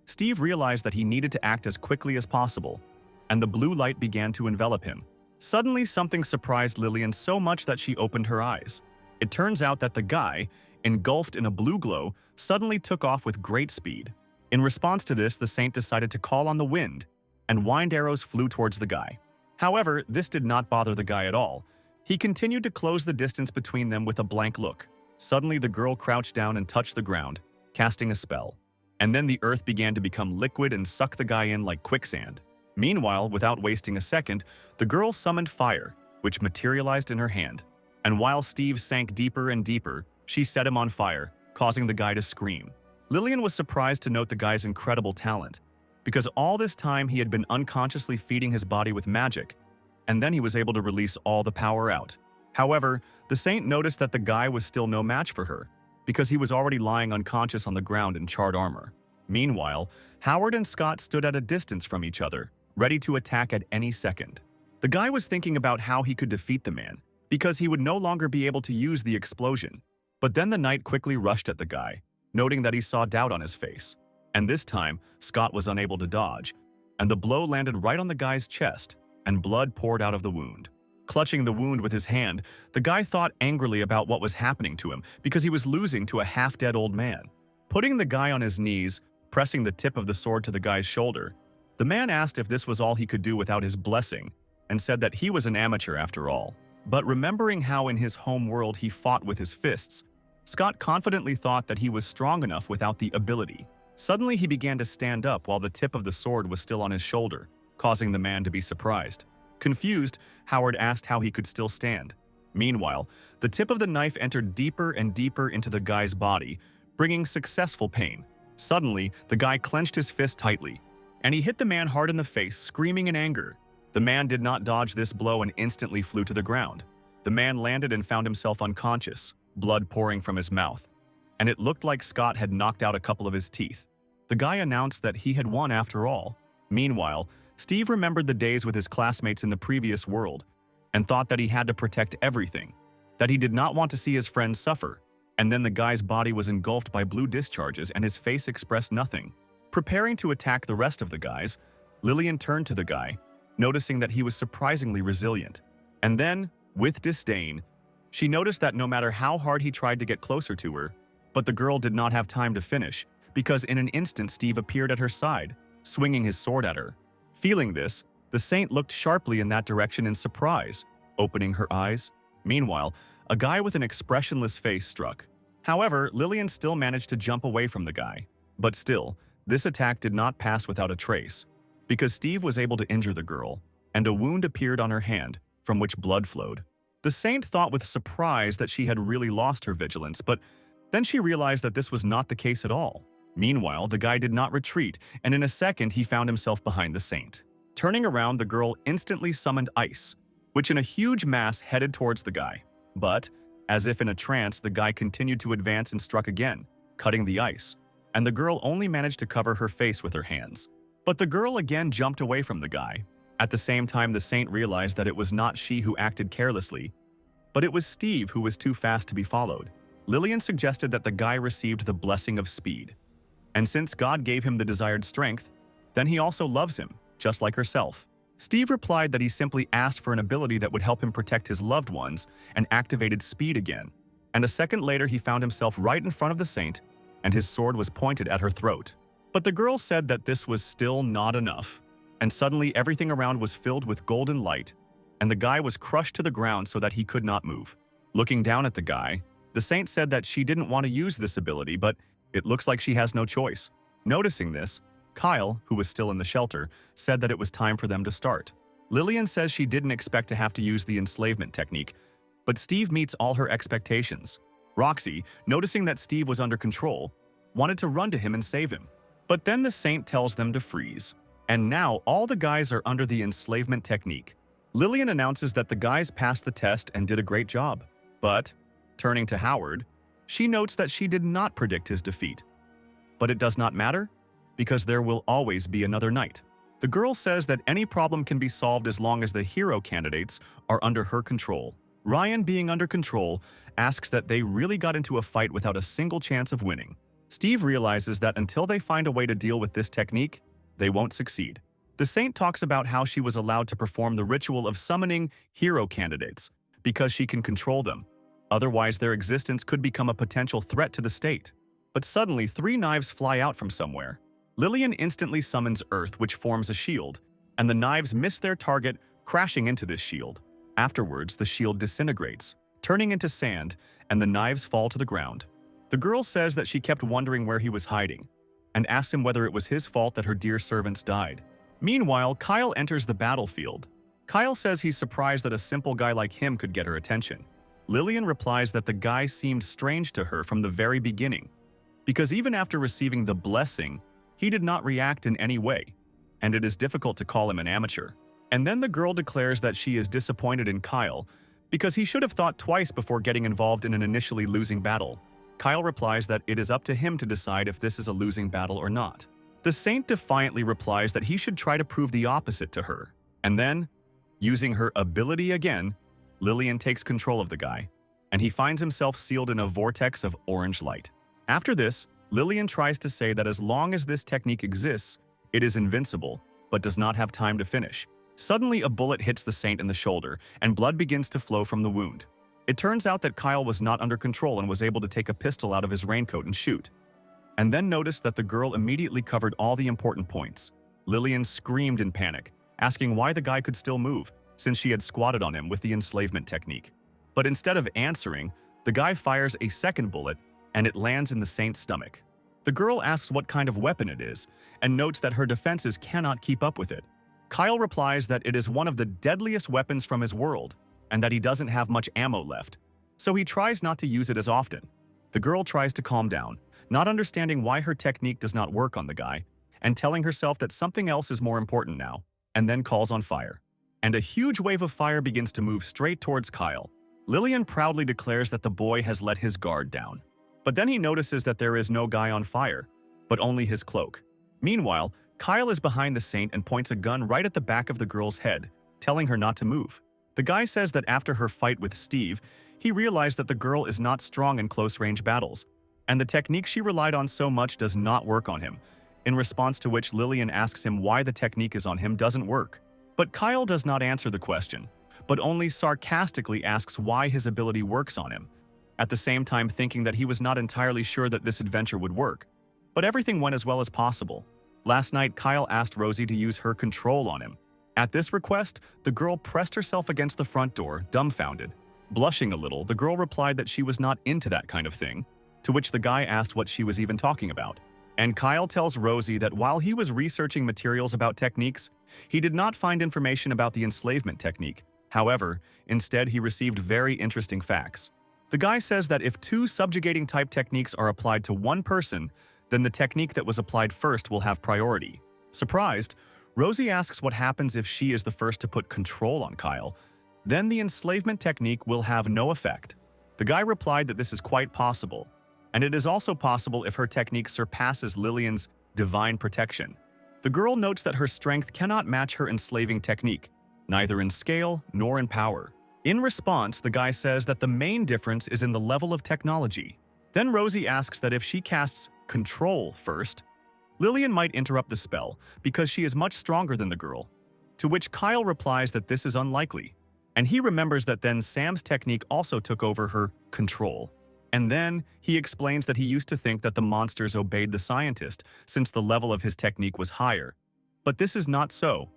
Steve realized that he needed to act as quickly as possible, and the blue light began to envelop him. Suddenly, something surprised Lillian so much that she opened her eyes. It turns out that the guy, engulfed in a blue glow, suddenly took off with great speed. In response to this, the saint decided to call on the wind, and wind arrows flew towards the guy. However, this did not bother the guy at all. He continued to close the distance between them with a blank look. Suddenly, the girl crouched down and touched the ground, casting a spell. And then the earth began to become liquid and suck the guy in like quicksand. Meanwhile, without wasting a second, the girl summoned fire, which materialized in her hand. And while Steve sank deeper and deeper, she set him on fire, causing the guy to scream. Lillian was surprised to note the guy's incredible talent, because all this time he had been unconsciously feeding his body with magic, and then he was able to release all the power out. However, the saint noticed that the guy was still no match for her, because he was already lying unconscious on the ground in charred armor. Meanwhile, Howard and Scott stood at a distance from each other, ready to attack at any second. The guy was thinking about how he could defeat the man, because he would no longer be able to use the explosion. But then the knight quickly rushed at the guy, noting that he saw doubt on his face. And this time, Scott was unable to dodge, and the blow landed right on the guy's chest, and blood poured out of the wound. Clutching the wound with his hand, the guy thought angrily about what was happening to him because he was losing to a half-dead old man. Putting the guy on his knees, pressing the tip of the sword to the guy's shoulder, the man asked if this was all he could do without his blessing, and said that he was an amateur after all. But remembering how in his home world he fought with his fists, Scott confidently thought that he was strong enough without the ability. Suddenly he began to stand up while the tip of the sword was still on his shoulder, causing the man to be surprised. Confused, Howard asked how he could still stand. Meanwhile, the tip of the knife entered deeper and deeper into the guy's body, bringing successful pain. Suddenly, the guy clenched his fist tightly, and he hit the man hard in the face, screaming in anger. The man did not dodge this blow and instantly flew to the ground. The man landed and found himself unconscious, blood pouring from his mouth, and it looked like Scott had knocked out a couple of his teeth. The guy announced that he had won after all. Meanwhile, Steve remembered the days with his classmates in the previous world and thought that he had to protect everything, that he did not want to see his friends suffer. And then the guy's body was engulfed by blue discharges and his face expressed nothing. Preparing to attack the rest of the guys, Lillian turned to the guy, noticing that he was surprisingly resilient. And then, with disdain, she noticed that no matter how hard he tried to get closer to her, but the girl did not have time to finish, because in an instant Steve appeared at her side, swinging his sword at her. Feeling this, the saint looked sharply in that direction in surprise, opening her eyes. Meanwhile, a guy with an expressionless face struck. However, Lillian still managed to jump away from the guy. But still, this attack did not pass without a trace, because Steve was able to injure the girl, and a wound appeared on her hand, from which blood flowed. The saint thought with surprise that she had really lost her vigilance, but then she realized that this was not the case at all. Meanwhile, the guy did not retreat, and in a second he found himself behind the saint. Turning around, the girl instantly summoned ice, which in a huge mass headed towards the guy. But, as if in a trance, the guy continued to advance and struck again, cutting the ice, and the girl only managed to cover her face with her hands. But the girl again jumped away from the guy. At the same time, the saint realized that it was not she who acted carelessly, but it was Steve who was too fast to be followed. Lillian suggested that the guy received the blessing of speed. And since God gave him the desired strength, then he also loves him, just like herself. Steve replied that he simply asked for an ability that would help him protect his loved ones and activated speed again. And a second later, he found himself right in front of the saint, and his sword was pointed at her throat. But the girl said that this was still not enough, and suddenly everything around was filled with golden light, and the guy was crushed to the ground so that he could not move. Looking down at the guy, the saint said that she didn't want to use this ability, but it looks like she has no choice. Noticing this, Kyle, who was still in the shelter, said that it was time for them to start. Lillian says she didn't expect to have to use the enslavement technique, but Steve meets all her expectations. Roxy, noticing that Steve was under control, wanted to run to him and save him. But then the saint tells them to freeze. And now all the guys are under the enslavement technique. Lillian announces that the guys passed the test and did a great job. But, turning to Howard, she notes that she did not predict his defeat. But it does not matter, because there will always be another night. The girl says that any problem can be solved as long as the hero candidates are under her control. Ryan, being under control, asks that they really got into a fight without a single chance of winning. Steve realizes that until they find a way to deal with this technique, they won't succeed. The saint talks about how she was allowed to perform the ritual of summoning hero candidates because she can control them. Otherwise, their existence could become a potential threat to the state. But suddenly, 3 knives fly out from somewhere. Lillian instantly summons Earth, which forms a shield, and the knives miss their target, crashing into this shield. Afterwards, the shield disintegrates, turning into sand, and the knives fall to the ground. The girl says that she kept wondering where he was hiding, and asks him whether it was his fault that her dear servants died. Meanwhile, Kyle enters the battlefield. Kyle says he's surprised that a simple guy like him could get her attention. Lillian replies that the guy seemed strange to her from the very beginning, because even after receiving the blessing, he did not react in any way, and it is difficult to call him an amateur. And then the girl declares that she is disappointed in Kyle because he should have thought twice before getting involved in an initially losing battle. Kyle replies that it is up to him to decide if this is a losing battle or not. The saint defiantly replies that he should try to prove the opposite to her. And then, using her ability again, Lillian takes control of the guy, and he finds himself sealed in a vortex of orange light. After this, Lillian tries to say that as long as this technique exists, it is invincible, but does not have time to finish. Suddenly, a bullet hits the saint in the shoulder, and blood begins to flow from the wound. It turns out that Kyle was not under control and was able to take a pistol out of his raincoat and shoot. And then noticed that the girl immediately covered all the important points. Lillian screamed in panic, asking why the guy could still move, since she had squatted on him with the enslavement technique. But instead of answering, the guy fires a second bullet, and it lands in the saint's stomach. The girl asks what kind of weapon it is, and notes that her defenses cannot keep up with it. Kyle replies that it is one of the deadliest weapons from his world, and that he doesn't have much ammo left, so he tries not to use it as often. The girl tries to calm down, not understanding why her technique does not work on the guy, and telling herself that something else is more important now, and then calls on fire. And a huge wave of fire begins to move straight towards Kyle. Lillian proudly declares that the boy has let his guard down. But then he notices that there is no guy on fire, but only his cloak. Meanwhile, Kyle is behind the saint and points a gun right at the back of the girl's head, telling her not to move. The guy says that after her fight with Steve, he realized that the girl is not strong in close-range battles, and the technique she relied on so much does not work on him, in response to which Lillian asks him why the technique is on him doesn't work. But Kyle does not answer the question, but only sarcastically asks why his ability works on him, at the same time thinking that he was not entirely sure that this adventure would work. But everything went as well as possible. Last night, Kyle asked Rosie to use her control on him. At this request, the girl pressed herself against the front door, dumbfounded. Blushing a little, the girl replied that she was not into that kind of thing, to which the guy asked what she was even talking about. And Kyle tells Rosie that while he was researching materials about techniques, he did not find information about the enslavement technique. However, instead he received very interesting facts. The guy says that if two subjugating type techniques are applied to one person, then the technique that was applied first will have priority. Surprised, Rosie asks what happens if she is the first to put control on Kyle. Then the enslavement technique will have no effect. The guy replied that this is quite possible, and it is also possible if her technique surpasses Lillian's divine protection. The girl notes that her strength cannot match her enslaving technique, neither in scale nor in power. In response, the guy says that the main difference is in the level of technology. Then Rosie asks that if she casts control first, Lillian might interrupt the spell because she is much stronger than the girl, to which Kyle replies that this is unlikely, and he remembers that then Sam's technique also took over her control. And then he explains that he used to think that the monsters obeyed the scientist since the level of his technique was higher. But this is not so.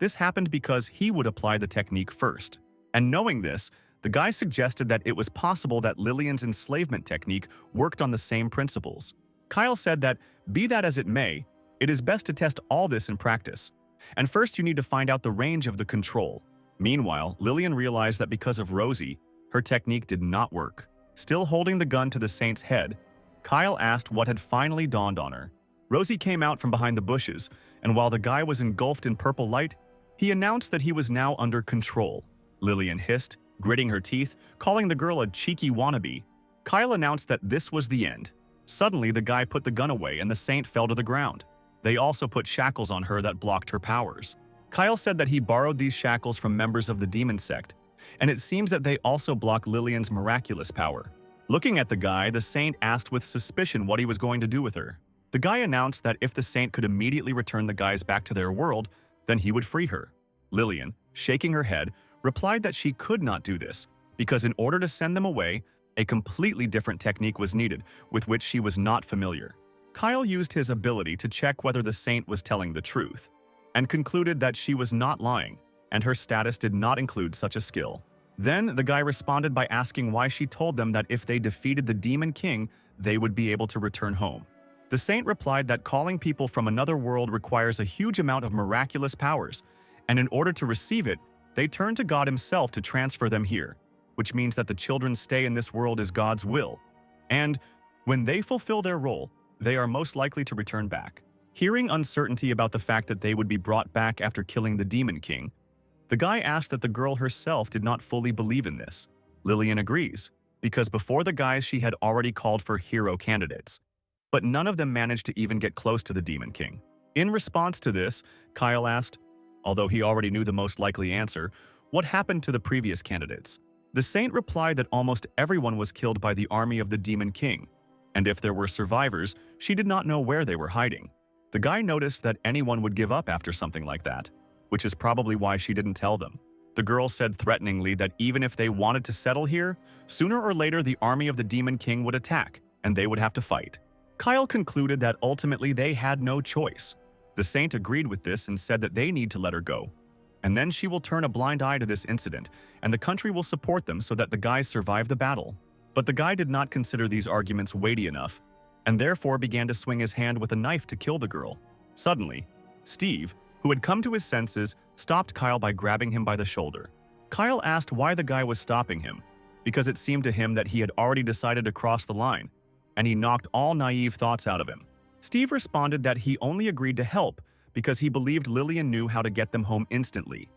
This happened because he would apply the technique first. And knowing this, the guy suggested that it was possible that Lillian's enslavement technique worked on the same principles. Kyle said that, be that as it may, it is best to test all this in practice. And first you need to find out the range of the control. Meanwhile, Lillian realized that because of Rosie, her technique did not work. Still holding the gun to the saint's head, Kyle asked what had finally dawned on her. Rosie came out from behind the bushes, and while the guy was engulfed in purple light, he announced that he was now under control. Lillian hissed, gritting her teeth, calling the girl a cheeky wannabe. Kyle announced that this was the end. Suddenly, the guy put the gun away and the saint fell to the ground. They also put shackles on her that blocked her powers. Kyle said that he borrowed these shackles from members of the demon sect, and it seems that they also block Lillian's miraculous power. Looking at the guy, the saint asked with suspicion what he was going to do with her. The guy announced that if the saint could immediately return the guys back to their world, then he would free her. Lillian, shaking her head, replied that she could not do this, because in order to send them away, a completely different technique was needed, with which she was not familiar. Kyle used his ability to check whether the saint was telling the truth, and concluded that she was not lying, and her status did not include such a skill. Then the guy responded by asking why she told them that if they defeated the Demon King, they would be able to return home. The saint replied that calling people from another world requires a huge amount of miraculous powers, and in order to receive it, they turn to God himself to transfer them here, which means that the children's stay in this world is God's will. And when they fulfill their role, they are most likely to return back. Hearing uncertainty about the fact that they would be brought back after killing the Demon King, the guy asked that the girl herself did not fully believe in this. Lillian agrees, because before the guys she had already called for hero candidates, but none of them managed to even get close to the Demon King. In response to this, Kyle asked, although he already knew the most likely answer, what happened to the previous candidates. The saint replied that almost everyone was killed by the army of the Demon King, and if there were survivors, she did not know where they were hiding. The guy noticed that anyone would give up after something like that, which is probably why she didn't tell them. The girl said threateningly that even if they wanted to settle here, sooner or later the army of the Demon King would attack, and they would have to fight. Kyle concluded that ultimately they had no choice. The saint agreed with this and said that they need to let her go. And then she will turn a blind eye to this incident, and the country will support them so that the guys survive the battle. But the guy did not consider these arguments weighty enough, and therefore began to swing his hand with a knife to kill the girl. Suddenly, Steve, who had come to his senses, stopped Kyle by grabbing him by the shoulder. Kyle asked why the guy was stopping him, because it seemed to him that he had already decided to cross the line, and he knocked all naive thoughts out of him. Steve responded that he only agreed to help because he believed Lillian knew how to get them home instantly,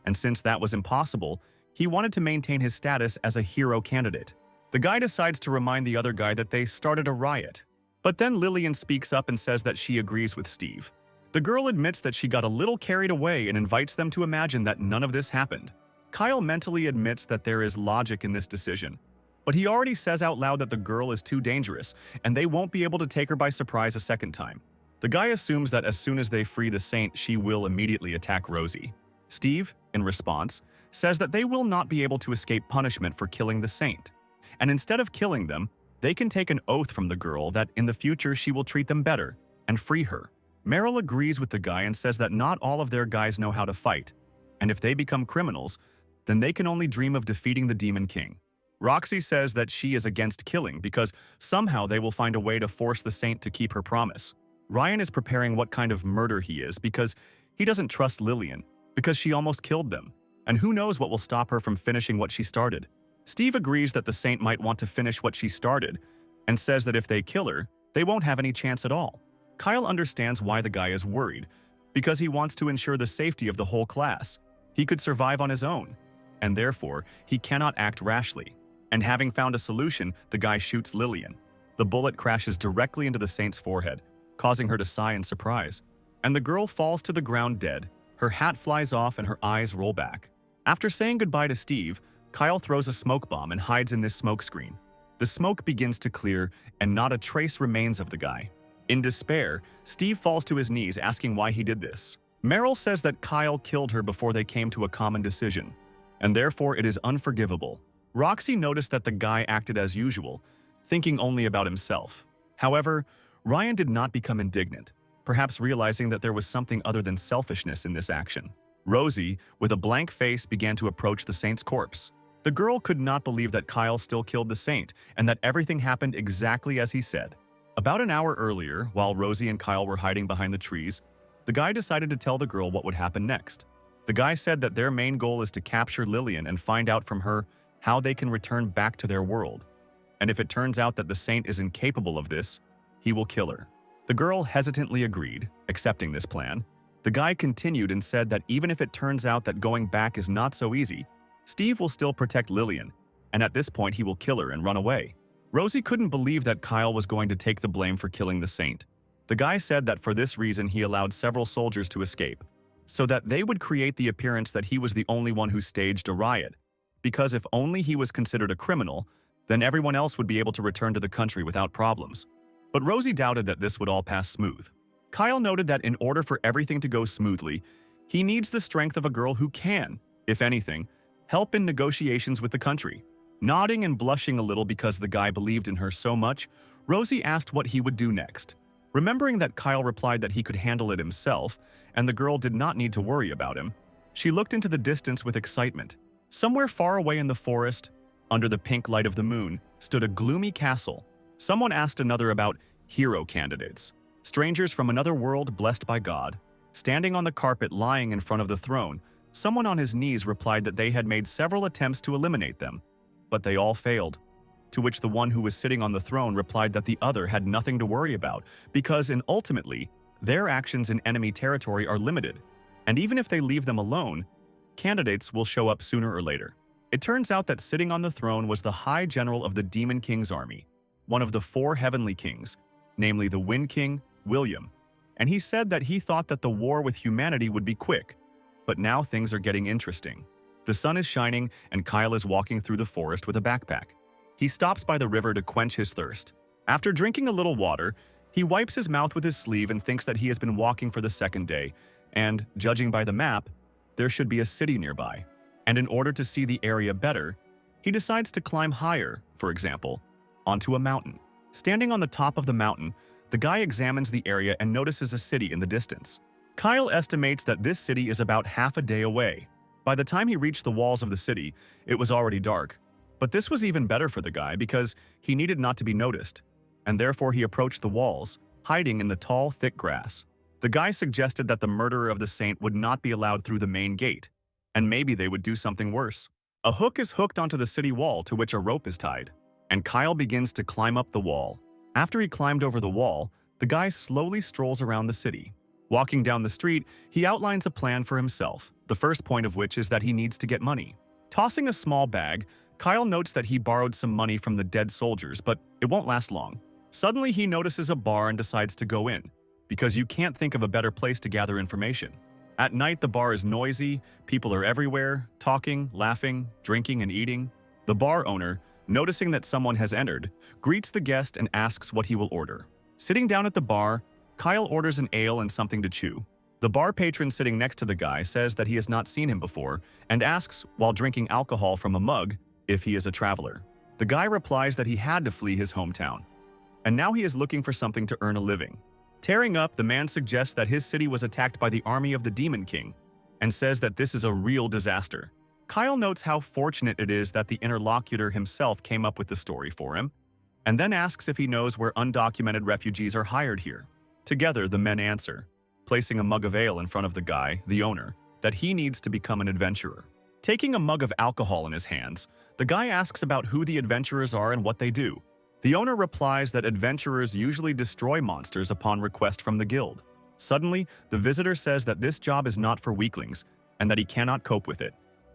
and since that was impossible, he wanted to maintain his status as a hero candidate. The guy decides to remind the other guy that they started a riot, but then Lillian speaks up and says that she agrees with Steve. The girl admits that she got a little carried away and invites them to imagine that none of this happened. Kyle mentally admits that there is logic in this decision, but he already says out loud that the girl is too dangerous and they won't be able to take her by surprise a second time. The guy assumes that as soon as they free the saint, she will immediately attack Rosie. Steve, in response, says that they will not be able to escape punishment for killing the saint, and instead of killing them, they can take an oath from the girl that in the future she will treat them better and free her. Meryl agrees with the guy and says that not all of their guys know how to fight, and if they become criminals, then they can only dream of defeating the Demon King. Roxy says that she is against killing because somehow they will find a way to force the saint to keep her promise. Ryan is preparing what kind of murder he is because he doesn't trust Lillian, because she almost killed them, and who knows what will stop her from finishing what she started. Steve agrees that the saint might want to finish what she started, and says that if they kill her, they won't have any chance at all. Kyle understands why the guy is worried, because he wants to ensure the safety of the whole class. He could survive on his own, and therefore he cannot act rashly. And having found a solution, the guy shoots Lillian. The bullet crashes directly into the saint's forehead, causing her to sigh in surprise, and the girl falls to the ground dead. Her hat flies off and her eyes roll back. After saying goodbye to Steve, Kyle throws a smoke bomb and hides in this smoke screen. The smoke begins to clear, and not a trace remains of the guy. In despair, Steve falls to his knees asking why he did this. Meryl says that Kyle killed her before they came to a common decision, and therefore it is unforgivable. Roxy noticed that the guy acted as usual, thinking only about himself. However, Ryan did not become indignant, perhaps realizing that there was something other than selfishness in this action. Rosie, with a blank face, began to approach the saint's corpse. The girl could not believe that Kyle still killed the saint and that everything happened exactly as he said. About an hour earlier, while Rosie and Kyle were hiding behind the trees, the guy decided to tell the girl what would happen next. The guy said that their main goal is to capture Lillian and find out from her how they can return back to their world. And if it turns out that the saint is incapable of this, he will kill her. The girl hesitantly agreed, accepting this plan. The guy continued and said that even if it turns out that going back is not so easy, Steve will still protect Lillian, and at this point he will kill her and run away. Rosie couldn't believe that Kyle was going to take the blame for killing the saint. The guy said that for this reason he allowed several soldiers to escape, so that they would create the appearance that he was the only one who staged a riot, because if only he was considered a criminal, then everyone else would be able to return to the country without problems. But Rosie doubted that this would all pass smooth. Kyle noted that in order for everything to go smoothly, he needs the strength of a girl who can, if anything, help in negotiations with the country. Nodding and blushing a little because the guy believed in her so much, Rosie asked what he would do next. Remembering that Kyle replied that he could handle it himself, and the girl did not need to worry about him, she looked into the distance with excitement. Somewhere far away in the forest, under the pink light of the moon, stood a gloomy castle. Someone asked another about hero candidates, strangers from another world blessed by God. Standing on the carpet lying in front of the throne, someone on his knees replied that they had made several attempts to eliminate them, but they all failed. To which the one who was sitting on the throne replied that the other had nothing to worry about because ultimately, their actions in enemy territory are limited, and even if they leave them alone, candidates will show up sooner or later. It turns out that sitting on the throne was the High General of the Demon King's army, one of the 4 heavenly kings, namely the Wind King, William, and he said that he thought that the war with humanity would be quick, but now things are getting interesting. The sun is shining and Kyle is walking through the forest with a backpack. He stops by the river to quench his thirst. After drinking a little water, he wipes his mouth with his sleeve and thinks that he has been walking for the second day, and, judging by the map, there should be a city nearby. And in order to see the area better, he decides to climb higher, for example, onto a mountain. Standing on the top of the mountain, the guy examines the area and notices a city in the distance. Kyle estimates that this city is about half a day away. By the time he reached the walls of the city, it was already dark. But this was even better for the guy because he needed not to be noticed, and therefore he approached the walls, hiding in the tall, thick grass. The guy suggested that the murderer of the saint would not be allowed through the main gate, and maybe they would do something worse. A hook is hooked onto the city wall to which a rope is tied, and Kyle begins to climb up the wall. After he climbed over the wall, the guy slowly strolls around the city. Walking down the street, he outlines a plan for himself, the first point of which is that he needs to get money. Tossing a small bag, Kyle notes that he borrowed some money from the dead soldiers, but it won't last long. Suddenly, he notices a bar and decides to go in, because you can't think of a better place to gather information. At night, the bar is noisy, people are everywhere, talking, laughing, drinking, and eating. The bar owner, noticing that someone has entered, greets the guest and asks what he will order. Sitting down at the bar, Kyle orders an ale and something to chew. The bar patron sitting next to the guy says that he has not seen him before and asks, while drinking alcohol from a mug, if he is a traveler. The guy replies that he had to flee his hometown, and now he is looking for something to earn a living. Tearing up, the man suggests that his city was attacked by the army of the Demon King and says that this is a real disaster. Kyle notes how fortunate it is that the interlocutor himself came up with the story for him, and then asks if he knows where undocumented refugees are hired here. Together, the men answer, placing a mug of ale in front of the guy, the owner, that he needs to become an adventurer. Taking a mug of alcohol in his hands, the guy asks about who the adventurers are and what they do. The owner replies that adventurers usually destroy monsters upon request from the guild. Suddenly, the visitor says that this job is not for weaklings and that he cannot cope with it.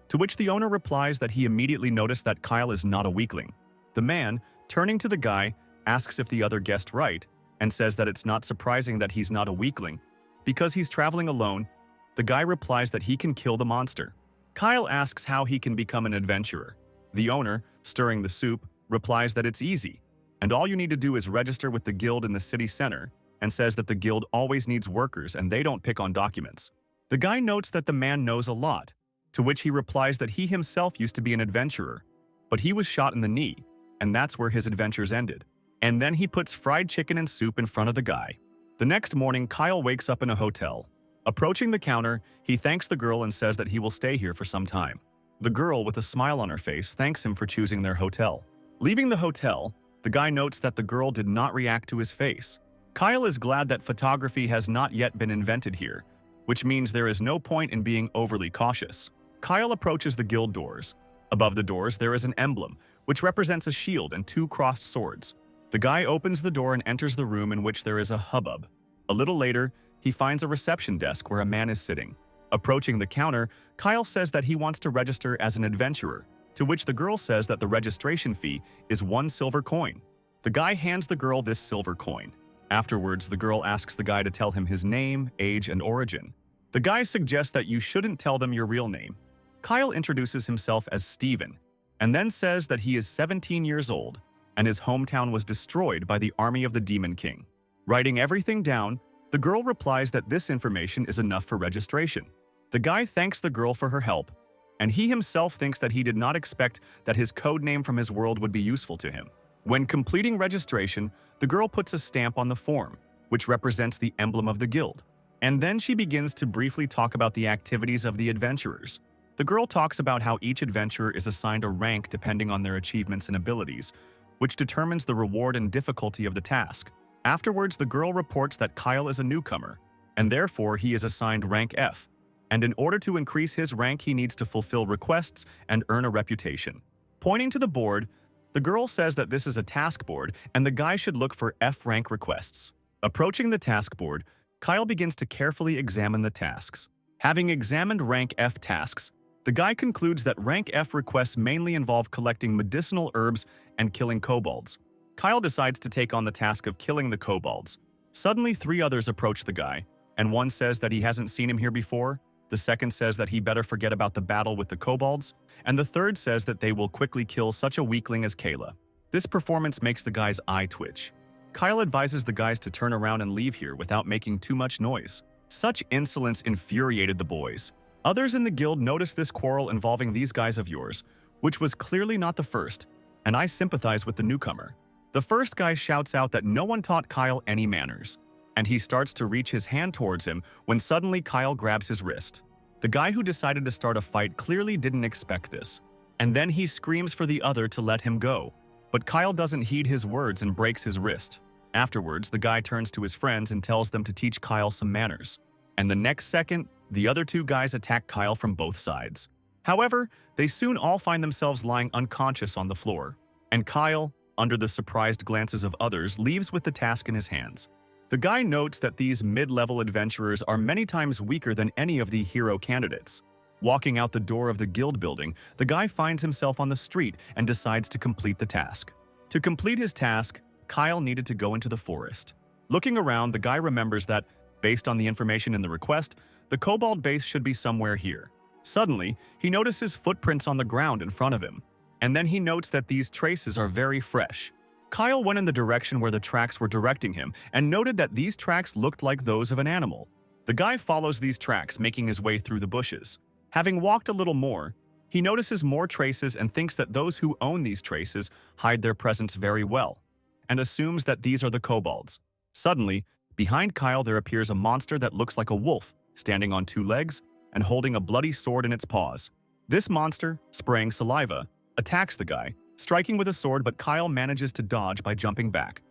To which the owner replies that he immediately noticed that Kyle is not a weakling. The man, turning to the guy, asks if the other guessed right and says that it's not surprising that he's not a weakling. Because he's traveling alone, the guy replies that he can kill the monster. Kyle asks how he can become an adventurer. The owner, stirring the soup, replies that it's easy, and all you need to do is register with the guild in the city center, and says that the guild always needs workers and they don't pick on documents. The guy notes that the man knows a lot, to which he replies that he himself used to be an adventurer, but he was shot in the knee, and that's where his adventures ended. And then he puts fried chicken and soup in front of the guy. The next morning, Kyle wakes up in a hotel. Approaching the counter, he thanks the girl and says that he will stay here for some time. The girl, with a smile on her face, thanks him for choosing their hotel. Leaving the hotel, the guy notes that the girl did not react to his face. Kyle is glad that photography has not yet been invented here, which means there is no point in being overly cautious. Kyle approaches the guild doors. Above the doors, there is an emblem, which represents a shield and two crossed swords. The guy opens the door and enters the room in which there is a hubbub. A little later, he finds a reception desk where a man is sitting. Approaching the counter, Kyle says that he wants to register as an adventurer, to which the girl says that the registration fee is 1 silver coin. The guy hands the girl this silver coin. Afterwards, the girl asks the guy to tell him his name, age, and origin. The guy suggests that you shouldn't tell them your real name. Kyle introduces himself as Steven, and then says that he is 17 years old, and his hometown was destroyed by the army of the Demon King. Writing everything down, the girl replies that this information is enough for registration. The guy thanks the girl for her help, and he himself thinks that he did not expect that his code name from his world would be useful to him. When completing registration, the girl puts a stamp on the form, which represents the emblem of the guild, and then she begins to briefly talk about the activities of the adventurers. The girl talks about how each adventurer is assigned a rank depending on their achievements and abilities, which determines the reward and difficulty of the task. Afterwards, the girl reports that Kyle is a newcomer, and therefore he is assigned rank F, and in order to increase his rank, he needs to fulfill requests and earn a reputation. Pointing to the board, the girl says that this is a task board and the guy should look for F rank requests. Approaching the task board, Kyle begins to carefully examine the tasks. Having examined rank F tasks, the guy concludes that rank F requests mainly involve collecting medicinal herbs and killing kobolds. Kyle decides to take on the task of killing the kobolds. Suddenly, 3 others approach the guy, and one says that he hasn't seen him here before. The second says that he better forget about the battle with the kobolds, and the third says that they will quickly kill such a weakling as Kayla. This performance makes the guy's eye twitch. Kyle advises the guys to turn around and leave here without making too much noise. Such insolence infuriated the boys. Others in the guild noticed this quarrel involving these guys of yours, which was clearly not the first, and I sympathize with the newcomer. The first guy shouts out that no one taught Kyle any manners, and he starts to reach his hand towards him when suddenly Kyle grabs his wrist. The guy who decided to start a fight clearly didn't expect this, and then he screams for the other to let him go. But Kyle doesn't heed his words and breaks his wrist. Afterwards, the guy turns to his friends and tells them to teach Kyle some manners. And the next second, the other two guys attack Kyle from both sides. However, they soon all find themselves lying unconscious on the floor, and Kyle, under the surprised glances of others, leaves with the task in his hands. The guy notes that these mid-level adventurers are many times weaker than any of the hero candidates. Walking out the door of the guild building, the guy finds himself on the street and decides to complete the task. To complete his task, Kyle needed to go into the forest. Looking around, the guy remembers that, based on the information in the request, the kobold base should be somewhere here. Suddenly, he notices footprints on the ground in front of him, and then he notes that these traces are very fresh. Kyle went in the direction where the tracks were directing him and noted that these tracks looked like those of an animal. The guy follows these tracks, making his way through the bushes. Having walked a little more, he notices more traces and thinks that those who own these traces hide their presence very well, and assumes that these are the kobolds. Suddenly, behind Kyle there appears a monster that looks like a wolf, standing on two legs and holding a bloody sword in its paws. This monster, spraying saliva, attacks the guy, striking with a sword, but Kyle manages to dodge by jumping back.